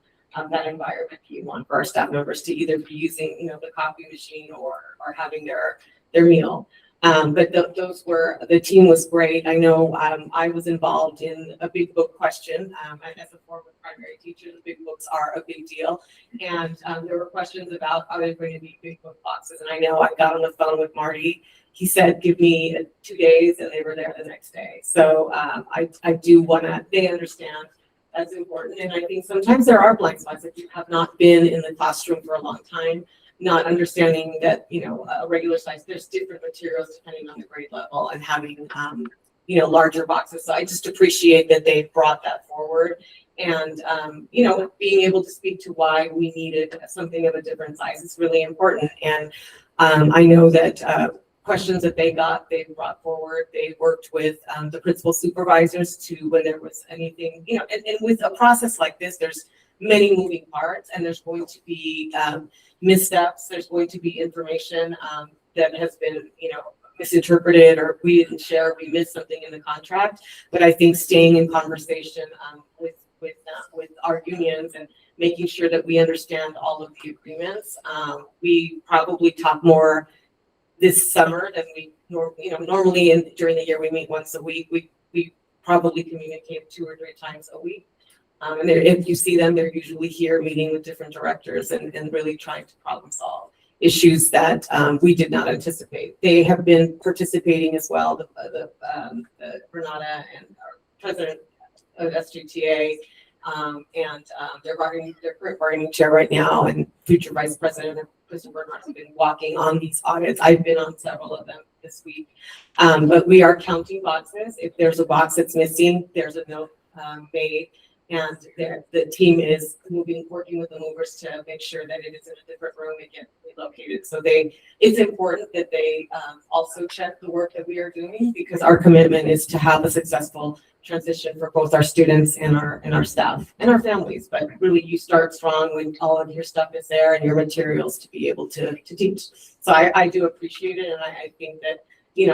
that environment you want for our staff members to either be using, the coffee machine or having their meal. But the team was great. I know I was involved in a big book question. And as a former primary teacher, the big books are a big deal. And there were questions about are there going to be big book boxes. And I know I got on the phone with Marty. He said, give me 2 days, and they were there the next day. So I do want to, they understand that's important. And I think sometimes there are blind spots if you have not been in the classroom for a long time, not understanding that, a regular size, there's different materials depending on the grade level, and having, larger boxes. So I just appreciate that they brought that forward, and, being able to speak to why we needed something of a different size is really important. And I know that questions that they brought forward. They worked with the principal supervisors to, when there was anything, and with a process like this, there's many moving parts, and there's going to be missteps. There's going to be information that has been, misinterpreted, or we didn't share, we missed something in the contract. But I think staying in conversation with our unions and making sure that we understand all of the agreements. We probably talk more this summer than we normally during the year we meet once a week. We probably communicate 2 or 3 times a week. And if you see them, they're usually here meeting with different directors and really trying to problem solve issues that we did not anticipate. They have been participating as well, the Renata and our president of SJTA, and their current bargaining chair right now, and future vice president Christopher Bernhardt have been walking on these audits. I've been on several of them this week. But we are counting boxes. If there's a box that's missing, there's a note made, and the team is working with the movers to make sure that it is in a different room and get relocated. So it's important that they also check the work that we are doing, because our commitment is to have a successful transition for both our students and our staff and our families. But really, you start strong when all of your stuff is there and your materials to be able to teach. So I do appreciate it, and I think that,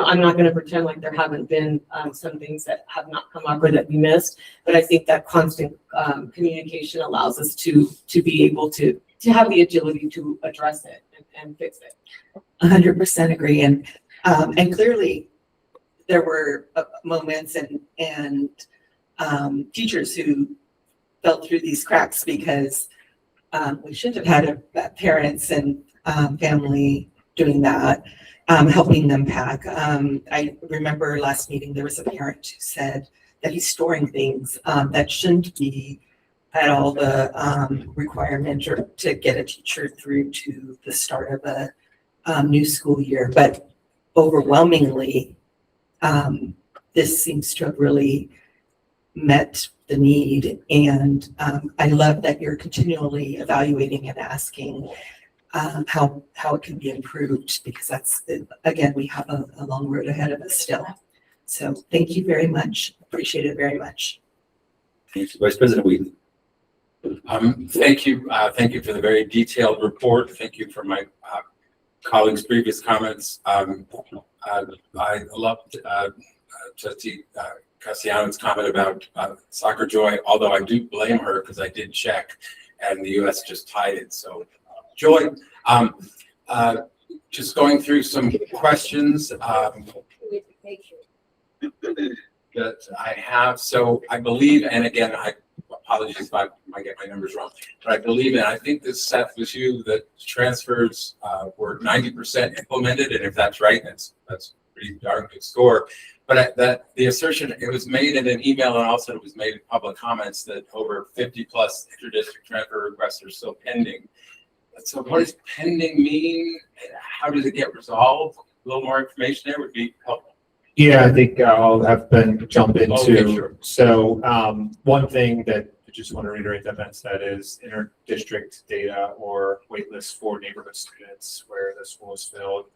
I'm not going to pretend like there haven't been some things that have not come up or that we missed, but I think that constant communication allows us to be able to have the agility to address it and fix it. 100% agree. And clearly there were moments and teachers who fell through these cracks because we shouldn't have had parents and family doing that. Helping them pack. I remember last meeting, there was a parent who said that he's storing things that shouldn't be at all the requirement or to get a teacher through to the start of a new school year. But overwhelmingly, this seems to have really met the need. And I love that you're continually evaluating and asking how it can be improved, because that's, again, we have a long road ahead of us still. So thank you very much. Appreciate it very much. Thank you, Vice President Wheatley. Thank you. Thank you for the very detailed report. Thank you for my colleagues' previous comments. I loved Trustee Castellanos' comment about Soccer Joy, although I do blame her because I did check and the U.S. just tied it. So Joy, just going through some questions that I have. So I believe, and again, I apologize if I get my numbers wrong, but I believe, and I think this Seth was you, that transfers were 90% implemented, and if that's right, that's pretty darn good score. But that the assertion, it was made in an email, and also it was made in public comments, that over 50 plus interdistrict transfer requests are still pending. So what does pending mean? How does it get resolved? A little more information there would be helpful. Yeah, I think I'll have Ben jump into. Okay, sure. So, one thing that I just want to reiterate that Ben said is inter-district data or wait lists for neighborhood students where the school is filled.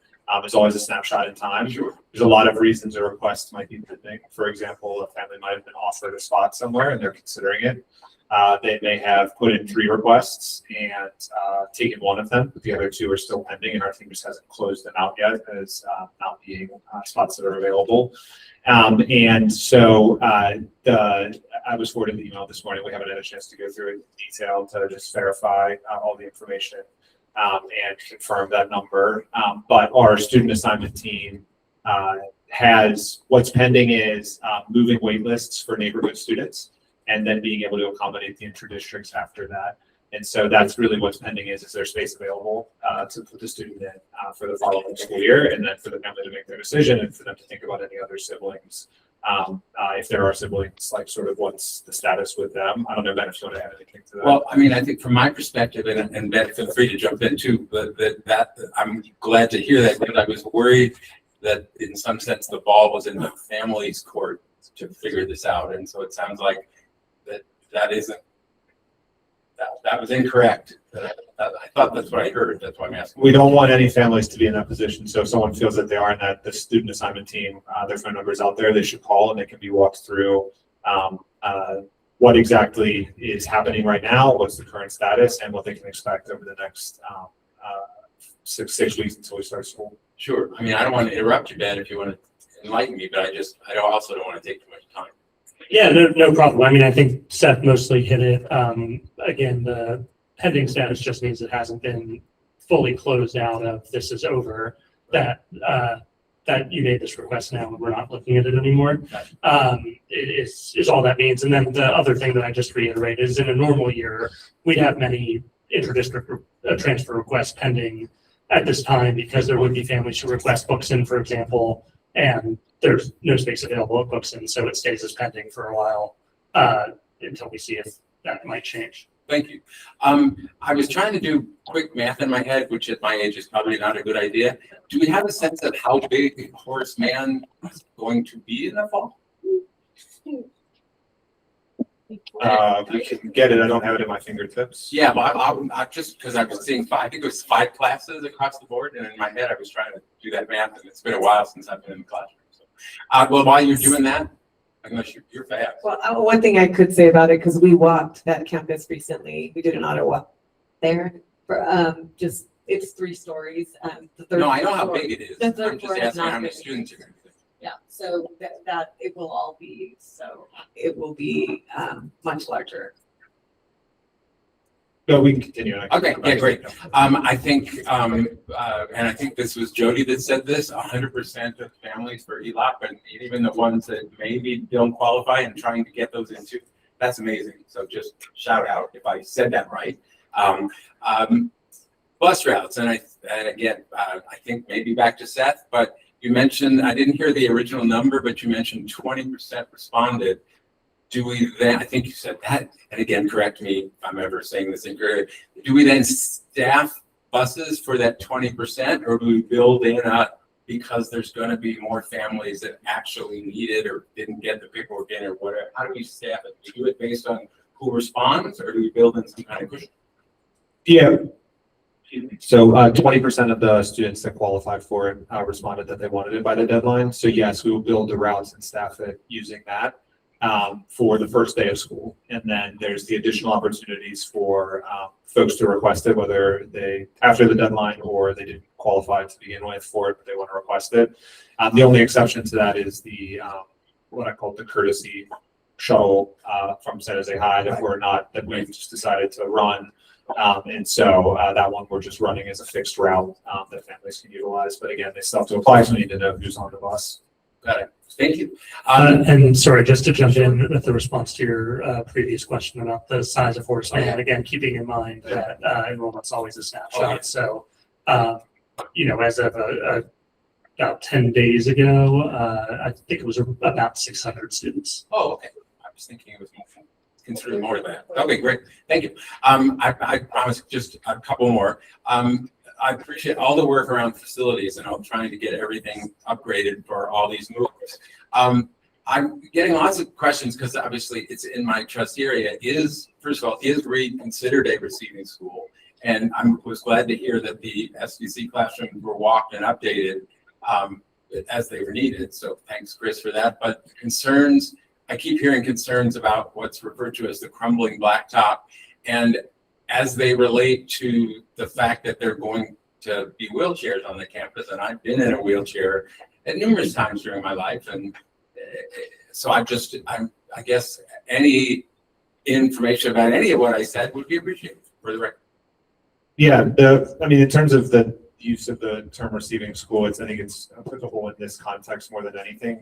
Is always a snapshot in time. Sure. There's a lot of reasons a request might be pending. For example, a family might have been offered a spot somewhere and they're considering it. They may have put in 3 requests and taken one of them, but the other 2 are still pending, and our team just hasn't closed them out yet as not being spots that are available. And so I was forwarded the email this morning. We haven't had a chance to go through it in detail to just verify all the information and confirm that number. But our student assignment team has what's pending is moving wait lists for neighborhood students, and then being able to accommodate the inter-districts after that. And so that's really what's pending is there space available to put the student in for the following school year, and then for the family to make their decision and for them to think about any other siblings. If there are siblings, like sort of what's the status with them. I don't know, Ben, if you want to add anything to that. Well, I mean, I think from my perspective, and Ben, feel free to jump in too, but that I'm glad to hear that, because I was worried that in some sense the ball was in the family's court to figure this out. And so it sounds like that was incorrect. I thought that's what I heard. That's why I'm asking. We don't want any families to be in that position. So if someone feels that they are in that, the student assignment team, their phone number is out there, they should call and they can be walked through what exactly is happening right now, what's the current status, and what they can expect over the next six weeks until we start school. Sure. I mean, I don't want to interrupt you, Ben, if you want to enlighten me, but I also don't want to take too much time. Yeah, no problem. I mean, I think Seth mostly hit it. Again, the pending status just means it hasn't been fully closed out of this is over, that you made this request now and we're not looking at it anymore. Is all that means. And then the other thing that I just reiterated is in a normal year, we'd have many inter-district transfer requests pending at this time because there would be families who request books in, for example, and there's no space available at books in, so it stays as pending for a while until we see if that might change. Thank you. I was trying to do quick math in my head, which at my age is probably not a good idea. Do we have a sense of how big Horace Mann is going to be in the fall? We can get it. I don't have it at my fingertips. Yeah, but I just because I was seeing I think it was 5 classes across the board, and in my head I was trying to do that math, and it's been a while since I've been in the classroom. So, well, while you're doing that, unless you're fast. Well, one thing I could say about it, because we walked that campus recently, we did an auto walk there for just, it's 3 stories. The third No, I know how floor- big it is. The I'm third just floor is asking how not many big. students are going to be. Yeah, so that it will all be, so it will be much larger. No, we can continue. Okay, yeah, great. I think, and I think this was Jody that said this, 100% of families for ELOP, and even the ones that maybe don't qualify and trying to get those into, that's amazing. So just shout out if I said that right. Bus routes, and again, I think maybe back to Seth, but you mentioned, I didn't hear the original number, but you mentioned 20% responded. Do we then, I think you said that, and again, correct me if I'm ever saying this incorrectly, do we then staff buses for that 20%, or do we build in because there's going to be more families that actually need it or didn't get the paperwork in or whatever? How do we staff it? Do we do it based on who responds, or do we build in some kind of cushion? Yeah. So 20% of the students that qualified for it responded that they wanted it by the deadline. So yes, we will build the routes and staff it using that for the first day of school. And then there's the additional opportunities for folks to request it, whether they, after the deadline, or they didn't qualify to begin with for it, but they want to request it. The only exception to that is the, what I call the courtesy shuttle from San Jose High that we've just decided to run. And so that one we're just running as a fixed route that families can utilize. But again, they still have to apply, so we need to know who's on the bus. Got it. Thank you. And sorry, just to jump in with the response to your previous question about the size of Horace Mann, again, keeping in mind that enrollment's always a snapshot. So, as of about 10 days ago, I think it was about 600 students. Oh, okay. I was thinking it was more. consider more of that. Okay, great. Thank you. I promise just a couple more. I appreciate all the work around facilities and I'm trying to get everything upgraded for all these moves. I'm getting lots of questions because obviously it's in my trust area. First of all, is Reed considered a receiving school? And I was glad to hear that the SDC classrooms were walked and updated as they were needed. So thanks, Chris, for that. But concerns, I keep hearing concerns about what's referred to as the crumbling blacktop. And as they relate to the fact that they're going to be wheelchairs on the campus, and I've been in a wheelchair at numerous times during my life. And so I guess any information about any of what I said would be appreciated for the record. Yeah, in terms of the use of the term receiving school, I think it's applicable in this context more than anything.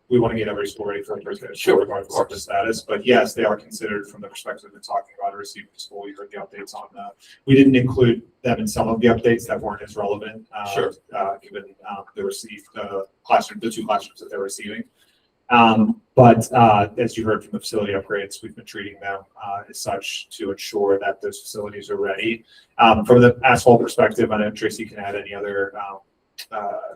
We want to get every school ready for the first day of school, regardless of the status. But yes, they are considered from the perspective of talking about a receiving school. You heard the updates on that. We didn't include them in some of the updates that weren't as relevant, given they received the two classrooms that they're receiving. But as you heard from the facility upgrades, we've been treating them as such to ensure that those facilities are ready. From the asphalt perspective, I know Tracy can add any other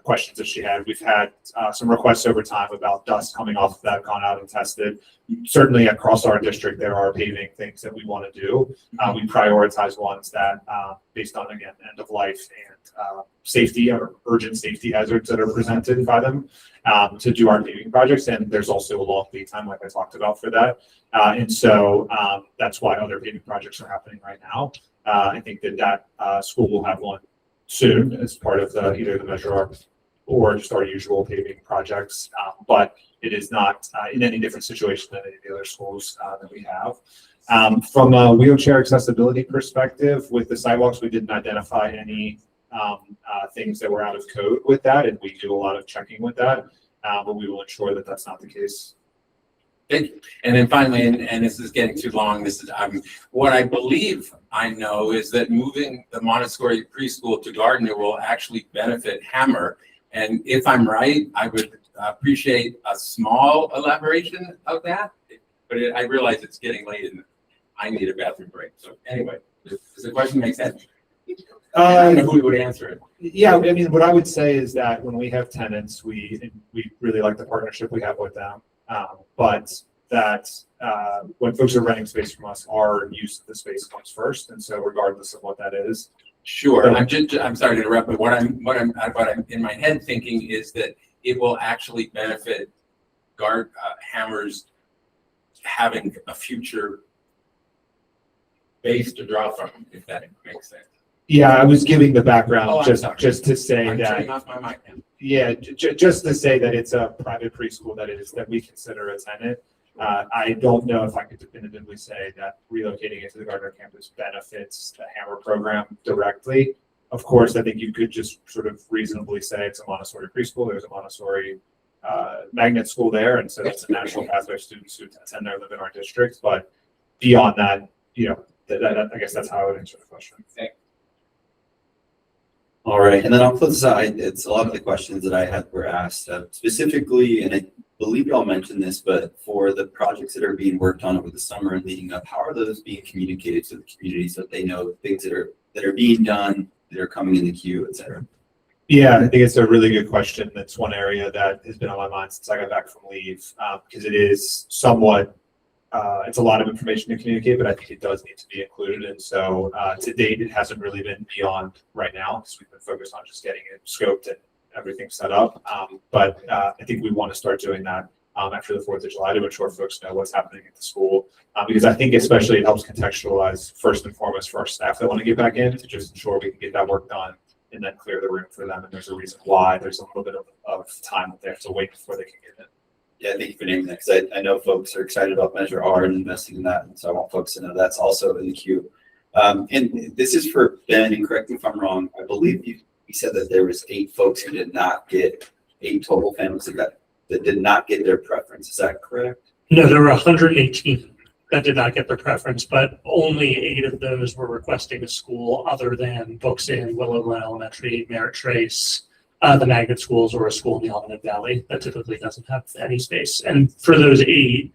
questions that she had. We've had some requests over time about dust coming off that, gone out and tested. Certainly across our district, there are paving things that we want to do. We prioritize ones that, based on, again, end of life and safety or urgent safety hazards that are presented by them, to do our paving projects. And there's also a long lead time, like I talked about, for that. And so that's why other paving projects are happening right now. I think that school will have one soon as part of either the Measure R or just our usual paving projects. But it is not in any different situation than any of the other schools that we have. From a wheelchair accessibility perspective, with the sidewalks, we didn't identify any things that were out of code with that, and we do a lot of checking with that, but we will ensure that that's not the case. Thank you. And then finally, and this is getting too long, this is what I believe I know is that moving the Montessori preschool to Gardner will actually benefit Hammer. And if I'm right, I would appreciate a small elaboration of that. But I realize it's getting late and I need a bathroom break. So anyway, does the question make sense? I don't know who would answer it. Yeah, what I would say is that when we have tenants, we really like the partnership we have with them. But that when folks are renting space from us, our use of the space comes first, and so regardless of what that is. Sure, I'm sorry to interrupt, but what I'm in my head thinking is that it will actually benefit Hammer's having a future base to draw from, if that makes sense. Yeah, I was giving the background just to say I'm that. turning off my mic now. Yeah, just to say that it's a private preschool that we consider a tenant. I don't know if I could definitively say that relocating it to the Gardner campus benefits the Hammer program directly. Of course, I think you could just sort of reasonably say it's a Montessori preschool. There's a Montessori magnet school there, and so it's a national pathway of students who attend there, live in our district. But beyond that, I guess that's how I would answer the question. Thanks. All right, and then on the flip side, it's a lot of the questions that I had were asked specifically, and I believe y'all mentioned this, but for the projects that are being worked on over the summer and leading up, how are those being communicated to the community so that they know things that are being done, that are coming in the queue, et cetera? Yeah, I think it's a really good question. That's one area that has been on my mind since I got back from leave, because it is somewhat, it's a lot of information to communicate, but I think it does need to be included. And so to date, it hasn't really been beyond right now because we've been focused on just getting it scoped and everything set up. But I think we want to start doing that after the 4th of July to ensure folks know what's happening at the school. Because I think especially it helps contextualize first and foremost for our staff that want to get back in to just ensure we can get that work done and then clear the room for them. And there's a reason why there's a little bit of time that they have to wait before they can get in. Yeah, thank you for naming that, because I know folks are excited about Measure R and investing in that, and so I want folks to know that's also in the queue. And this is for Ben, and correct me if I'm wrong, I believe you said that there was 8 folks who did not get 8 total families that did not get their preference. Is that correct? No, there were 118 that did not get their preference, but only 8 of those were requesting a school other than Books in Willow Glen Elementary, Merritt Trace, the magnet schools, or a school in the Almond Valley that typically doesn't have any space. And for those 8,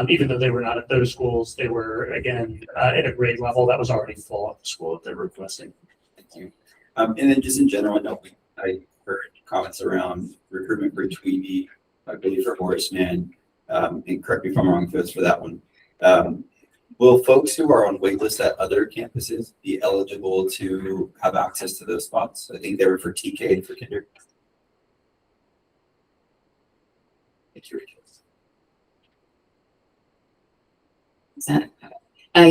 Even though they were not at those schools, they were again, at a grade level that was already full at the school that they were requesting. Thank you. And then just in general, I heard comments around recruitment for Tweedy, I believe for Horace Mann, and correct me if I'm wrong, Fitz, for that one. Will folks who are on wait lists at other campuses be eligible to have access to those spots? I think they were for TK and for kinder. Thank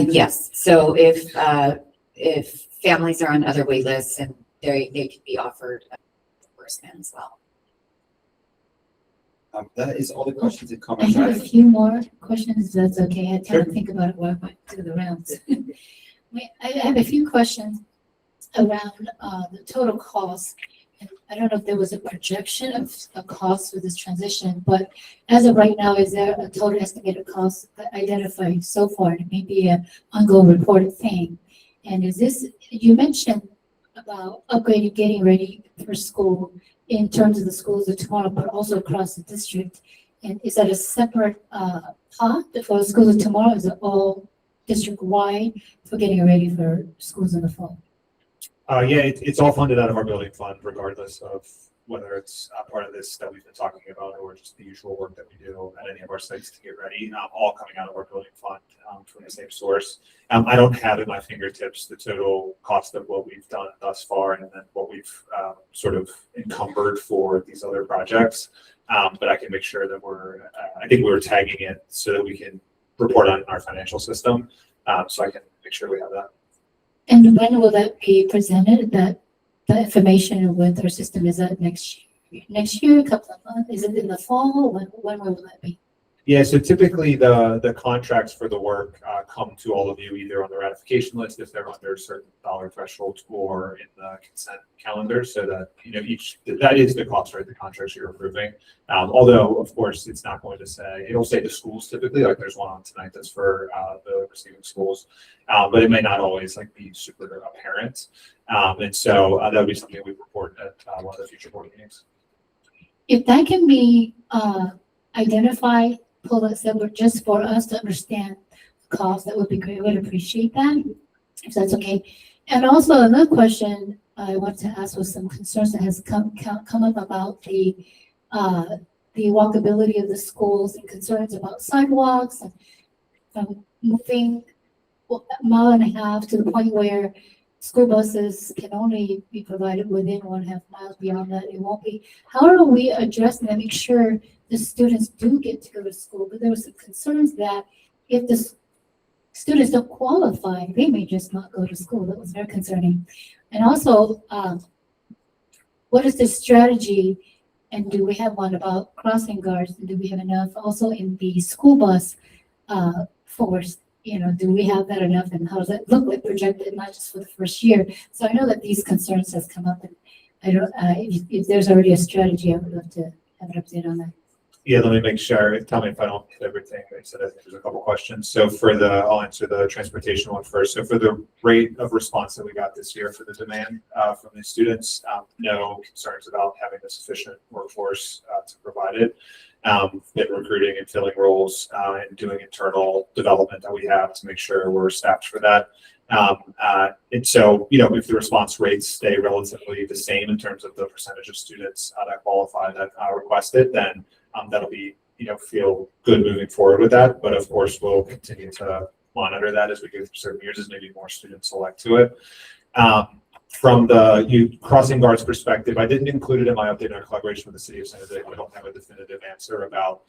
you. Yes, so if families are on other wait lists and they could be offered reimbursement as well. That is all the questions and I comments. have a few more questions, if that's okay. I had time to think about it while I went through the rounds. I have a few questions around the total cost. And I don't know if there was a projection of a cost for this transition, but as of right now, is there a total estimated cost identified so far? It may be an ongoing reported thing. And is this, you mentioned about upgrading, getting ready for school in terms of the schools of tomorrow, but also across the district. And is that a separate pot for the schools of tomorrow? Is it all district-wide for getting ready for schools in the fall? Yeah, it's all funded out of our building fund, regardless of whether it's part of this that we've been talking about or just the usual work that we do at any of our sites to get ready, all coming out of our building fund from the same source. I don't have at my fingertips the total cost of what we've done thus far and then what we've sort of encumbered for these other projects. But I can make sure that I think we're tagging it so that we can report on our financial system. So I can make sure we have that. And when will that be presented, that information with our system? Is that next year? Next year, a couple of months? Is it in the fall? When will that be? Yeah, so typically the contracts for the work come to all of you either on the ratification list if they're under a certain dollar threshold or in the consent calendar, so that that is the cost, right? The contracts you're approving. Although of course it's not going to say, it'll say the schools typically, like there's one on tonight that's for the receiving schools, but it may not always be super apparent. And so that would be something we report at one of the future board meetings. If that can be identified, pulled up separate just for us to understand the cost, that would be great. Would appreciate that, if that's okay. And also another question I want to ask was some concerns that has come up about the walkability of the schools and concerns about sidewalks and moving a mile and a half to the point where school buses can only be provided within 1.5 miles. Beyond that, it won't be. How are we addressing that? Make sure the students do get to go to school, but there were some concerns that if the students don't qualify, they may just not go to school. That was very concerning. And also, what is the strategy, and do we have one about crossing guards? Do we have enough also in the school bus force? Do we have that enough, and how does that look like projected, not just for the first year? So I know that these concerns has come up, and I don't, if there's already a strategy, I would love to have an update on that. Yeah, let me make sure. Tell me if I don't hit everything. I said I think there's a couple questions. So I'll answer the transportation one first. So for the rate of response that we got this year for the demand from the students, no concerns about having a sufficient workforce to provide it. Been recruiting and filling roles and doing internal development that we have to make sure we're staffed for that. And so, if the response rates stay relatively the same in terms of the percentage of students that qualify that request it, then that'll be, feel good moving forward with that. But of course, we'll continue to monitor that as we go through certain years as maybe more students select to it. From the crossing guards perspective, I didn't include it in my update on collaboration with the city of San Jose. I don't have a definitive answer about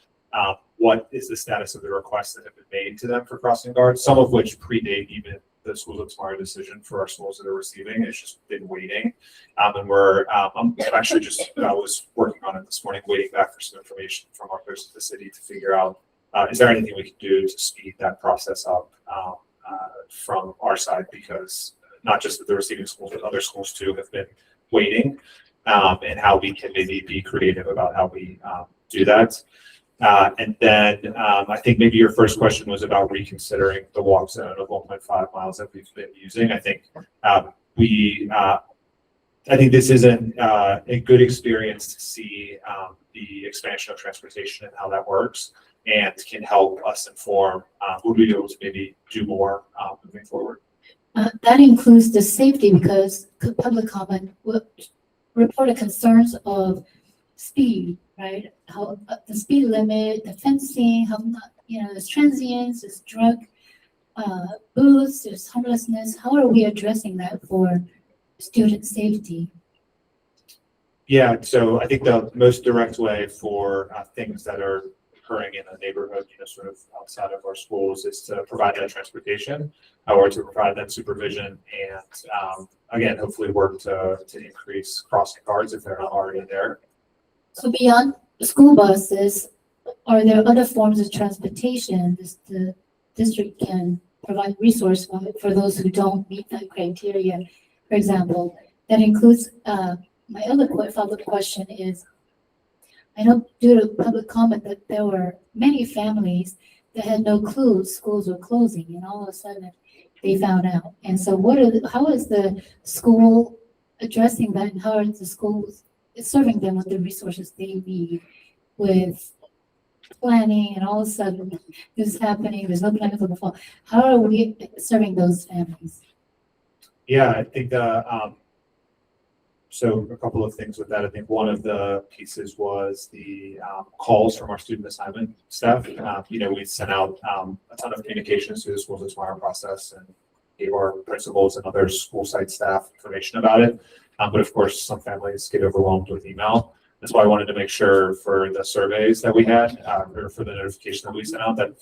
what is the status of the requests that have been made to them for crossing guards, some of which predate even the Schools of Tomorrow decision for our schools that are receiving. It's just been waiting. And I'm actually I was working on it this morning, waiting back for some information from our folks at the city to figure out, is there anything we can do to speed that process up from our side, because not just that the receiving schools, but other schools too have been waiting, and how we can maybe be creative about how we do that. And then I think maybe your first question was about reconsidering the walk zone of 1.5 miles that we've been using. I think I think this is a good experience to see the expansion of transportation and how that works. and can help us inform who we be able to maybe do more moving forward. That includes the safety because public comment will report concerns of speed, right? How the speed limit, the fencing, how not, there's transients, there's drug booths, there's homelessness. How are we addressing that for student safety? Yeah, so I think the most direct way for things that are occurring in a neighborhood, sort of outside of our schools, is to provide that transportation or to provide that supervision, and again, hopefully work to increase crossing guards if they're not already there. So beyond school buses, are there other forms of transportation the district can provide resource for those who don't meet that criteria? For example, that includes, my other follow-up question is, I know due to public comment that there were many families that had no clue schools were closing, and all of a sudden they found out. And so how is the school addressing that, and how are the schools serving them with the resources they need with planning, and all of a sudden this is happening, there's no plan for the fall. How are we serving those families? Yeah, I think so a couple of things with that. I think one of the pieces was the calls from our student assignment staff. We sent out a ton of communications through the schools inspiring process and gave our principals and other school site staff information about it. But of course, some families get overwhelmed with email. That's why I wanted to make sure for the surveys that we had, or for the notification that we sent out, that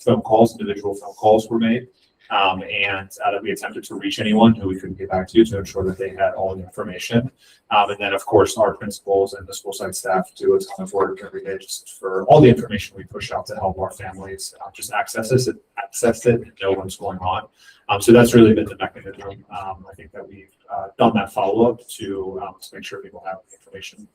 individual phone calls were made. And that we attempted to reach anyone who we couldn't get back to ensure that they had all the information. And then, of course, our principals and the school site staff do a ton of work every day just for all the information we push out to help our families just access it and know what's going on. So that's really been the mechanism. I think that we've done that follow-up to make sure people have the information.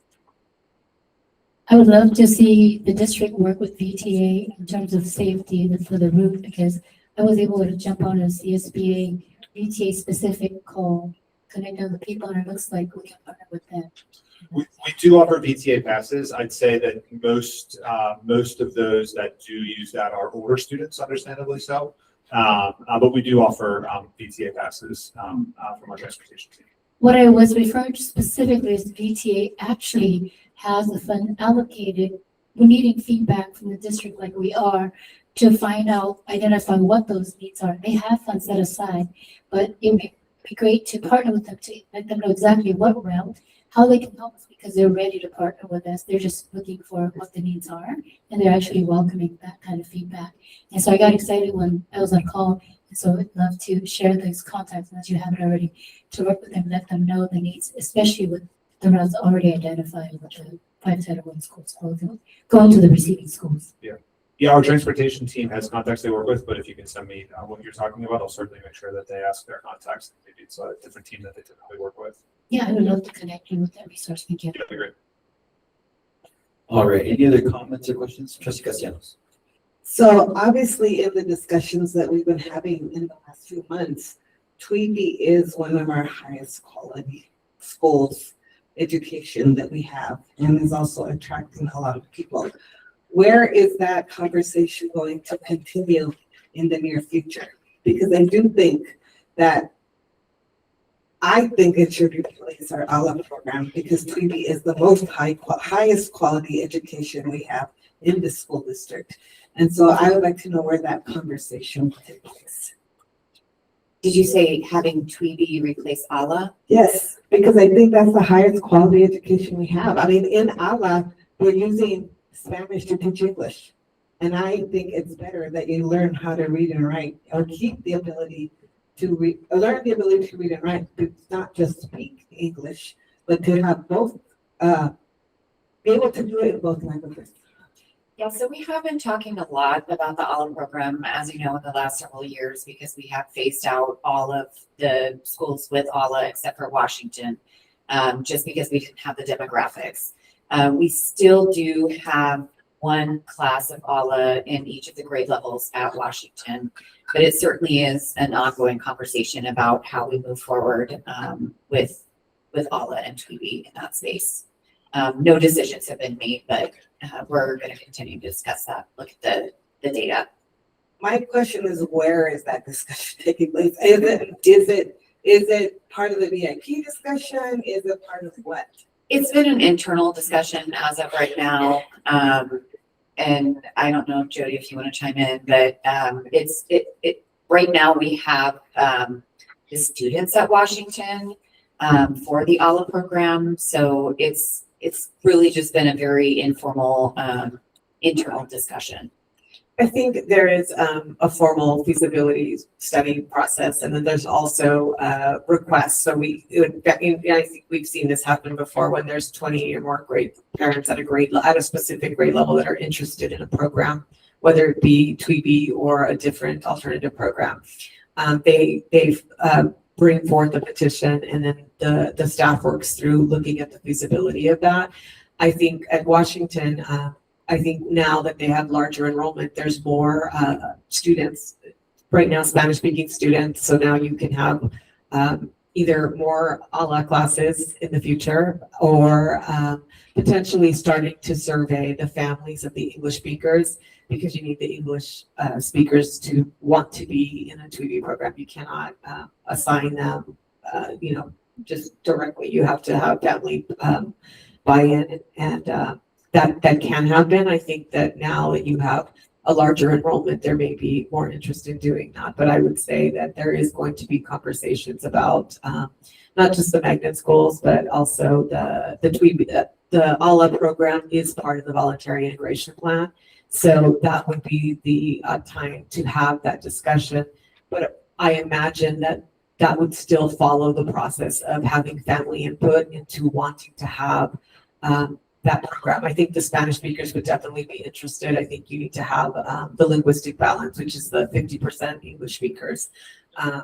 I would love to see the district work with VTA in terms of safety for the route, because I was able to jump on a CSBA VTA specific call, connect with the people, and it looks like we can partner with them. We do offer VTA passes. I'd say that most of those that do use that are older students, understandably so. But we do offer VTA passes from our transportation team. What I was referring to specifically is VTA actually has the fund allocated. We're needing feedback from the district like we are to identify what those needs are. They have funds set aside, but it would be great to partner with them to let them know exactly what route, how they can help us, because they're ready to partner with us. They're just looking for what the needs are, and they're actually welcoming that kind of feedback. And so I got excited when I was on call, and so I'd love to share those contacts, as you have it already, to work with them, let them know the needs, especially with the routes already identified with the 5 Title I schools, going to the receiving schools. Yeah, our transportation team has contacts they work with, but if you can send me what you're talking about, I'll certainly make sure that they ask their contacts. Maybe it's a different team that they typically work with. Yeah, I would love to connect you with that resource. Thank you. That'd be great. All right, any other comments or questions? Trustee Castellanos. So obviously in the discussions that we've been having in the last few months, Tweedy is one of our highest quality schools education that we have, and is also attracting a lot of people. Where is that conversation going to continue in the near future? Because I do think that it should replace our ALA program, because Tweedy is the most highest quality education we have in the school district. And so I would like to know where that conversation will take place. Did you say having Tweedy replace ALA? Yes, because I think that's the highest quality education we have. I mean, in ALA, we're using Spanish to teach English. And I think it's better that you learn how to read and write, or keep the ability to learn the ability to read and write, to not just speak English, but to have both, be able to do it in both languages. Yeah, so we have been talking a lot about the ALA program, as you know, in the last several years, because we have phased out all of the schools with ALA except for Washington, just because we didn't have the demographics. We still do have one class of ALA in each of the grade levels at Washington, but it certainly is an ongoing conversation about how we move forward with ALA and Tweedy in that space. No decisions have been made, but we're going to continue to discuss that, look at the data. My question is, where is that discussion taking place? Is it part of the VIP discussion? Is it part of what? It's been an internal discussion as of right now. And I don't know, Jody, if you want to chime in, but right now we have the students at Washington for the ALA program. So it's really just been a very informal internal discussion. I think there is a formal feasibility study process, and then there's also requests. So I think we've seen this happen before when there's 20 or more grade parents at a specific grade level that are interested in a program, whether it be TWEB or a different alternative program. They bring forth a petition, and then the staff works through looking at the feasibility of that. I think at Washington, I think now that they have larger enrollment, there's more students, right now Spanish-speaking students. So now you can have either more ALA classes in the future, or potentially starting to survey the families of the English speakers, because you need the English speakers to want to be in a TWEB program. You cannot assign them, just directly. You have to have family buy-in, and that can happen. I think that now that you have a larger enrollment, there may be more interest in doing that. But I would say that there is going to be conversations about not just the magnet schools, but also the TWEB. The ALA program is part of the voluntary integration plan. So that would be the time to have that discussion. But I imagine that would still follow the process of having family input into wanting to have that program. I think the Spanish speakers would definitely be interested. I think you need to have the linguistic balance, which is the 50% English speakers. And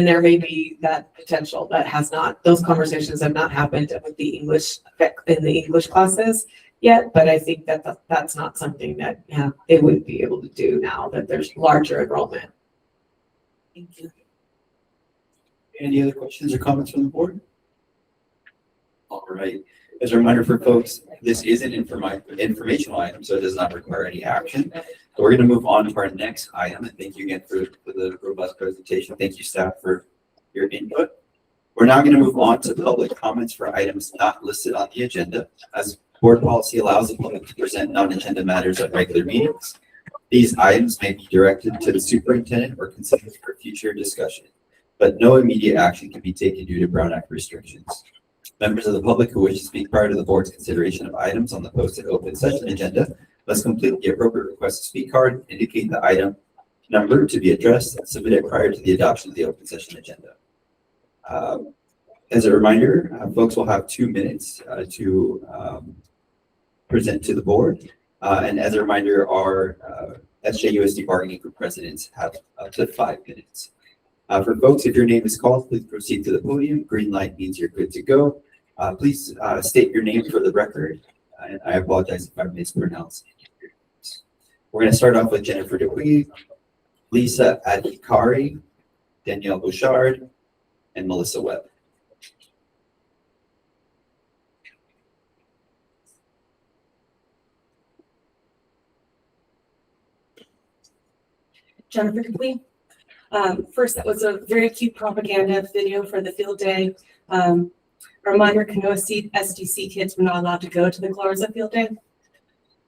there may be that potential that has not, those conversations have not happened with the English, in the English classes yet, but I think that that's not something that they would be able to do now that there's larger enrollment. Thank you. Any other questions or comments from the board? All right. As a reminder for folks, this is an informational item, so it does not require any action. So we're going to move on to our next item. And thank you again for the robust presentation. Thank you, staff, for your input. We're now going to move on to public comments for items not listed on the agenda, as board policy allows the public to present non-agenda matters at regular meetings. These items may be directed to the superintendent or considered for future discussion, but no immediate action can be taken due to Brown Act restrictions. Members of the public who wish to speak prior to the board's consideration of items on the posted open session agenda must complete the appropriate request to speak card, indicate the item number to be addressed, and submit it prior to the adoption of the open session agenda. As a reminder, folks will have 2 minutes to present to the board. And as a reminder, our SJUSD bargaining group presidents have up to 5 minutes. For folks, if your name is called, please proceed to the podium. Green light means you're good to go. Please state your name for the record. And I apologize if I mispronounced it. We're going to start off with Jennifer Dupuy, Lisa Adhikari, Danielle Bouchard, and Melissa Webb. Jennifer Dupuy. First, that was a very cute propaganda video for the field day. A reminder, Canoa SDC kids were not allowed to go to the Clarza field day.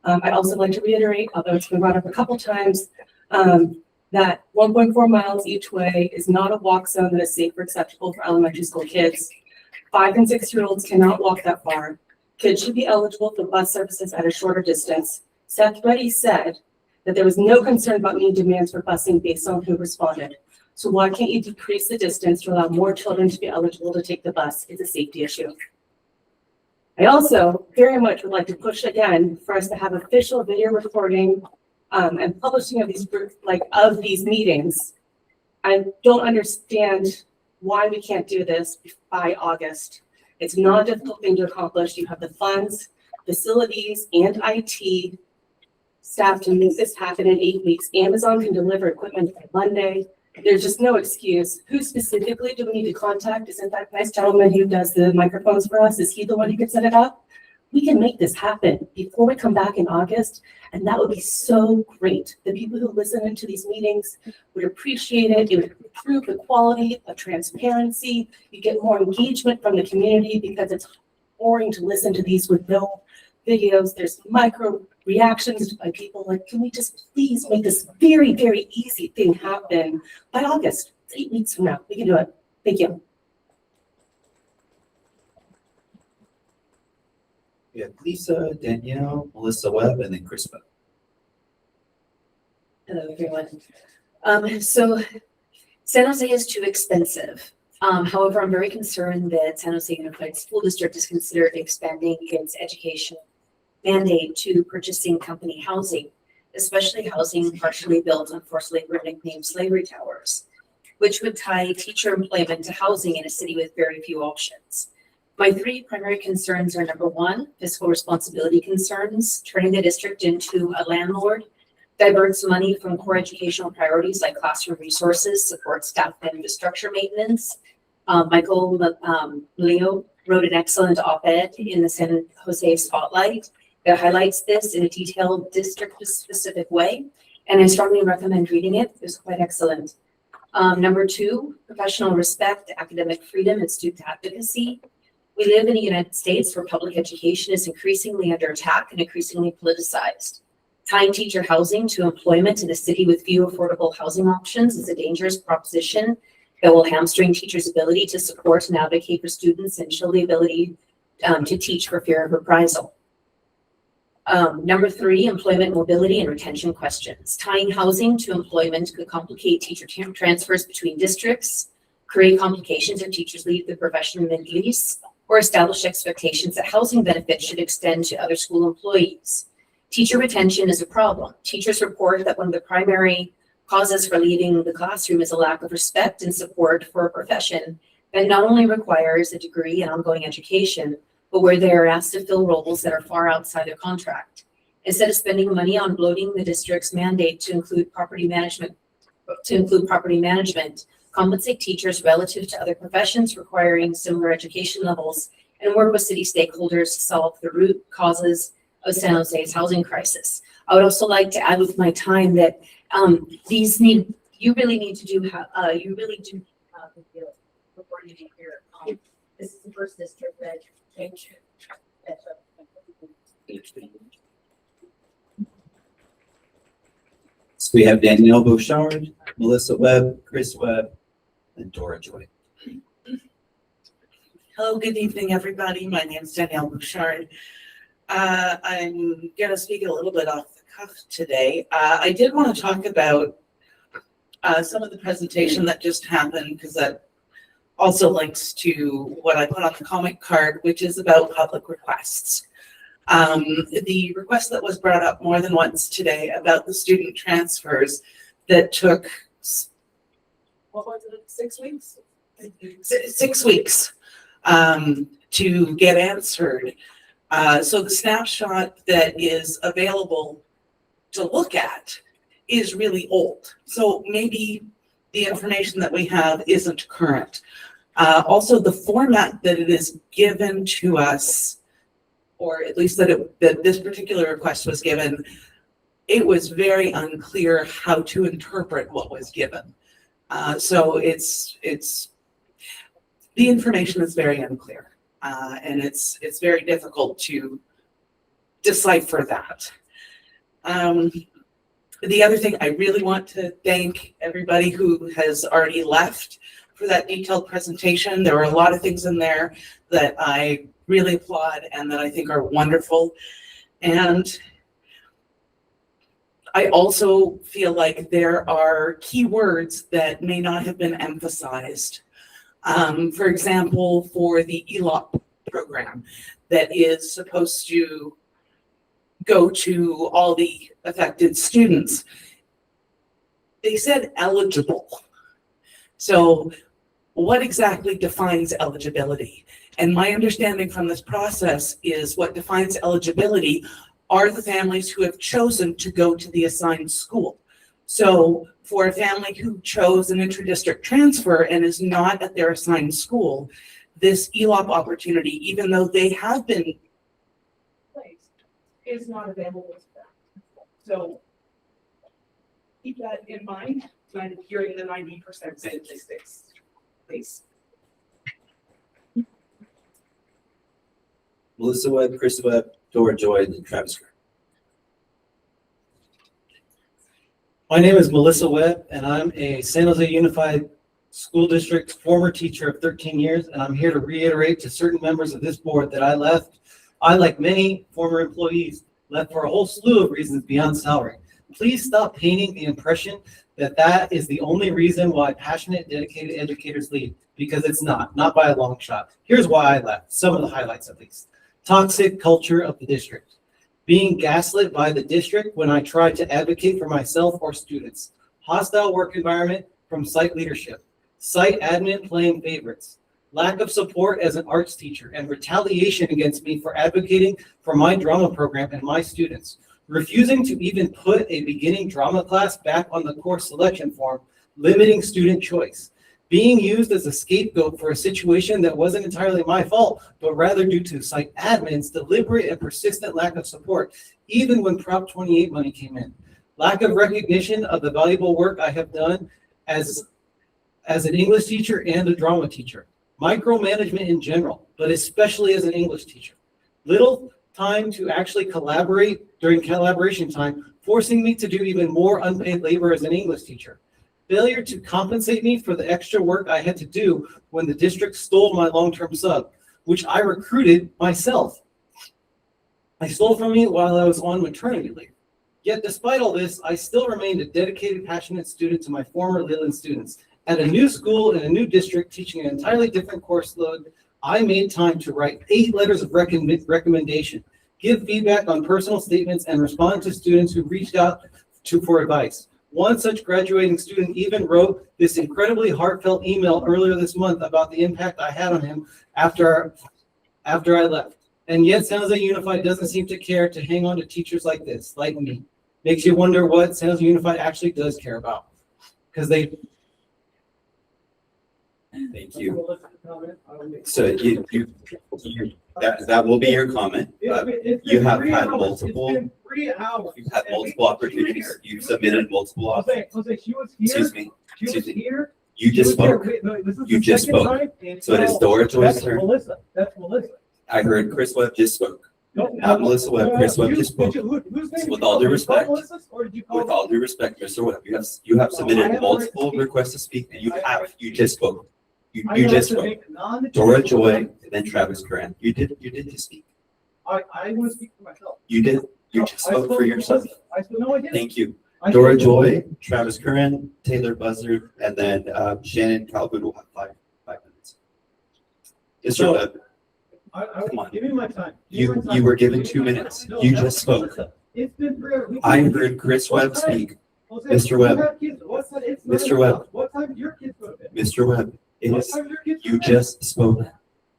I'd also like to reiterate, although it's been brought up a couple times, that 1.4 miles each way is not a walk zone that is safe or acceptable for elementary school kids. 5 and 6-year-olds cannot walk that far. Kids should be eligible for bus services at a shorter distance. Seth Reddy said that there was no concern about meeting demands for busing based on who responded. So why can't you decrease the distance to allow more children to be eligible to take the bus? It's a safety issue. I also very much would like to push again for us to have official video recording and publishing of these meetings. I don't understand why we can't do this by August. It's not a difficult thing to accomplish. You have the funds, facilities, and IT staff to make this happen in 8 weeks. Amazon can deliver equipment by Monday. There's just no excuse. Who specifically do we need to contact? Isn't that nice gentleman who does the microphones for us? Is he the one who can set it up? we can make this happen before we come back in August. And that would be so great. The people who listen into these meetings would appreciate it. It would improve the quality of transparency. You get more engagement from the community because it's boring to listen to these with no videos. There's micro reactions by people like, can we just please make this very, very easy thing happen by August? It's 8 weeks from now. We can do it. Thank you. We have Lisa, Danielle, Melissa Webb, and then Chris Webb. Hello, everyone. So San Jose is too expensive. However, I'm very concerned that San Jose Unified School District is considered expanding its education mandate to purchasing company housing, especially housing partially built on forced labor nicknamed slavery towers, which would tie teacher employment to housing in a city with very few options. My three primary concerns are: number one, fiscal responsibility concerns. Turning the district into a landlord diverts money from core educational priorities like classroom resources, support staff, and infrastructure maintenance. Michael Leo wrote an excellent op-ed in the San Jose Spotlight that highlights this in a detailed district-specific way, and I strongly recommend reading it. It was quite excellent. Number two, professional respect, academic freedom, and student advocacy. We live in the United States where public education is increasingly under attack and increasingly politicized. Tying teacher housing to employment in a city with few affordable housing options is a dangerous proposition that will hamstring teachers' ability to support and advocate for students and chill the ability to teach for fear of reprisal. Number three, employment mobility and retention questions. Tying housing to employment could complicate teacher transfers between districts, create complications if teachers leave the profession mid-lease, or establish expectations that housing benefits should extend to other school employees. Teacher retention is a problem. Teachers report that one of the primary causes for leaving the classroom is a lack of respect and support for a profession that not only requires a degree in ongoing education, but where they are asked to fill roles that are far outside their contract. Instead of spending money on bloating the district's mandate to include property management, compensate teachers relative to other professions requiring similar education levels, and work with city stakeholders to solve the root causes of San Jose's housing crisis. I would also like to add with my time that you really need to do, you really do have the deal before you get here. This is the first district that changed. So we have Danielle Bouchard, Melissa Webb, Chris Webb, and Dora Joy. Hello, good evening, everybody. My name is Danielle Bouchard. I'm going to speak a little bit off the cuff today. I did want to talk about some of the presentation that just happened, because that also links to what I put on the comment card, which is about public requests. The request that was brought up more than once today about the student transfers that took, what was it, 6 weeks? 6 weeks to get answered. So the snapshot that is available to look at is really old. So maybe the information that we have isn't current. Also, the format that it is given to us, or at least that this particular request was given, it was very unclear how to interpret what was given. So it's the information is very unclear, and it's very difficult to decipher that. The other thing, I really want to thank everybody who has already left for that detailed presentation. There were a lot of things in there that I really applaud and that I think are wonderful. And I also feel like there are key words that may not have been emphasized. For example, for the ELOP program that is supposed to go to all the affected students, they said eligible. So what exactly defines eligibility? And my understanding from this process is what defines eligibility are the families who have chosen to go to the assigned school. So for a family who chose an intra-district transfer and is not at their assigned school, this ELOP opportunity, even though they have been is not available to them. So keep that in mind when hearing the 90% statistics, please. Melissa Webb, Chris Webb, Dora Joy, and Travis Grant. My name is Melissa Webb, and I'm a San Jose Unified School District former teacher of 13 years, and I'm here to reiterate to certain members of this board that I left. I, like many former employees, left for a whole slew of reasons beyond salary. Please stop painting the impression that that is the only reason why passionate, dedicated educators leave, because it's not by a long shot. Here's why I left, some of the highlights at least. Toxic culture of the district. Being gaslit by the district when I tried to advocate for myself or students. Hostile work environment from site leadership. Site admin playing favorites. Lack of support as an arts teacher and retaliation against me for advocating for my drama program and my students. Refusing to even put a beginning drama class back on the course selection form, limiting student choice. Being used as a scapegoat for a situation that wasn't entirely my fault, but rather due to site admin's deliberate and persistent lack of support, even when Prop 28 money came in. Lack of recognition of the valuable work I have done as an English teacher and a drama teacher. Micromanagement in general, but especially as an English teacher. Little time to actually collaborate during collaboration time, forcing me to do even more unpaid labor as an English teacher. Failure to compensate me for the extra work I had to do when the district stole my long-term sub, which I recruited myself. I stole from me while I was on maternity leave. Yet despite all this, I still remained a dedicated, passionate student to my former Leland students. At a new school in a new district teaching an entirely different course load, I made time to write 8 letters of recommendation, give feedback on personal statements, and respond to students who reached out for advice. One such graduating student even wrote this incredibly heartfelt email earlier this month about the impact I had on him after I left. And yet San Jose Unified doesn't seem to care to hang on to teachers like this, like me. Makes you wonder what San Jose Unified actually does care about. Because they... Thank you. So that will be your comment. You have had multiple. You've had multiple opportunities. You've submitted multiple offers. Excuse me. You just spoke. You just spoke. So it is Dora Joy's turn. That's Melissa. I heard Chris Webb just spoke. Not Melissa Webb. Chris Webb just spoke. With all due respect, Mr. Webb, you have submitted multiple requests to speak, and you just spoke. You just spoke. Dora Joy, and then Travis Grant. You did just speak. I want to speak for myself. You did. You just spoke for yourself. No, I didn't. Thank you. Dora Joy, Travis Curran, Taylor Buzzard, and then Shannon Calhoun will have five minutes. Mr. Webb, come on. Give me my time. You were given 2 minutes. You just spoke. I heard Chris Webb speak. Mr. Webb. Mr. Webb. What time did your kids go to bed? Mr. Webb, you just spoke.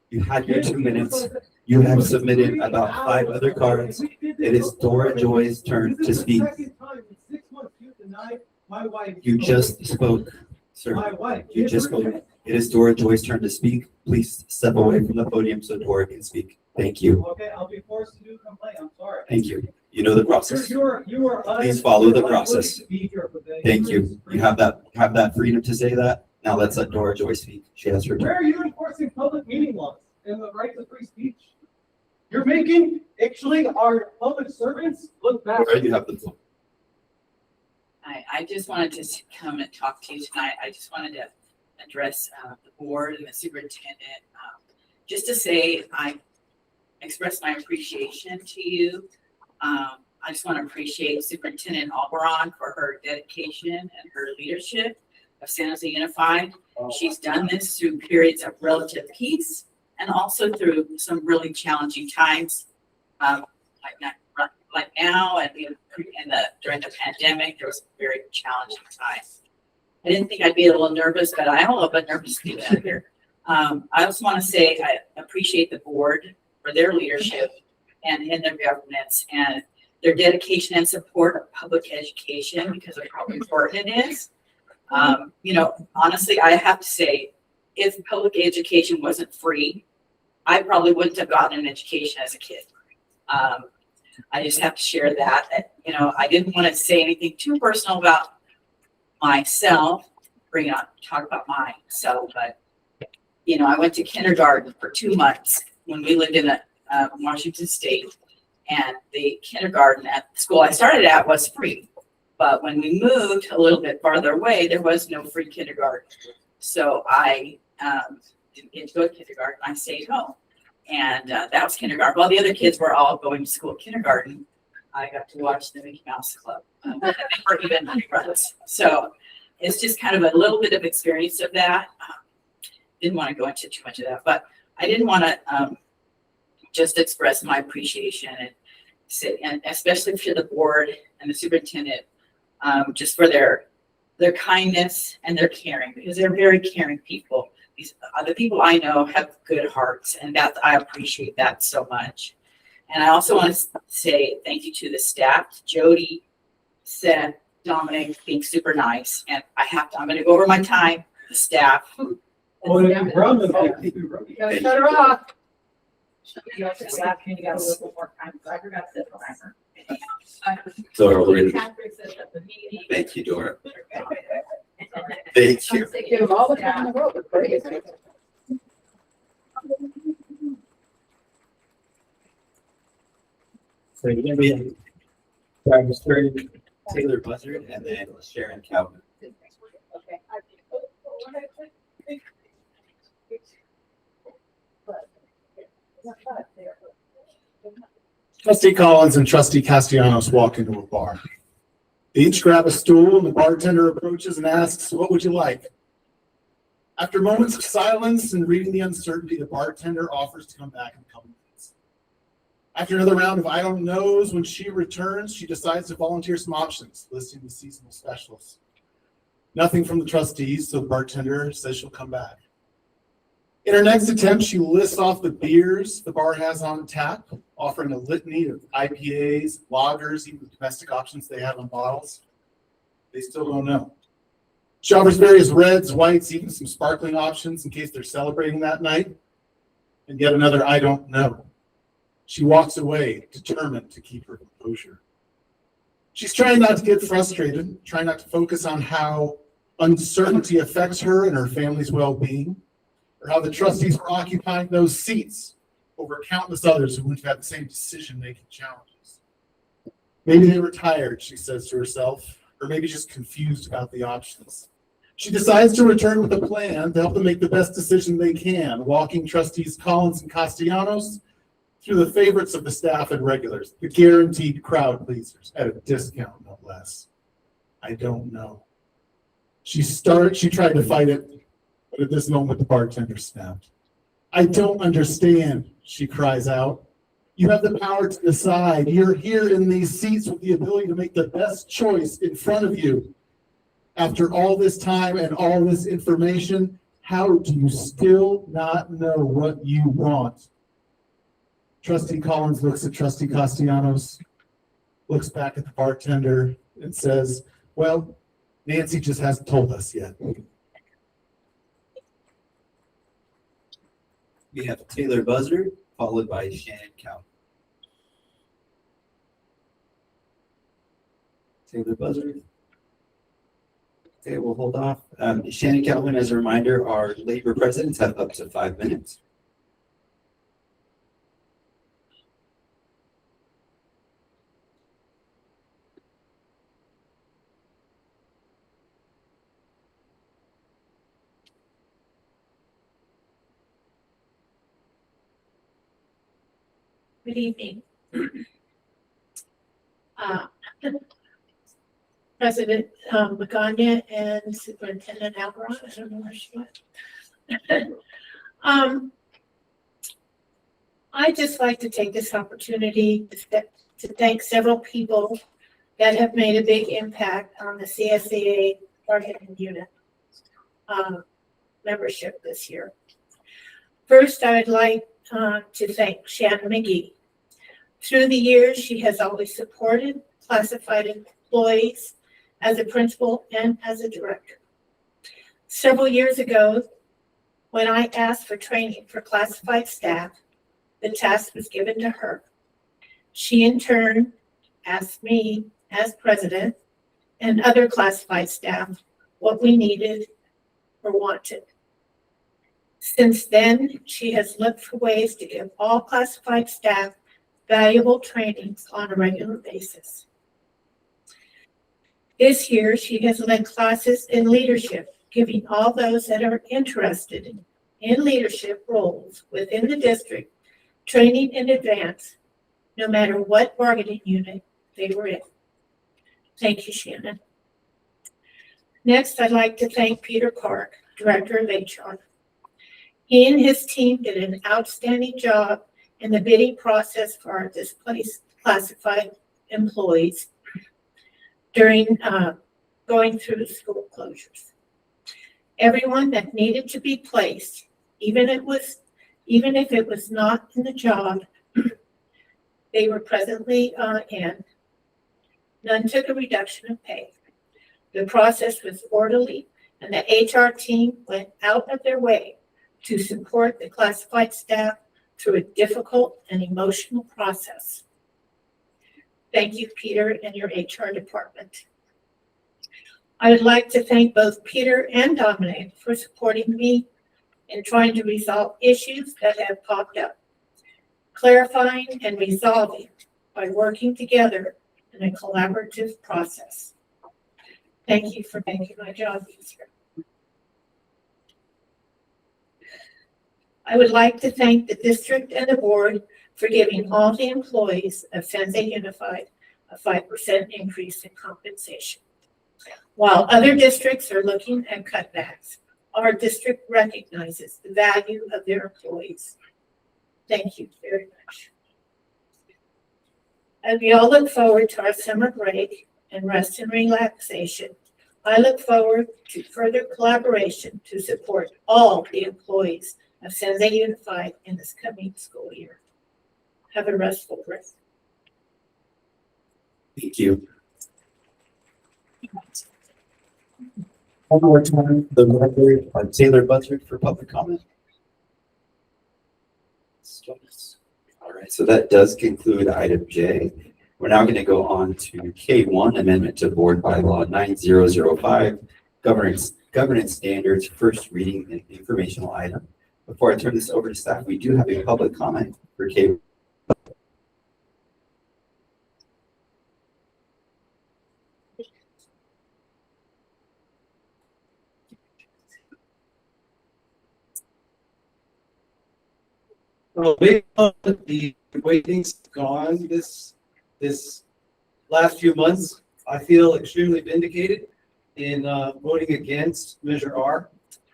You had your 2 minutes. You have submitted about 5 other cards. It is Dora Joy's turn to speak. You just spoke, sir. You just spoke. It is Dora Joy's turn to speak. Please step away from the podium so Dora can speak. Thank you. Okay, I'll be forced to do a complaint. I'm sorry. Thank you. You know the process. You are Please follow the process. Thank you. You have that freedom to say that. Now let's let Dora Joy speak. She has her turn. Where are you enforcing public meeting laws and the right to free speech? You're making actually our public servants look bad. Dora, you have the floor. I just wanted to come and talk to you tonight. I just wanted to address the board and the superintendent. Just to say, I express my appreciation to you. I just want to appreciate Superintendent Alberon for her dedication and her leadership of San Jose Unified. She's done this through periods of relative peace and also through some really challenging times, like now and during the pandemic. There was a very challenging time. I didn't think I'd be a little nervous, but I'm a little bit nervous to be out here. I also want to say I appreciate the board for their leadership and in their governance and their dedication and support of public education, because of how important it is. Honestly, I have to say, if public education wasn't free, I probably wouldn't have gotten an education as a kid. I just have to share that, you know, I didn't want to say anything too personal about myself, talk about myself, but, you know, I went to kindergarten for 2 months when we lived in Washington State, and the kindergarten at the school I started at was free. But when we moved a little bit farther away, there was no free kindergarten. So I didn't get to go to kindergarten. I stayed home. And that was kindergarten. While the other kids were all going to school kindergarten, I got to watch the Mickey Mouse Club. They were even runs. So it's just kind of a little bit of experience of that. Didn't want to go into too much of that, but I didn't want to just express my appreciation and say, and especially to the board and the superintendent, just for their kindness and their caring, because they're very caring people. These other people I know have good hearts, and that I appreciate that so much. And I also want to say thank you to the staff, Jody, Seth, Dominic, being super nice. And I'm going to go over my time, the staff. Well, you promised. Shut her off. You got a little more time, so I forgot to set the timer. So thank you, Dora. Thank you. Give them all the time in the world, but praise. So you're gonna be Mr. Taylor Buzzard and then Sharon Calvin. Trustee Collins and Trustee Castellanos walk into a bar. They each grab a stool and the bartender approaches and asks, "What would you like?" After moments of silence and reading the uncertainty, the bartender offers to come back in a couple minutes. After another round of I don't knows, when she returns, she decides to volunteer some options, listing the seasonal specials. Nothing from the trustees, so the bartender says she'll come back. In her next attempt, she lists off the beers the bar has on tap, offering a litany of IPAs, lagers, even the domestic options they have on bottles. They still don't know. She offers various reds, whites, even some sparkling options in case they're celebrating that night. And yet another I don't know. She walks away, determined to keep her composure. She's trying not to get frustrated, trying not to focus on how uncertainty affects her and her family's well-being, or how the trustees are occupying those seats over countless others who wouldn't have had the same decision-making challenges. Maybe they were tired, she says to herself, or maybe just confused about the options. She decides to return with a plan to help them make the best decision they can, walking trustees Collins and Castellanos through the favorites of the staff and regulars, the guaranteed crowd pleasers, at a discount, no less. I don't know. She tried to fight it, but at this moment the bartender snapped. I don't understand, she cries out. You have the power to decide. You're here in these seats with the ability to make the best choice in front of you. After all this time and all this information, how do you still not know what you want? Trustee Collins looks at Trustee Castellanos, looks back at the bartender and says, well, Nancy just hasn't told us yet. We have Taylor Buzzard, followed by Shannon Calvin. Taylor Buzzard. Okay, we'll hold off. Shannon Calvin, as a reminder, our labor presidents have up to 5 minutes. Good evening. President Magana and Superintendent Alvarado, I don't know where she went. I'd just like to take this opportunity to thank several people that have made a big impact on the CSEA bargaining unit membership this year. First, I'd like to thank Shannon McGee. Through the years, she has always supported classified employees as a principal and as a director. Several years ago, when I asked for training for classified staff, the task was given to her. She in turn asked me as president and other classified staff what we needed or wanted. Since then, she has looked for ways to give all classified staff valuable trainings on a regular basis. This year, she has led classes in leadership, giving all those that are interested in leadership roles within the district training in advance, no matter what bargaining unit they were in. Thank you, Shannon. Next, I'd like to thank Peter Clark, Director of HR. He and his team did an outstanding job in the bidding process for our displaced classified employees during going through the school closures. Everyone that needed to be placed, even if it was not in the job they were presently in, none took a reduction of pay. The process was orderly, and the HR team went out of their way to support the classified staff through a difficult and emotional process. Thank you, Peter, and your HR department. I would like to thank both Peter and Dominic for supporting me in trying to resolve issues that have popped up, clarifying and resolving by working together in a collaborative process. Thank you for making my job easier. I would like to thank the district and the board for giving all the employees of San Jose Unified a 5% increase in compensation. While other districts are looking at cutbacks, our district recognizes the value of their employees. Thank you very much. As we all look forward to our summer break and rest and relaxation, I look forward to further collaboration to support all the employees of San Jose Unified in this coming school year. Have a restful break. Thank you. One more time, the record. Taylor Buzzard for public comment. All right, so that does conclude item J. We're now going to go on to K1, Amendment to Board Bylaw 9005, Governance Standards, first reading and informational item. Before I turn this over to staff, we do have a public comment for K1. Well, based on the way things have gone this last few months, I feel extremely vindicated in voting against Measure R,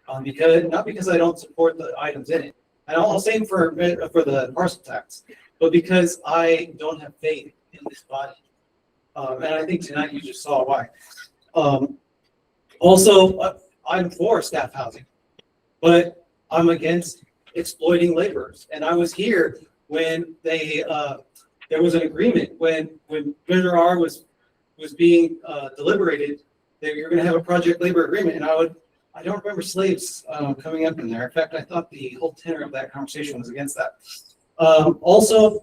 not because I don't support the items in it, and I'll same for the parcel tax, but because I don't have faith in this body, and I think tonight you just saw why. Also, I'm for staff housing, but I'm against exploiting laborers. And I was here when there was an agreement when Measure R was being deliberated that you're going to have a project labor agreement. And I don't remember slaves coming up in there. In fact, I thought the whole tenor of that conversation was against that. Also,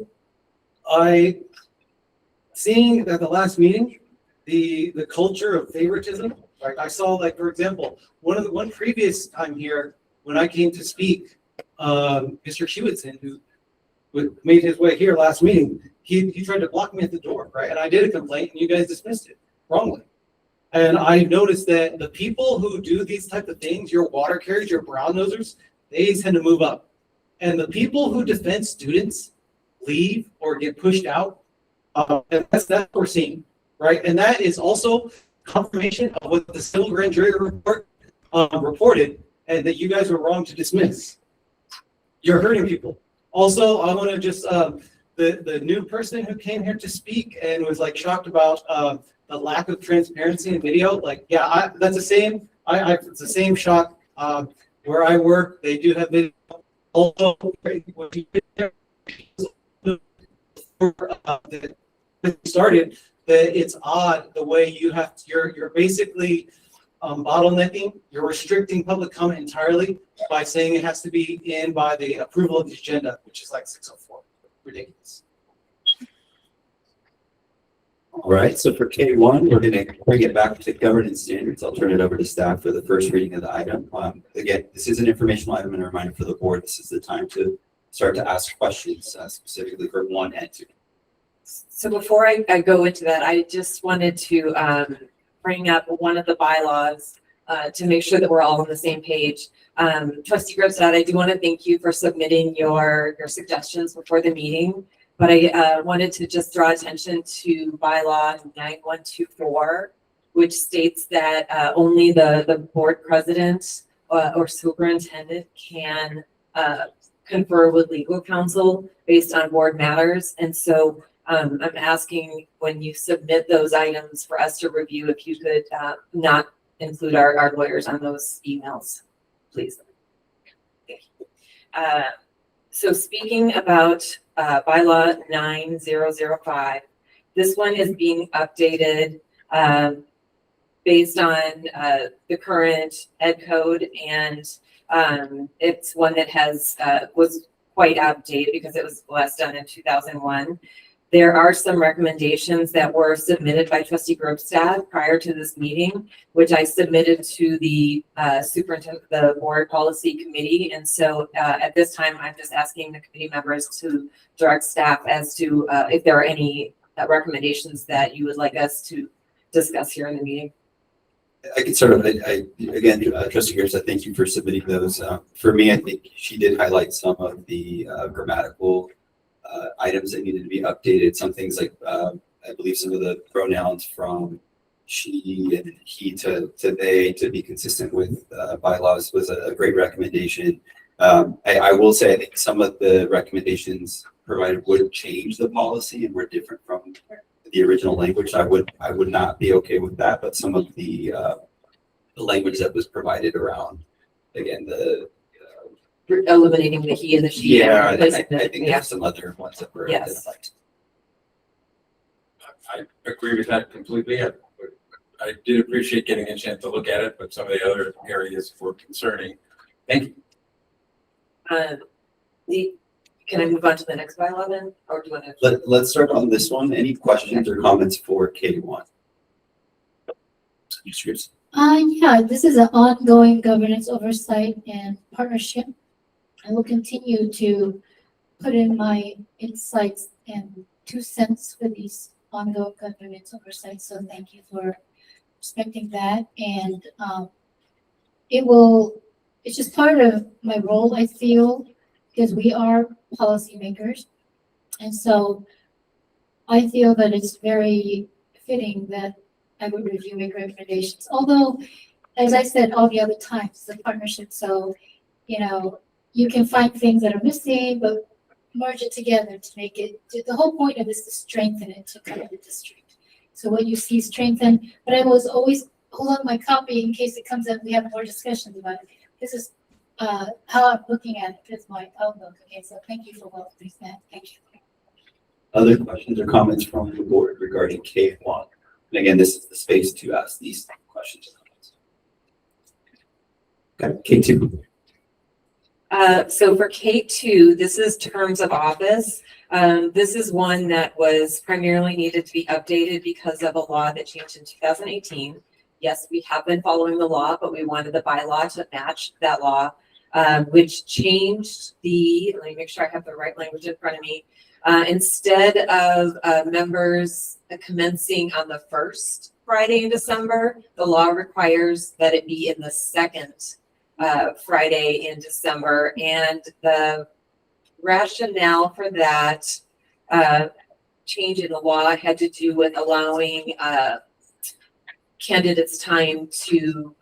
seeing at the last meeting, the culture of favoritism. Like I saw, like for example, one previous time here when I came to speak, Mr. Hewitson, who made his way here last meeting, he tried to block me at the door, right? And I did a complaint, and you guys dismissed it wrongly. And I noticed that the people who do these type of things, your water carriers, your brown nosers, they tend to move up. And the people who defend students leave or get pushed out, and that's what we're seeing, right? And that is also confirmation of what the civil grand jury report reported, and that you guys were wrong to dismiss. You're hurting people. Also, I want to just the new person who came here to speak and was like shocked about the lack of transparency in video. Like, yeah, that's the same. It's the same shock. Where I work, they do have video. Also, started that it's odd the way you're basically bottlenecking, you're restricting public comment entirely by saying it has to be in by the approval of the agenda, which is like 604. Ridiculous. All right, so for K1, we're going to bring it back to governance standards. I'll turn it over to staff for the first reading of the item. Again, this is an informational item and a reminder for the board. This is the time to start to ask questions specifically for 1 and 2. So before I go into that, I just wanted to bring up one of the bylaws to make sure that we're all on the same page. Trustee Grobstad, I do want to thank you for submitting your suggestions before the meeting, but I wanted to just draw attention to bylaw 9124, which states that only the board president or superintendent can confer with legal counsel based on board matters. And so I'm asking when you submit those items for us to review, if you could not include our lawyers on those emails, please. Thank you. So speaking about bylaw 9005, this one is being updated based on the current ed code, and it's one that has was quite outdated because it was last done in 2001. There are some recommendations that were submitted by Trustee Grobstad prior to this meeting, which I submitted to the superintendent, the board policy committee. And so at this time, I'm just asking the committee members to direct staff as to if there are any recommendations that you would like us to discuss here in the meeting. I could sort of, again, Trustee Grobstad, thank you for submitting those. For me, I think she did highlight some of the grammatical items that needed to be updated. Some things like, I believe some of the pronouns from she and he to they to be consistent with bylaws was a great recommendation. I will say, I think some of the recommendations provided would change the policy and were different from the original language. I would not be okay with that, but some of the language that was provided around, again, the eliminating the he and the she. Yeah, I think there's some other ones that were identified. I agree with that completely. I did appreciate getting a chance to look at it, but some of the other areas were concerning. Thank you. Can I move on to the next bylaw then, or do you want to? Let's start on this one. Any questions or comments for K1? Yeah, this is an ongoing governance oversight and partnership. I will continue to put in my insights and 2 cents for these ongoing governance oversight. So thank you for respecting that. And it's just part of my role, I feel, because we are policymakers. And so I feel that it's very fitting that I would review, make recommendations. Although, as I said all the other times, it's a partnership. So, you can find things that are missing, but merge it together to make it, the whole point of this is to strengthen it to cover the district. So what you see strengthen, but I was always hold on my copy in case it comes up, we have more discussions about it. This is how I'm looking at it with my outlook. Okay, so thank you for welcoming that. Thank you. Other questions or comments from the board regarding K1? And again, this is the space to ask these questions or comments. Okay, K2. So for K2, this is terms of office. This is one that was primarily needed to be updated because of a law that changed in 2018. Yes, we have been following the law, but we wanted the bylaw to match that law, which changed let me make sure I have the right language in front of me. Instead of members commencing on the first Friday in December, the law requires that it be in the second Friday in December. And the rationale for that change in the law had to do with allowing candidates time to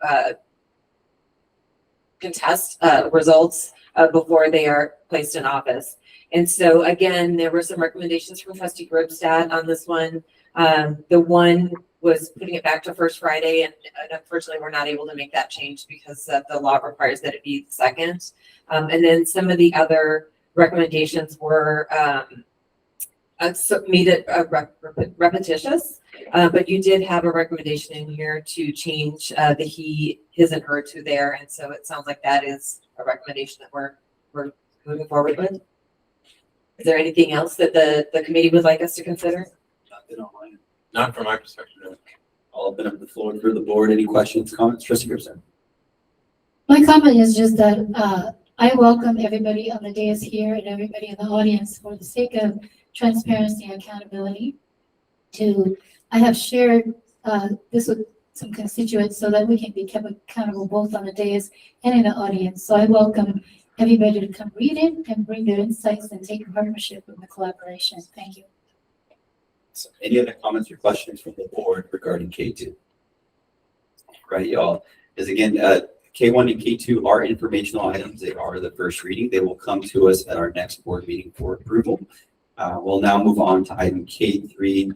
contest results before they are placed in office. And so again, there were some recommendations from Trustee Grobstad on this one. The one was putting it back to first Friday, and unfortunately, we're not able to make that change because the law requires that it be second. And then some of the other recommendations were made it repetitious, but you did have a recommendation in here to change the he, his, and her to there, and so it sounds like that is a recommendation that we're moving forward with. Is there anything else that the committee would like us to consider? Nothing online. Not from my perspective, no. I'll open up the floor for the board. Any questions, comments? Trustee Gibson? My comment is just that, I welcome everybody on the dais here and everybody in the audience for the sake of transparency and accountability I have shared, this with some constituents so that we can be kept accountable both on the dais and in the audience. So I welcome everybody to come read it and bring their insights and take partnership in the collaboration. Thank you. So any other comments or questions from the board regarding K2? Right, y'all. As again, K1 and K2 are informational items. They are the first reading. They will come to us at our next board meeting for approval. We'll now move on to item K3.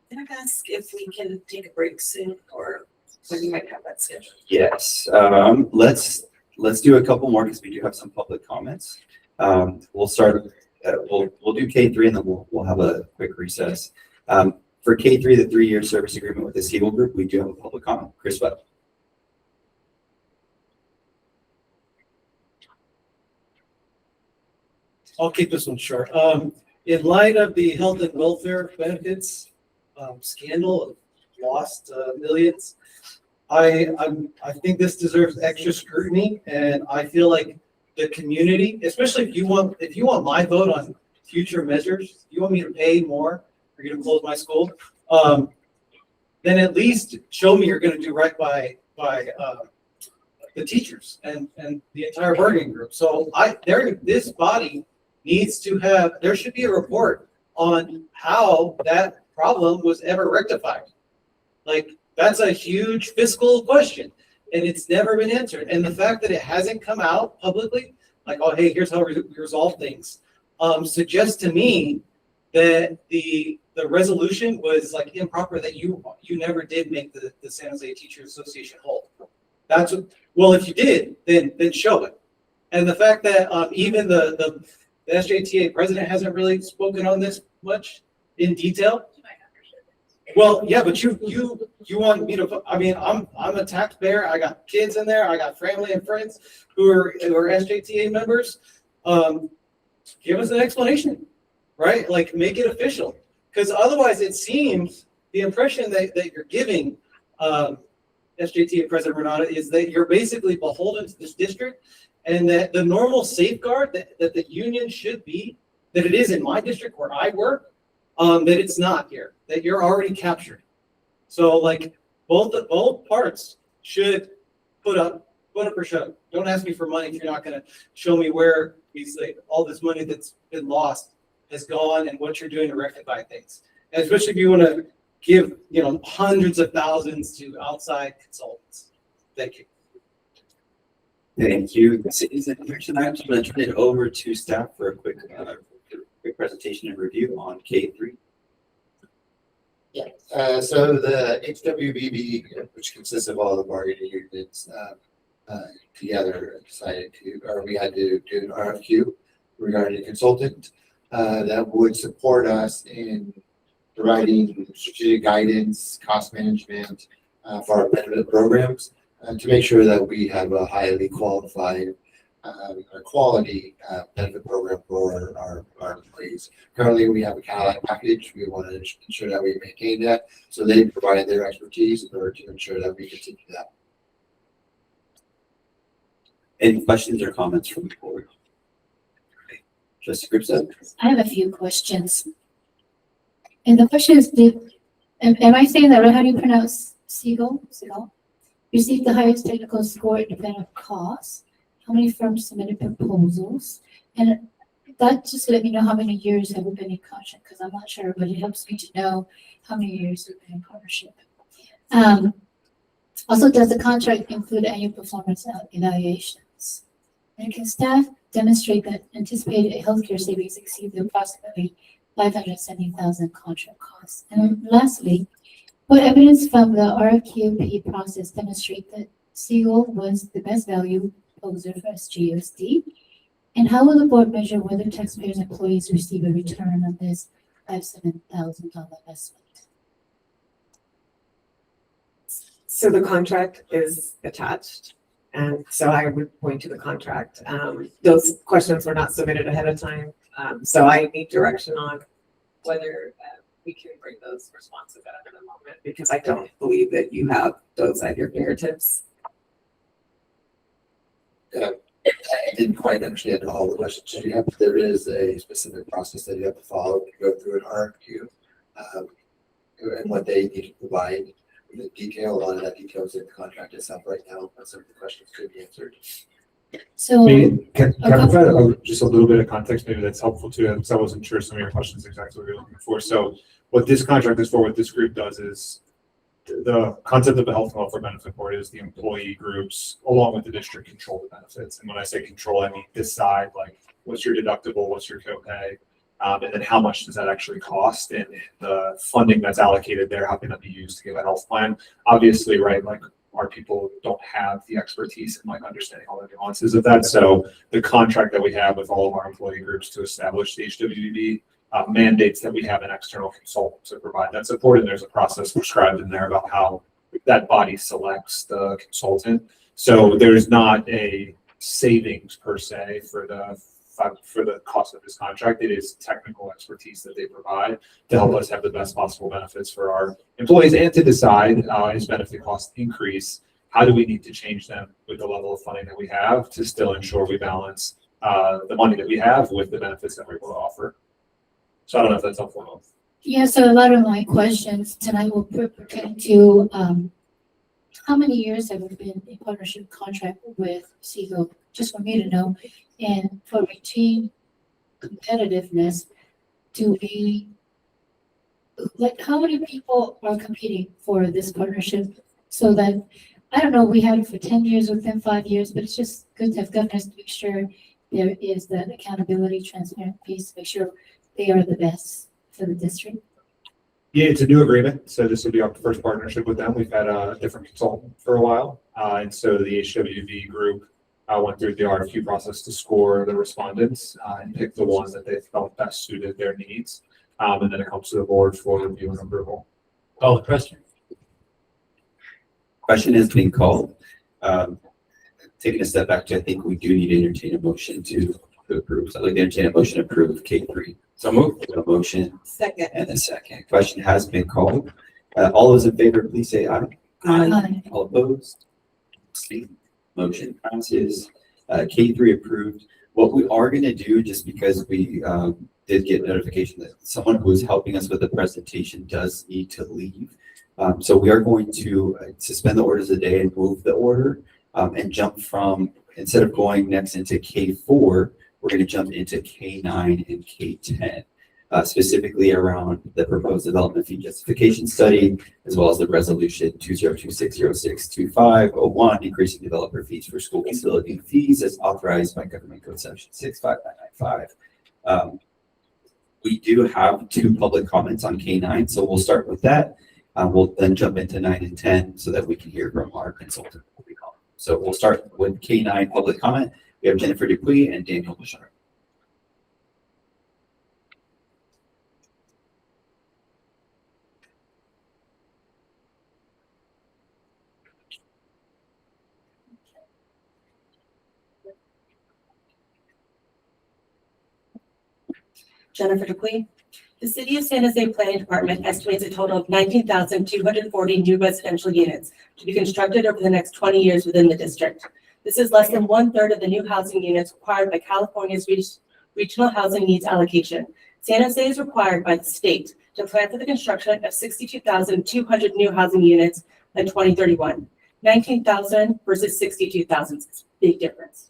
Can I ask if we can take a break soon, or when you might have that scheduled? Yes, let's do a couple more because we do have some public comments. We'll start. We'll do K3 and then we'll have a quick recess. For K3, the 3-year service agreement with the Siegel Group, we do have a public comment. Chris Webb. I'll keep this one short. In light of the health and welfare benefits scandal of lost millions, I think this deserves extra scrutiny, and I feel like the community, especially if you want my vote on future measures, you want me to pay more for you to close my school, then at least show me you're going to do right by the teachers and the entire bargaining group. So this body needs to have, there should be a report on how that problem was ever rectified. Like, that's a huge fiscal question, and it's never been answered. And the fact that it hasn't come out publicly, like, oh, hey, here's how we resolve things, suggests to me that the resolution was like improper, that you never did make the San Jose Teachers Association whole. That's what, well, if you did, then show it. And the fact that even the SJTA president hasn't really spoken on this much in detail. Well, yeah, but you want me to, I mean, I'm a taxpayer. I got kids in there. I got family and friends who are SJTA members. Give us an explanation, right? Like, make it official. Because otherwise it seems the impression that you're giving SJTA President Renata is that you're basically beholden to this district, and that the normal safeguard that the union should be, that it is in my district where I work, that it's not here, that you're already captured. So like both parts should put up or shut up. Don't ask me for money if you're not going to show me where all this money that's been lost has gone and what you're doing to rectify things. And especially if you want to give, hundreds of thousands to outside consultants. Thank you. Thank you. This is an action item. I'm going to turn it over to staff for a quick presentation and review on K3. Yeah, so the HWBB, which consists of all the bargaining unions, together decided we had to do an RFQ regarding a consultant that would support us in providing strategic guidance, cost management for our benefit programs, to make sure that we have a highly qualified quality benefit program for our employees. Currently, we have a Cadillac package. We want to ensure that we maintain that. So they provide their expertise in order to ensure that we continue that. Any questions or comments from the board? Trustee Gibson? I have a few questions. And the question is, am I saying that right? How do you pronounce Siegel? Received the highest technical score independent of cost. How many firms submitted proposals? And that just let me know how many years have we been in contract, because I'm not sure, but it helps me to know how many years we've been in partnership. Also, does the contract include annual performance evaluations? And can staff demonstrate that anticipated healthcare savings exceed the approximately $570,000 contract costs? And lastly, what evidence from the RQP process demonstrate that Siegel was the best value proposer for SGUSD? And how will the board measure whether taxpayers' employees receive a return on this $570,000 investment? So the contract is attached, and so I would point to the contract. Those questions were not submitted ahead of time, so I need direction on whether we can bring those responses out in a moment, because I don't believe that you have those at your fingertips. I didn't quite understand all the questions you have. There is a specific process that you have to follow to go through an RFQ. And what they need to provide, the detail, a lot of that detail is in the contract itself right now, but some of the questions could be answered. So. Maybe, can I provide just a little bit of context, maybe that's helpful too, because I wasn't sure some of your questions exactly what you're looking for. So what this contract is for, what this group does is the concept of the health and welfare benefit board is the employee groups, along with the district, control the benefits. And when I say control, I mean decide like what's your deductible, what's your copay, and then how much does that actually cost, and the funding that's allocated there, how can that be used to give a health plan? Obviously, right, like our people don't have the expertise in like understanding all the nuances of that. So the contract that we have with all of our employee groups to establish the HWB mandates that we have an external consultant to provide that support. And there's a process prescribed in there about how that body selects the consultant. So there's not a savings per se for the cost of this contract. It is technical expertise that they provide to help us have the best possible benefits for our employees, and to decide as benefit costs increase, how do we need to change them with the level of funding that we have to still ensure we balance the money that we have with the benefits that we're able to offer. So I don't know if that's helpful. Yeah, so a lot of my questions tonight will pertain to how many years have we been in partnership contract with Seago? Just for me to know. And for routine competitiveness, do we, like, how many people are competing for this partnership? So that, I don't know, we had it for 10 years, within 5 years, but it's just good to have governance to make sure there is that accountability, transparent piece, make sure they are the best for the district. Yeah, it's a new agreement. So this will be our first partnership with them. We've had a different consultant for a while. And so the HWB group went through the RFQ process to score the respondents and pick the ones that they felt best suited their needs. And then it comes to the board for review and approval. Call the question. Question is being called. Taking a step back to, I think we do need to entertain a motion to approve. So I'd like to entertain a motion to approve K3. So moved. A motion Second. and a second. Question has been called. All those in favor, please say aye. Aye. All opposed? Abstained. Motion passes. K3 approved. What we are going to do, just because we did get notification that someone who is helping us with the presentation does need to leave. So we are going to suspend the orders of the day and move the order and jump from, instead of going next into K4, we're going to jump into K9 and K10. Specifically around the proposed development fee justification study, as well as the resolution 2026062501, increasing developer fees for school facility fees as authorized by Government Code Section 65995. We do have 2 public comments on K9, so we'll start with that. We'll then jump into 9 and 10 so that we can hear from our consultant. So we'll start with K9 public comment. We have Jennifer Dupuy and Daniel Bouchard. Jennifer Dupuy. The City of San Jose Planning Department estimates a total of 19,240 new residential units to be constructed over the next 20 years within the district. This is less than 1/3 of the new housing units required by California's Regional Housing Needs Allocation. San Jose is required by the state to plan for the construction of 62,200 new housing units by 2031. 19,000 versus 62,000 is a big difference.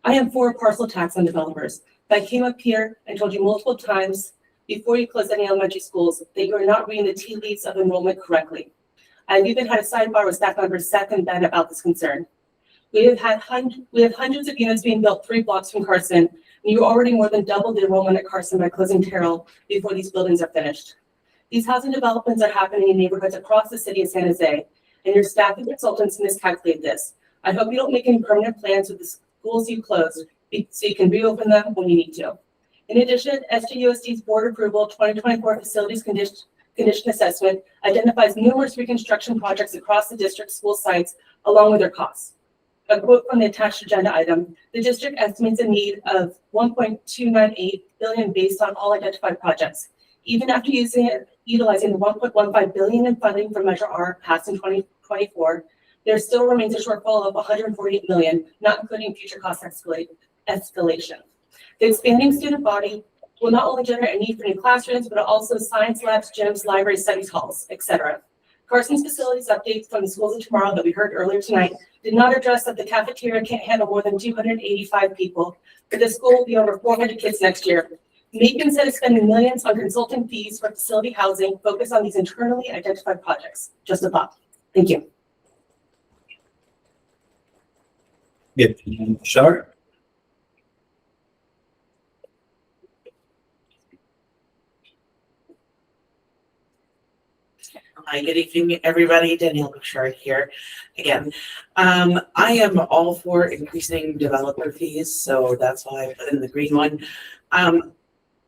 I am for parcel tax on developers. I came up here and told you multiple times before you close any elementary schools that you are not reading the tea leaves of enrollment correctly. I've even had a sidebar with staff members Seth and Ben about this concern. We have hundreds of units being built 3 blocks from Carson, and you already more than doubled the enrollment at Carson by closing Terrell before these buildings are finished. These housing developments are happening in neighborhoods across the city of San Jose, and your staff and consultants miscalculate this. I hope you don't make any permanent plans with the schools you closed so you can reopen them when you need to. In addition, SJUSD's board approval 2024 facilities condition assessment identifies numerous reconstruction projects across the district school sites along with their costs. A quote from the attached agenda item, the district estimates a need of $1.298 billion based on all identified projects. Even after utilizing the 1.15 billion in funding from Measure R passed in 2024, there still remains a shortfall of 148 million, not including future cost escalation. The expanding student body will not only generate a need for new classrooms, but also science labs, gyms, libraries, studies halls, etc. Carson's facilities updates from the Schools of Tomorrow that we heard earlier tonight did not address that the cafeteria can't handle more than 285 people, but the school will be over 400 kids next year. Maybe instead of spending millions on consulting fees for facility housing, focus on these internally identified projects. Just a thought. Thank you. Sure. Hi, good evening, everybody. Danielle Bouchard here again. I am all for increasing developer fees, so that's why I put in the green one.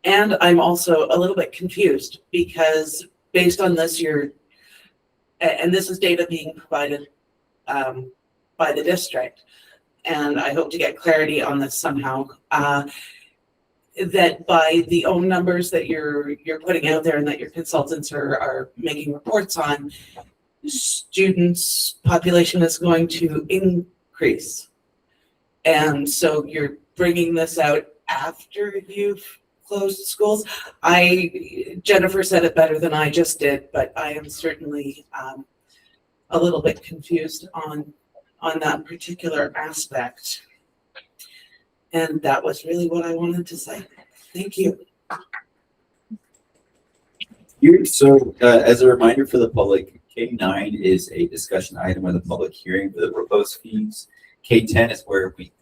And I'm also a little bit confused because based on this year, and this is data being provided by the district, and I hope to get clarity on this somehow. That by the own numbers that you're putting out there and that your consultants are making reports on, students' population is going to increase. And so you're bringing this out after you've closed schools. Jennifer said it better than I just did, but I am certainly a little bit confused on that particular aspect. And that was really what I wanted to say. Thank you. So as a reminder for the public, K9 is a discussion item with a public hearing for the proposed fees. K10 is where we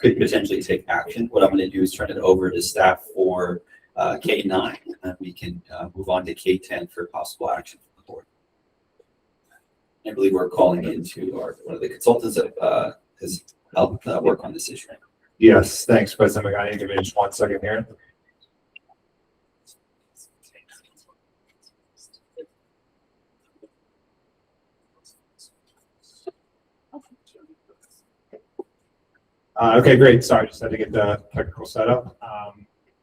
could potentially take action. What I'm going to do is turn it over to staff for K9, and then we can move on to K10 for possible action from the board. I believe we're calling into one of the consultants that has helped work on this issue. Yes, thanks, President Magani. Give me just 1 second here. Okay, great. Sorry, just had to get the technical setup.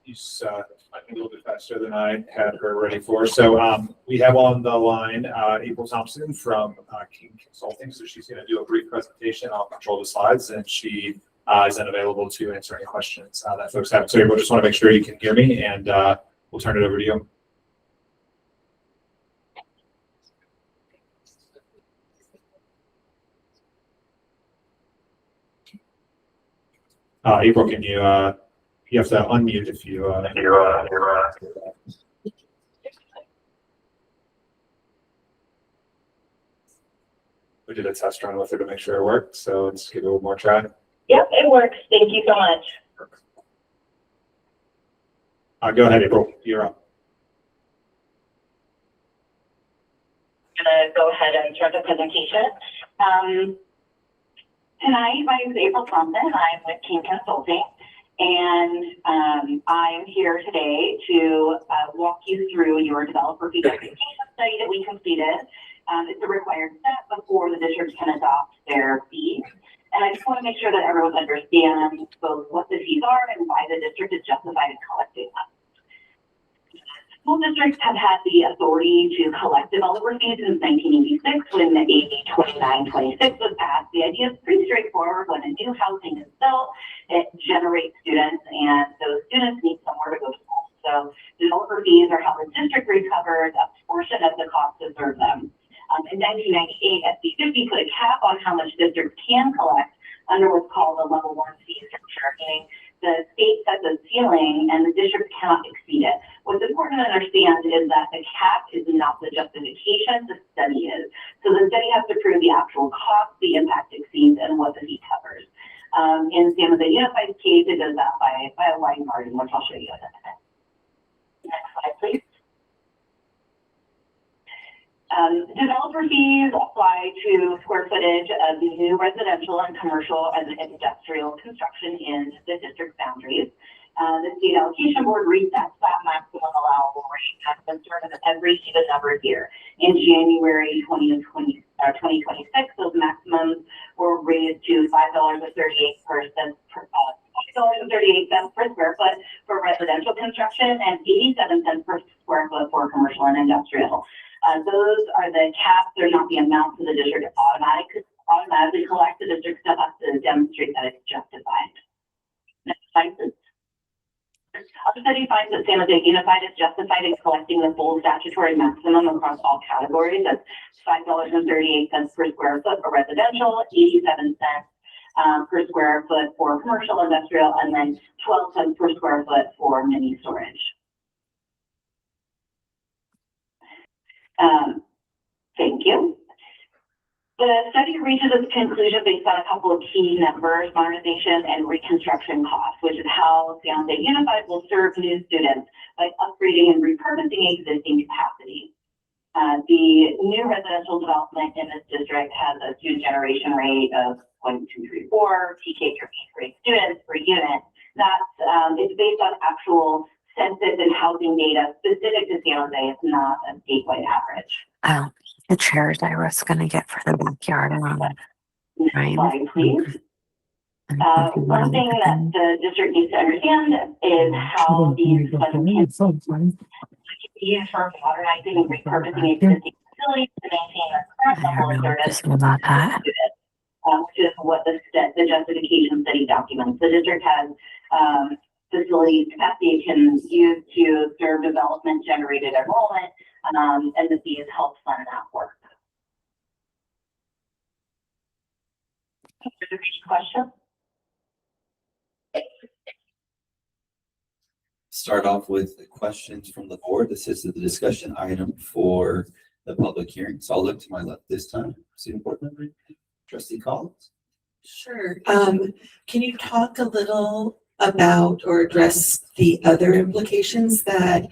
You might be a little bit faster than I had her ready for. So we have on the line April Thompson from King Consulting. So she's going to do a brief presentation. I'll control the slides, and she is then available to answer any questions that folks have. So April, just want to make sure you can hear me, and we'll turn it over to you. April, can you have to unmute if you we did a test run with her to make sure it worked, so let's give it a little more try. Yep, it works. Thank you so much. Go ahead, April. You're up. I'm gonna go ahead and start the presentation. Tonight, my name is April Thompson. I'm with King Consulting, and I'm here today to walk you through your developer fee verification study that we completed. It's a required step before the district can adopt their fees. And I just want to make sure that everyone understands both what the fees are and why the district is justified in collecting them. School districts have had the authority to collect developer fees since 1986 when the AB 2926 was passed. The idea is pretty straightforward. When a new housing is built, it generates students, and those students need somewhere to go to school. So developer fees are how the district recovers a portion of the cost to serve them. In 1998, SB 50 put a cap on how much districts can collect under what's called the level 1 fee structure, meaning the state sets a ceiling and the district cannot exceed it. What's important to understand is that the cap is not the justification, the study is. So the study has to prove the actual cost, the impact exceeds, and what the fee covers. In San Jose Unified's case, it does that by a wide margin, which I'll show you in a minute. Next slide, please. Developer fees apply to square footage of the new residential and commercial and industrial construction in the district boundaries. The state allocation board resets that maximum allowable rate at the start of every even numbered year. In January 2026, those maximums were raised to $5.38 per square foot for residential construction and 87 cents per square square foot for commercial and industrial. Those are the caps. They're not the amounts of the district automatically collect. The district still has to demonstrate that it's justified. Next slide, please. Our study finds that San Jose Unified is justified in collecting the full statutory maximum across all categories. That's $5.38 per square foot for residential, 87 cents per square foot for commercial industrial, and then 12 cents per square foot for mini storage. Thank you. The study reaches its conclusion based on a couple of key numbers: modernization and reconstruction costs, which is how San Jose Unified will serve new students by upgrading and repurposing existing capacity. The new residential development in this district has a student generation rate of 0.234 TK per eighth grade students per unit. That's it's based on actual census and housing data specific to San Jose. It's not a statewide average. The chairs I was gonna get for the backyard. Next slide, please. One thing that the district needs to understand is how these funds can be used for modernizing and repurposing existing facilities to maintain a current level of service. About that. Which is what the justification study documents. The district has facilities capacity it can use to serve development generated enrollment, and the fees help fund that work. Is there any questions? Start off with the questions from the board. This is the discussion item for the public hearing. So I'll look to my left this time. See the board member, Trustee Collins. Sure. Can you talk a little about or address the other implications that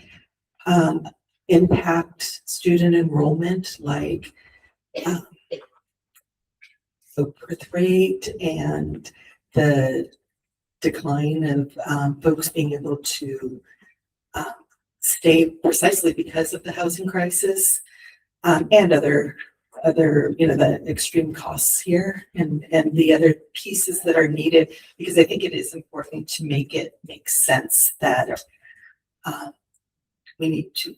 impact student enrollment, like the birth rate and the decline of folks being able to stay precisely because of the housing crisis, and other, the extreme costs here and the other pieces that are needed, because I think it is important to make it make sense that we need to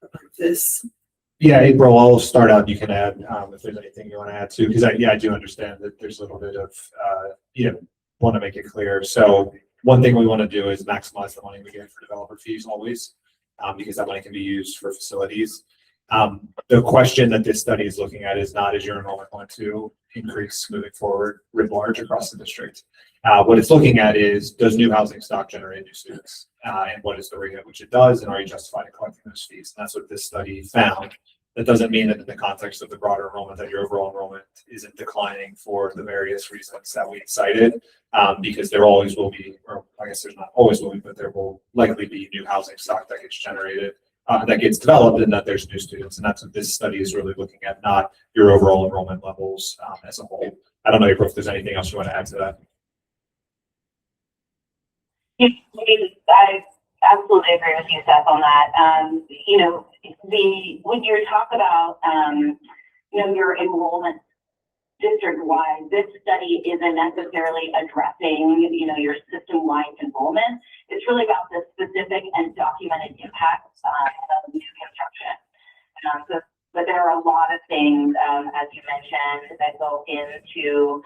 approve this. Yeah, April, I'll start out. You can add if there's anything you want to add too, because I do understand that there's a little bit of want to make it clear. So one thing we want to do is maximize the money we get for developer fees always, because that money can be used for facilities. The question that this study is looking at is not, is your enrollment going to increase moving forward writ large across the district? What it's looking at is, does new housing stock generate new students? And what is the rate at which it does? And are you justified in collecting those fees? And that's what this study found. That doesn't mean that in the context of the broader enrollment, that your overall enrollment isn't declining for the various reasons that we cited, because there always will be, or I guess there's not always will be, but there will likely be new housing stock that gets generated, that gets developed, and that there's new students. And that's what this study is really looking at, not your overall enrollment levels as a whole. I don't know, April, if there's anything else you want to add to that. I absolutely agree with you, Seth, on that. When you talk about, your enrollment district-wide, this study isn't necessarily addressing, your system-wide enrollment. It's really about the specific and documented impacts of new construction. But there are a lot of things, as you mentioned, that go into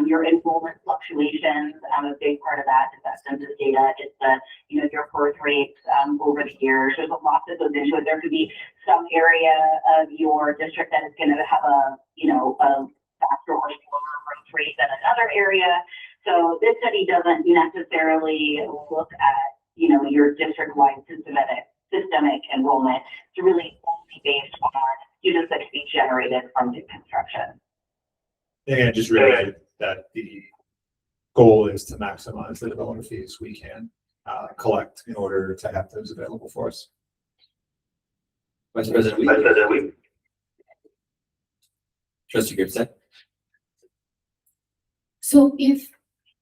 your enrollment fluctuations. A big part of that is that census data. It's your birth rates over the years. There's a lot that goes into it. There could be some area of your district that is going to have a faster or slower growth rate than another area. So this study doesn't necessarily look at, your district-wide systemic enrollment. It's really only based on students that can be generated from new construction. Again, just reiterate that the goal is to maximize the developer fees we can collect in order to have those available for us. Vice President Wee. Trustee Gibson. So if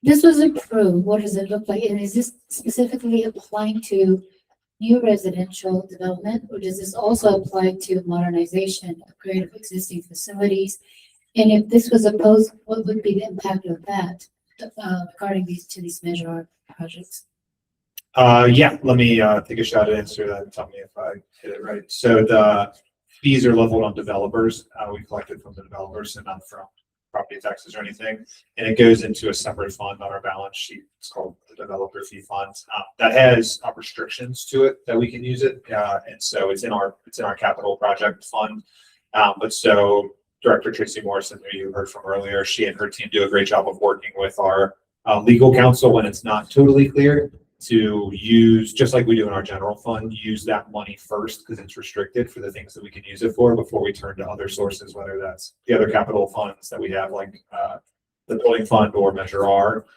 this was approved, what does it look like? And is this specifically applying to new residential development, or does this also apply to modernization, upgrade of existing facilities? And if this was opposed, what would be the impact of that regarding these measure projects? Yeah, let me take a shot at answer that and tell me if I hit it right. So the fees are leveled on developers. We collected from the developers and not from property taxes or anything. And it goes into a separate fund on our balance sheet. It's called the developer fee fund. That has restrictions to it that we can use it. And so it's in our capital project fund. But so Director Tracy Morrison, who you heard from earlier, she and her team do a great job of working with our legal counsel when it's not totally clear to use, just like we do in our general fund, use that money first because it's restricted for the things that we can use it for before we turn to other sources, whether that's the other capital funds that we have, like the building fund or Measure R.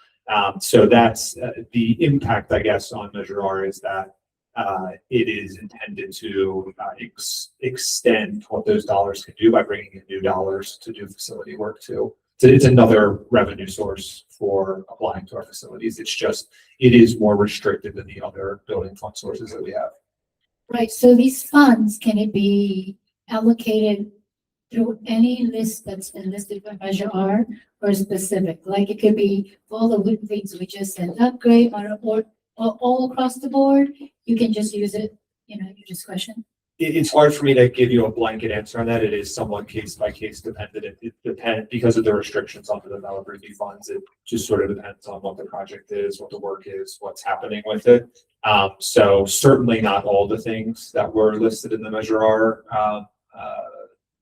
So that's the impact, I guess, on Measure R is that it is intended to extend what those dollars can do by bringing in new dollars to do facility work too. So it's another revenue source for applying to our facilities. It's just, it is more restricted than the other building fund sources that we have. Right, so these funds, can it be allocated through any list that's been listed by Measure R or specific? Like it could be all the things we just said, upgrade or all across the board, you can just use it, your discretion. It's hard for me to give you a blanket answer on that. It is somewhat case by case dependent. It depends because of the restrictions on the developer fee funds. It just sort of depends on what the project is, what the work is, what's happening with it. So certainly not all the things that were listed in the Measure R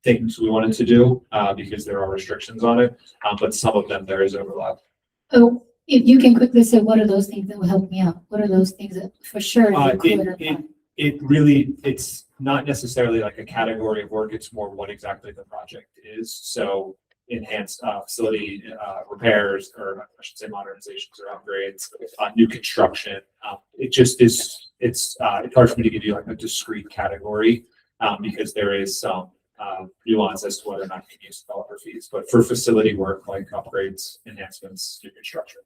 things we wanted to do because there are restrictions on it. But some of them there is overlap. Oh, if you can quickly say, what are those things that will help me out? What are those things that for sure? It's not necessarily like a category of work. It's more what exactly the project is. So enhanced facility repairs, or I should say modernizations or upgrades, new construction. It just is, it's hard for me to give you like a discrete category because there is some nuance as to whether or not you can use developer fees. But for facility work like upgrades, enhancements, new construction,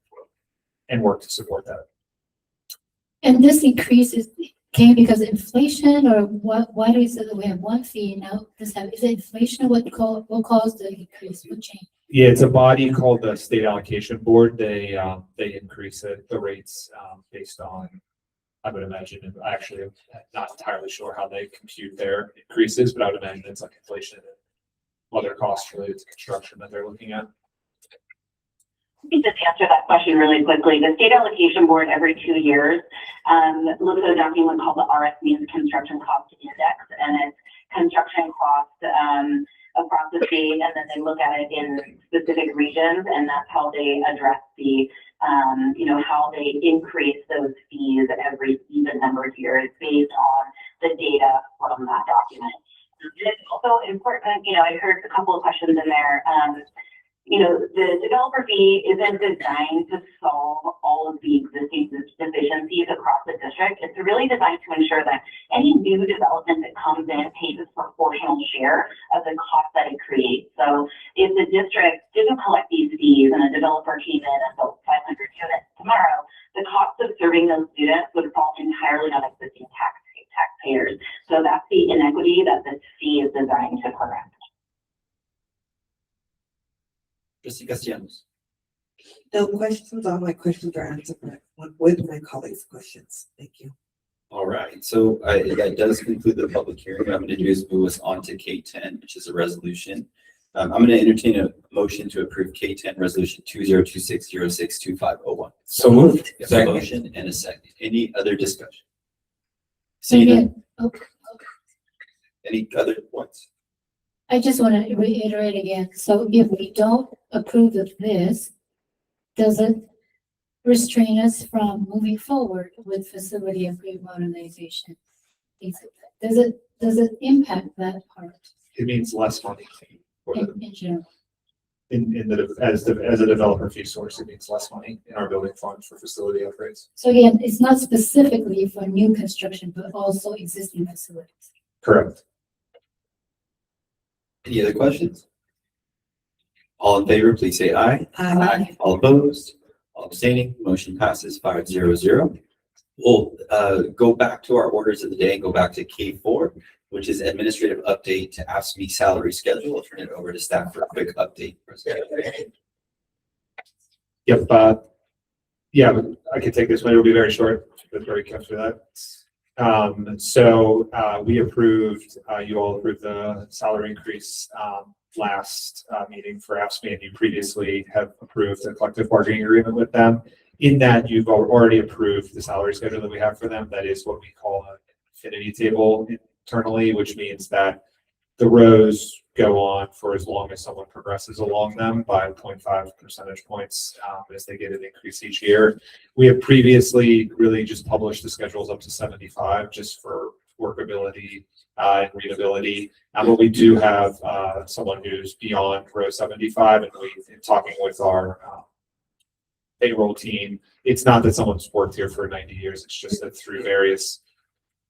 and work to support that. And this increase came because of inflation, or what? Why is it that we have one fee now? Is it inflation? What caused the increase? What changed? Yeah, it's a body called the State Allocation Board. They increase the rates based on, I would imagine, actually, I'm not entirely sure how they compute their increases, but I would imagine it's like inflation and other costs related to construction that they're looking at. I can just answer that question really quickly. The State Allocation Board every 2 years looks at a document called the RSM's Construction Cost Index, and it's construction costs across the state, and then they look at it in specific regions, and that's how they address the, how they increase those fees every even number of years based on the data from that document. It's also important, I heard a couple of questions in there. The developer fee isn't designed to solve all of the existing deficiencies across the district. It's really designed to ensure that any new development that comes in pays its proportional share of the cost that it creates. So if the district didn't collect these fees and a developer came in and built 500 units tomorrow, the cost of serving those students would fall entirely on existing taxpayers. So that's the inequity that this fee is designed to correct. Trustee Castellanos. No questions. All my questions are answered with my colleagues' questions. Thank you. All right, so that does conclude the public hearing. What I'm going to do is move us on to K10, which is a resolution. I'm going to entertain a motion to approve K10 resolution 2026062501. So moved. There's a Second. motion and a second. Any other discussion? So Seeing again, none. Any other points? I just want to reiterate again. So if we don't approve of this, does it restrain us from moving forward with facility upgrade modernization? Does it impact that part It means less money for the, in general? as a developer fee source. It means less money in our building fund for facility upgrades. So again, it's not specifically for new construction, but also existing facilities. Correct. Any other questions? All in favor, please say aye. Aye. All opposed? All abstaining? Motion passes 500. We'll go back to our orders of the day and go back to K4, which is administrative update to AFSCME salary schedule. I'll turn it over to staff for a quick update. Yep. Yeah, I can take this one. It'll be very short. That's very kept for that. We approved, you all approved the salary increase, last, meeting for AFSCME, and you previously have approved a collective bargaining agreement with them. In that, you've already approved the salary schedule that we have for them. That is what we call an infinity table internally, which means that the rows go on for as long as someone progresses along them by 0.5 percentage points as they get an increase each year. We have previously really just published the schedules up to 75 just for workability and readability. But we do have someone who's beyond row 75, and in talking with our payroll team, it's not that someone's worked here for 90 years. It's just that through various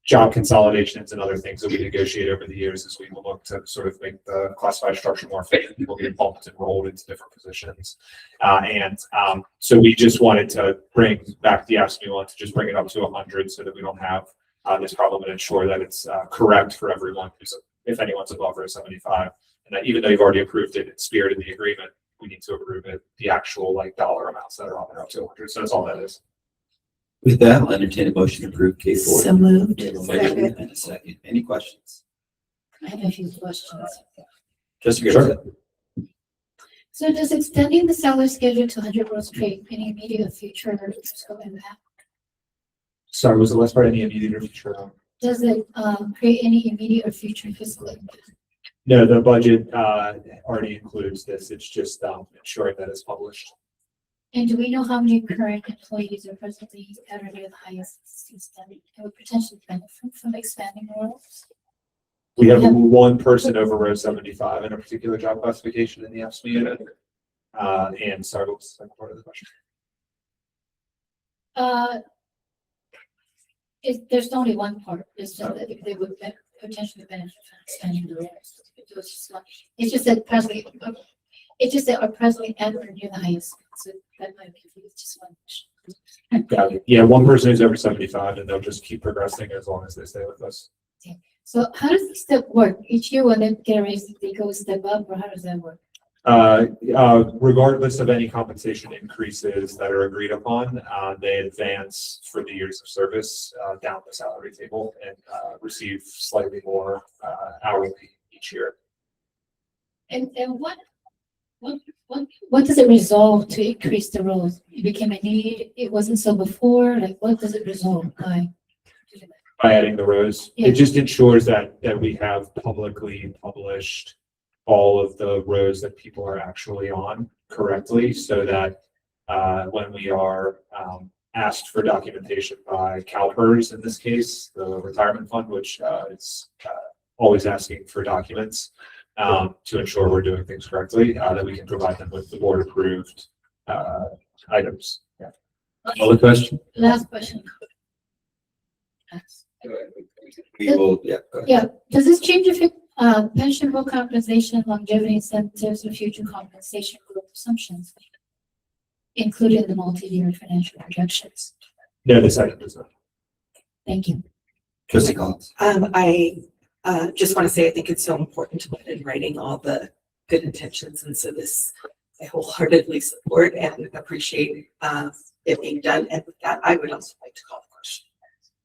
job consolidations and other things that we negotiate over the years as we will look to sort of make the classified structure more efficient. People get bumped and rolled into different positions. So we just wanted to bring back the AFSCME one to just bring it up to 100 so that we don't have this problem and ensure that it's correct for everyone who's, if anyone's above row 75. And that even though you've already approved it in spirit in the agreement, we need to approve it, the actual like dollar amounts that are on there up to 100. So that's all that is. With that, I'll entertain a motion to approve K4. So moved. We have a motion and a second. Any questions? I have a few questions. Just your. So does extending the salary schedule to 100 rows create any immediate future fiscal impact? Sorry, was the last part any immediate or future? Does it create any immediate or future fiscal impact? No, the budget already includes this. It's just ensuring that it's published. And do we know how many current employees are presently at or near the highest extent and would potentially benefit from expanding roles? We have one person over row 75 in a particular job classification in the AFSCME unit. And sorry, what was the second part of the question? There's only one part. It's just that they would potentially benefit from expanding the roles. It's just that presently, are presently at or near the highest. So that might be just one question. Got it. Yeah, one person is over 75 and they'll just keep progressing as long as they stay with us. Okay. So how does this step work? Each year when they get a raise, they go a step up, or how does that work? Regardless of any compensation increases that are agreed upon, they advance for the years of service down the salary table and receive slightly more hourly each year. And what does it resolve to increase the roles? It became a need. It wasn't so before. Like, what does it resolve by? By adding the rows, Yeah. it just ensures that we have publicly published all of the rows that people are actually on correctly, so that when we are asked for documentation by CalPERS in this case, the retirement fund, which is always asking for documents to ensure we're doing things correctly, that we can provide them with the board approved items. Yeah. Other question? Last question. We will, yeah. Go ahead. Yeah. Does this change affect pension book compensation, longevity incentives, or future compensation group assumptions, including the multi-year financial projections? No, this item does not. Thank you. Trustee Collins. I just want to say, I think it's so important to put in writing all the good intentions. And so this, I wholeheartedly support and appreciate it being done. And with that, I would also like to call the question.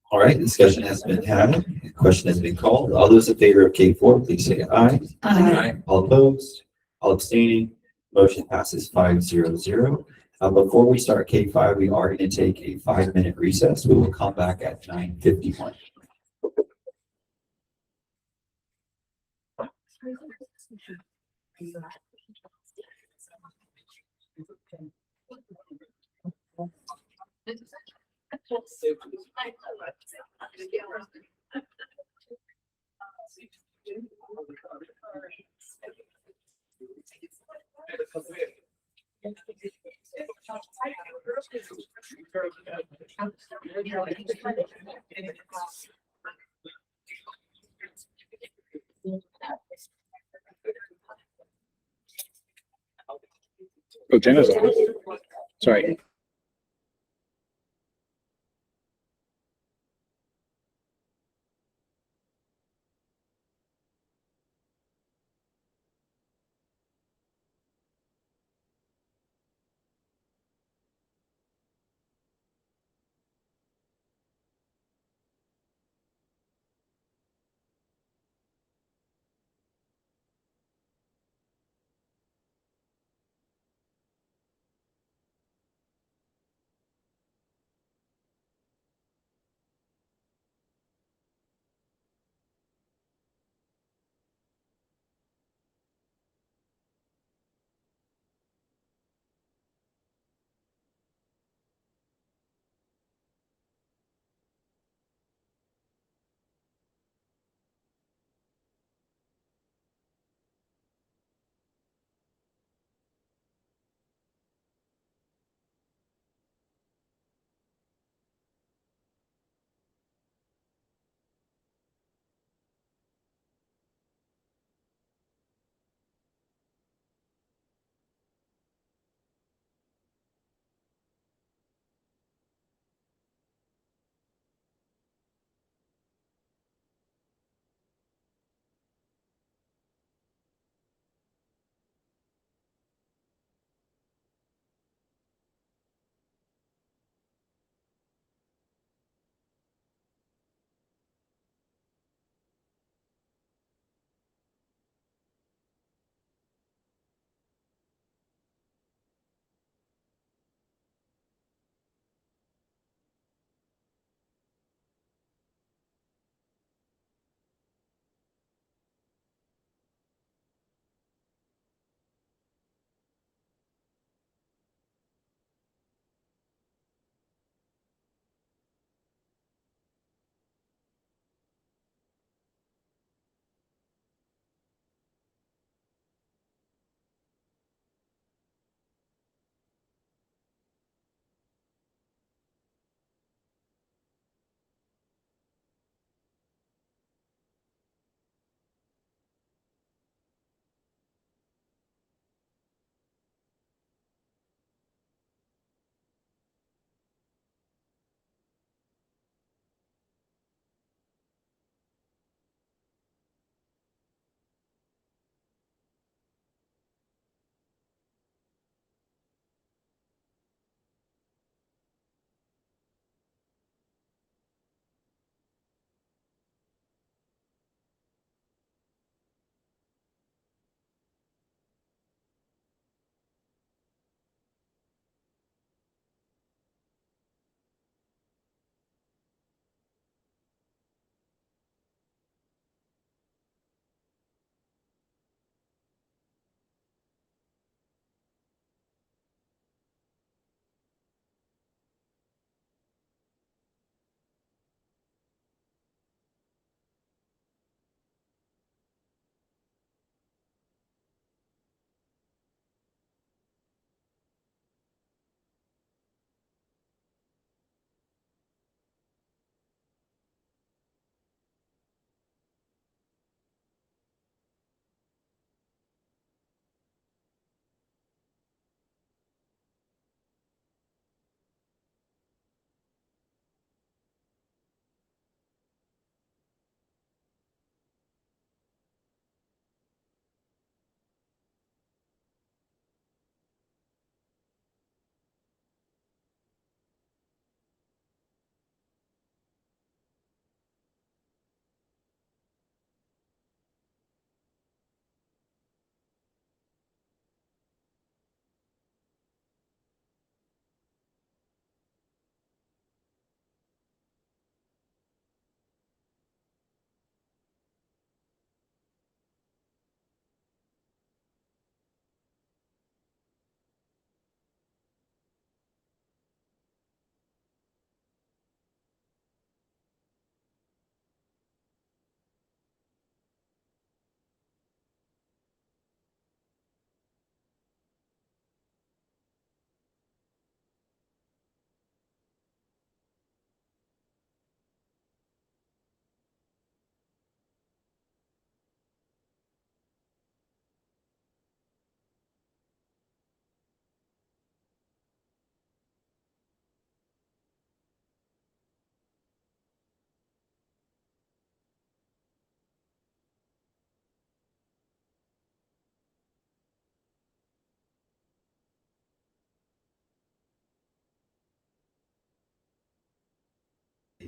All right, discussion has been had. The question has been called. All those in favor of K4, please say aye. Aye. All opposed, all abstaining, motion passes 5-0-0. Before we start K5, we are going to take a 5-minute recess. We will come back at 9:51. Oh, Jenna's on. Sorry.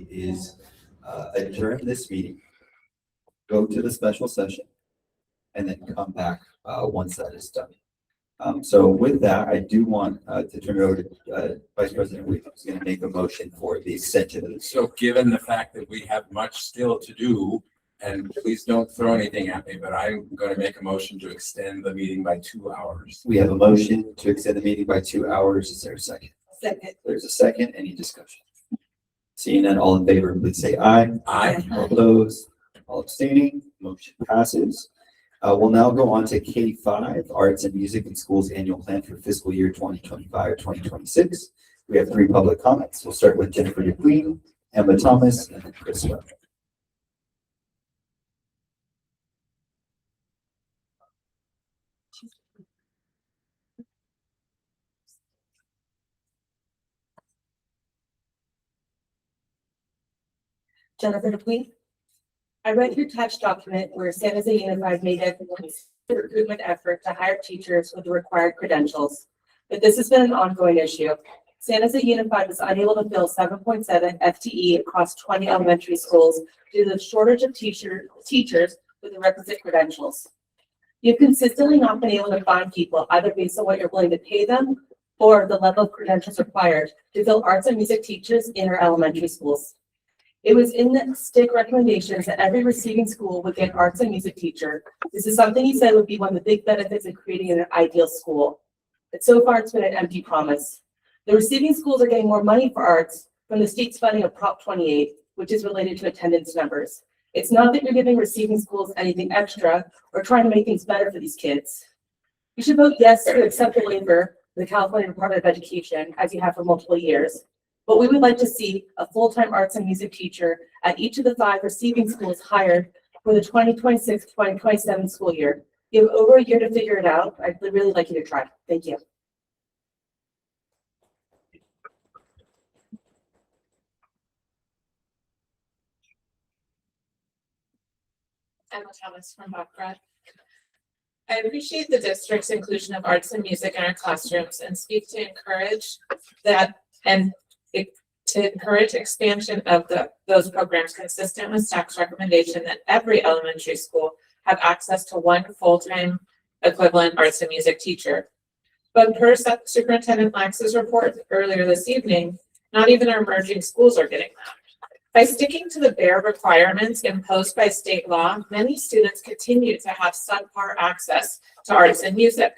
is adjourn this meeting, go to the special session, and then come back once that is done. So with that, I do want to turn it over to Vice President Williams, who's going to make a motion for the extension of this. So given the fact that we have much still to do, and please don't throw anything at me, but I'm going to make a motion to extend the meeting by 2 hours. We have a motion to extend the meeting by 2 hours. Is there a second? Second. There's a second. Any discussion? Seeing none, all in favor, please say aye. Aye. All opposed, all abstaining, motion passes. We'll now go on to K5, Arts and Music in Schools Annual Plan for Fiscal Year 2025 or 2026. We have 3 public comments. We'll start with Jennifer DeQueen, Emma Thomas, and then Chris Webb. Jennifer DePuy. I read your attached document where San Jose Unified made a recruitment effort to hire teachers with the required credentials, but this has been an ongoing issue. San Jose Unified was unable to fill 7.7 FTE across 20 elementary schools due to the shortage of teachers with the requisite credentials. You've consistently not been able to find people either based on what you're willing to pay them or the level of credentials required to fill arts and music teachers in our elementary schools. It was in the STIC recommendations that every receiving school would get arts and music teacher. This is something he said would be one of the big benefits of creating an ideal school. But so far it's been an empty promise. The receiving schools are getting more money for arts from the state's funding of Prop 28, which is related to attendance numbers. It's not that you're giving receiving schools anything extra or trying to make things better for these kids. You should vote yes to accept the waiver for the California Department of Education, as you have for multiple years. But we would like to see a full-time arts and music teacher at each of the 5 receiving schools hired for the 2026-2027 school year. You have over a year to figure it out. I'd really like you to try. Thank you. Emma Thomas from Buckeye. I appreciate the district's inclusion of arts and music in our classrooms and speak to encourage that and to encourage expansion of those programs consistent with staff's recommendation that every elementary school have access to 1 full-time equivalent arts and music teacher. But per Superintendent Lax's report earlier this evening, not even our emerging schools are getting that. By sticking to the bare requirements imposed by state law, many students continue to have subpar access to arts and music.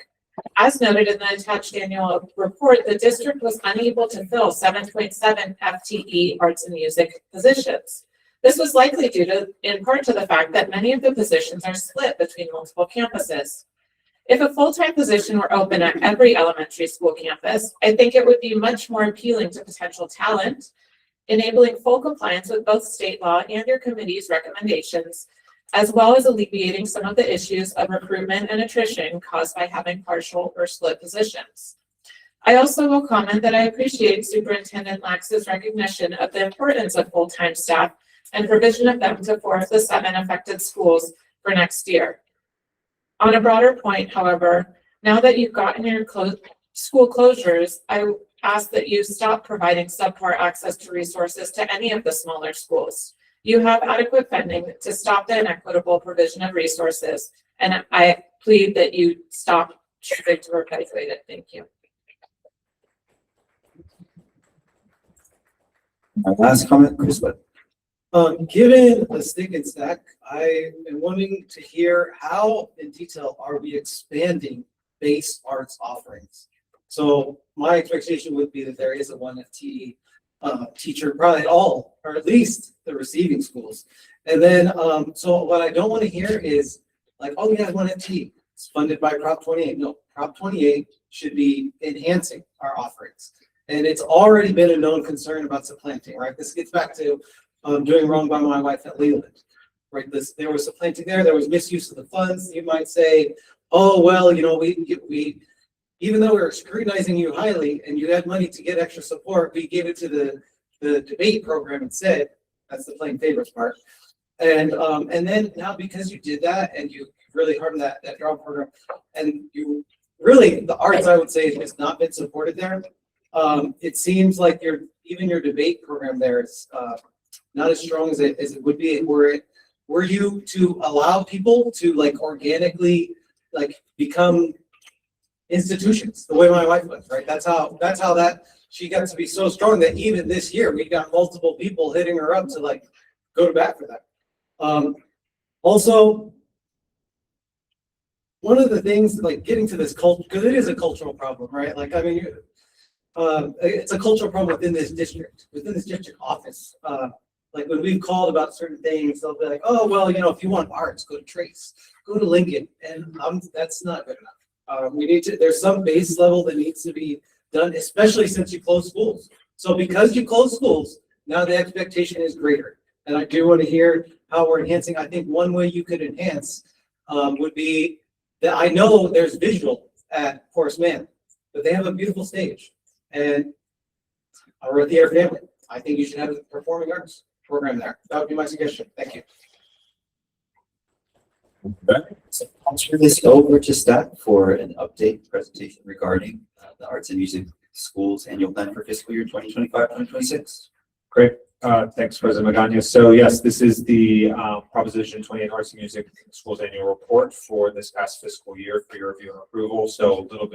As noted in the attached annual report, the district was unable to fill 7.7 FTE arts and music positions. This was likely due to, in part, to the fact that many of the positions are split between multiple campuses. If a full-time position were open at every elementary school campus, I think it would be much more appealing to potential talent, enabling full compliance with both state law and your committee's recommendations, as well as alleviating some of the issues of recruitment and attrition caused by having partial or split positions. I also will comment that I appreciate Superintendent Lax's recognition of the importance of full-time staff and provision of them to 4 of the 7 affected schools for next year. On a broader point, however, now that you've gotten your school closures, I ask that you stop providing subpar access to resources to any of the smaller schools. You have adequate funding to stop the inequitable provision of resources, and I plead that you stop choosing to perpetuate it. Thank you. My last comment, Chris Webb. Given the stick and stack, I am wanting to hear how in detail are we expanding base arts offerings? So my expectation would be that there is a 1 FTE teacher, probably all, or at least the receiving schools. And then, so what I don't want to hear is like, oh, we have 1 FTE, it's funded by Prop 28. No, Prop 28 should be enhancing our offerings. And it's already been a known concern about supplanting, right? This gets back to doing wrong by my wife at Leland, right? There was supplanting there was misuse of the funds. You might say, oh, well, you know, we even though we were scrutinizing you highly and you had money to get extra support, we gave it to the debate program instead. That's the playing favorites part. And then now because you did that and you really hardened that drama program, and you really, the arts, I would say, has not been supported there. It seems like even your debate program there is not as strong as it would be were you to allow people to like organically like become institutions, the way my wife was, right? That's how she got to be so strong that even this year, we got multiple people hitting her up to like go to bat for that. Also, one of the things, like getting to this culture, because it is a cultural problem, right? Like, I mean, it's a cultural problem within this district office. Like when we've called about certain things, they'll be like, oh, well, you know, if you want arts, go to Trace, go to Lincoln. And that's not good enough. There's some base level that needs to be done, especially since you close schools. So because you close schools, now the expectation is greater. And I do want to hear how we're enhancing. I think one way you could enhance would be that I know there's visual at Horace Mann, but they have a beautiful stage. And we're at the Air family. I think you should have a performing arts program there. That would be my suggestion. Thank you. So I'll turn this over to staff for an update presentation regarding the Arts and Music Schools Annual Plan for fiscal year 2025-2026. Great. Thanks, President Magana. So yes, this is the Proposition 28 Arts and Music Schools Annual Report for this past fiscal year for your review and approval. So a little bit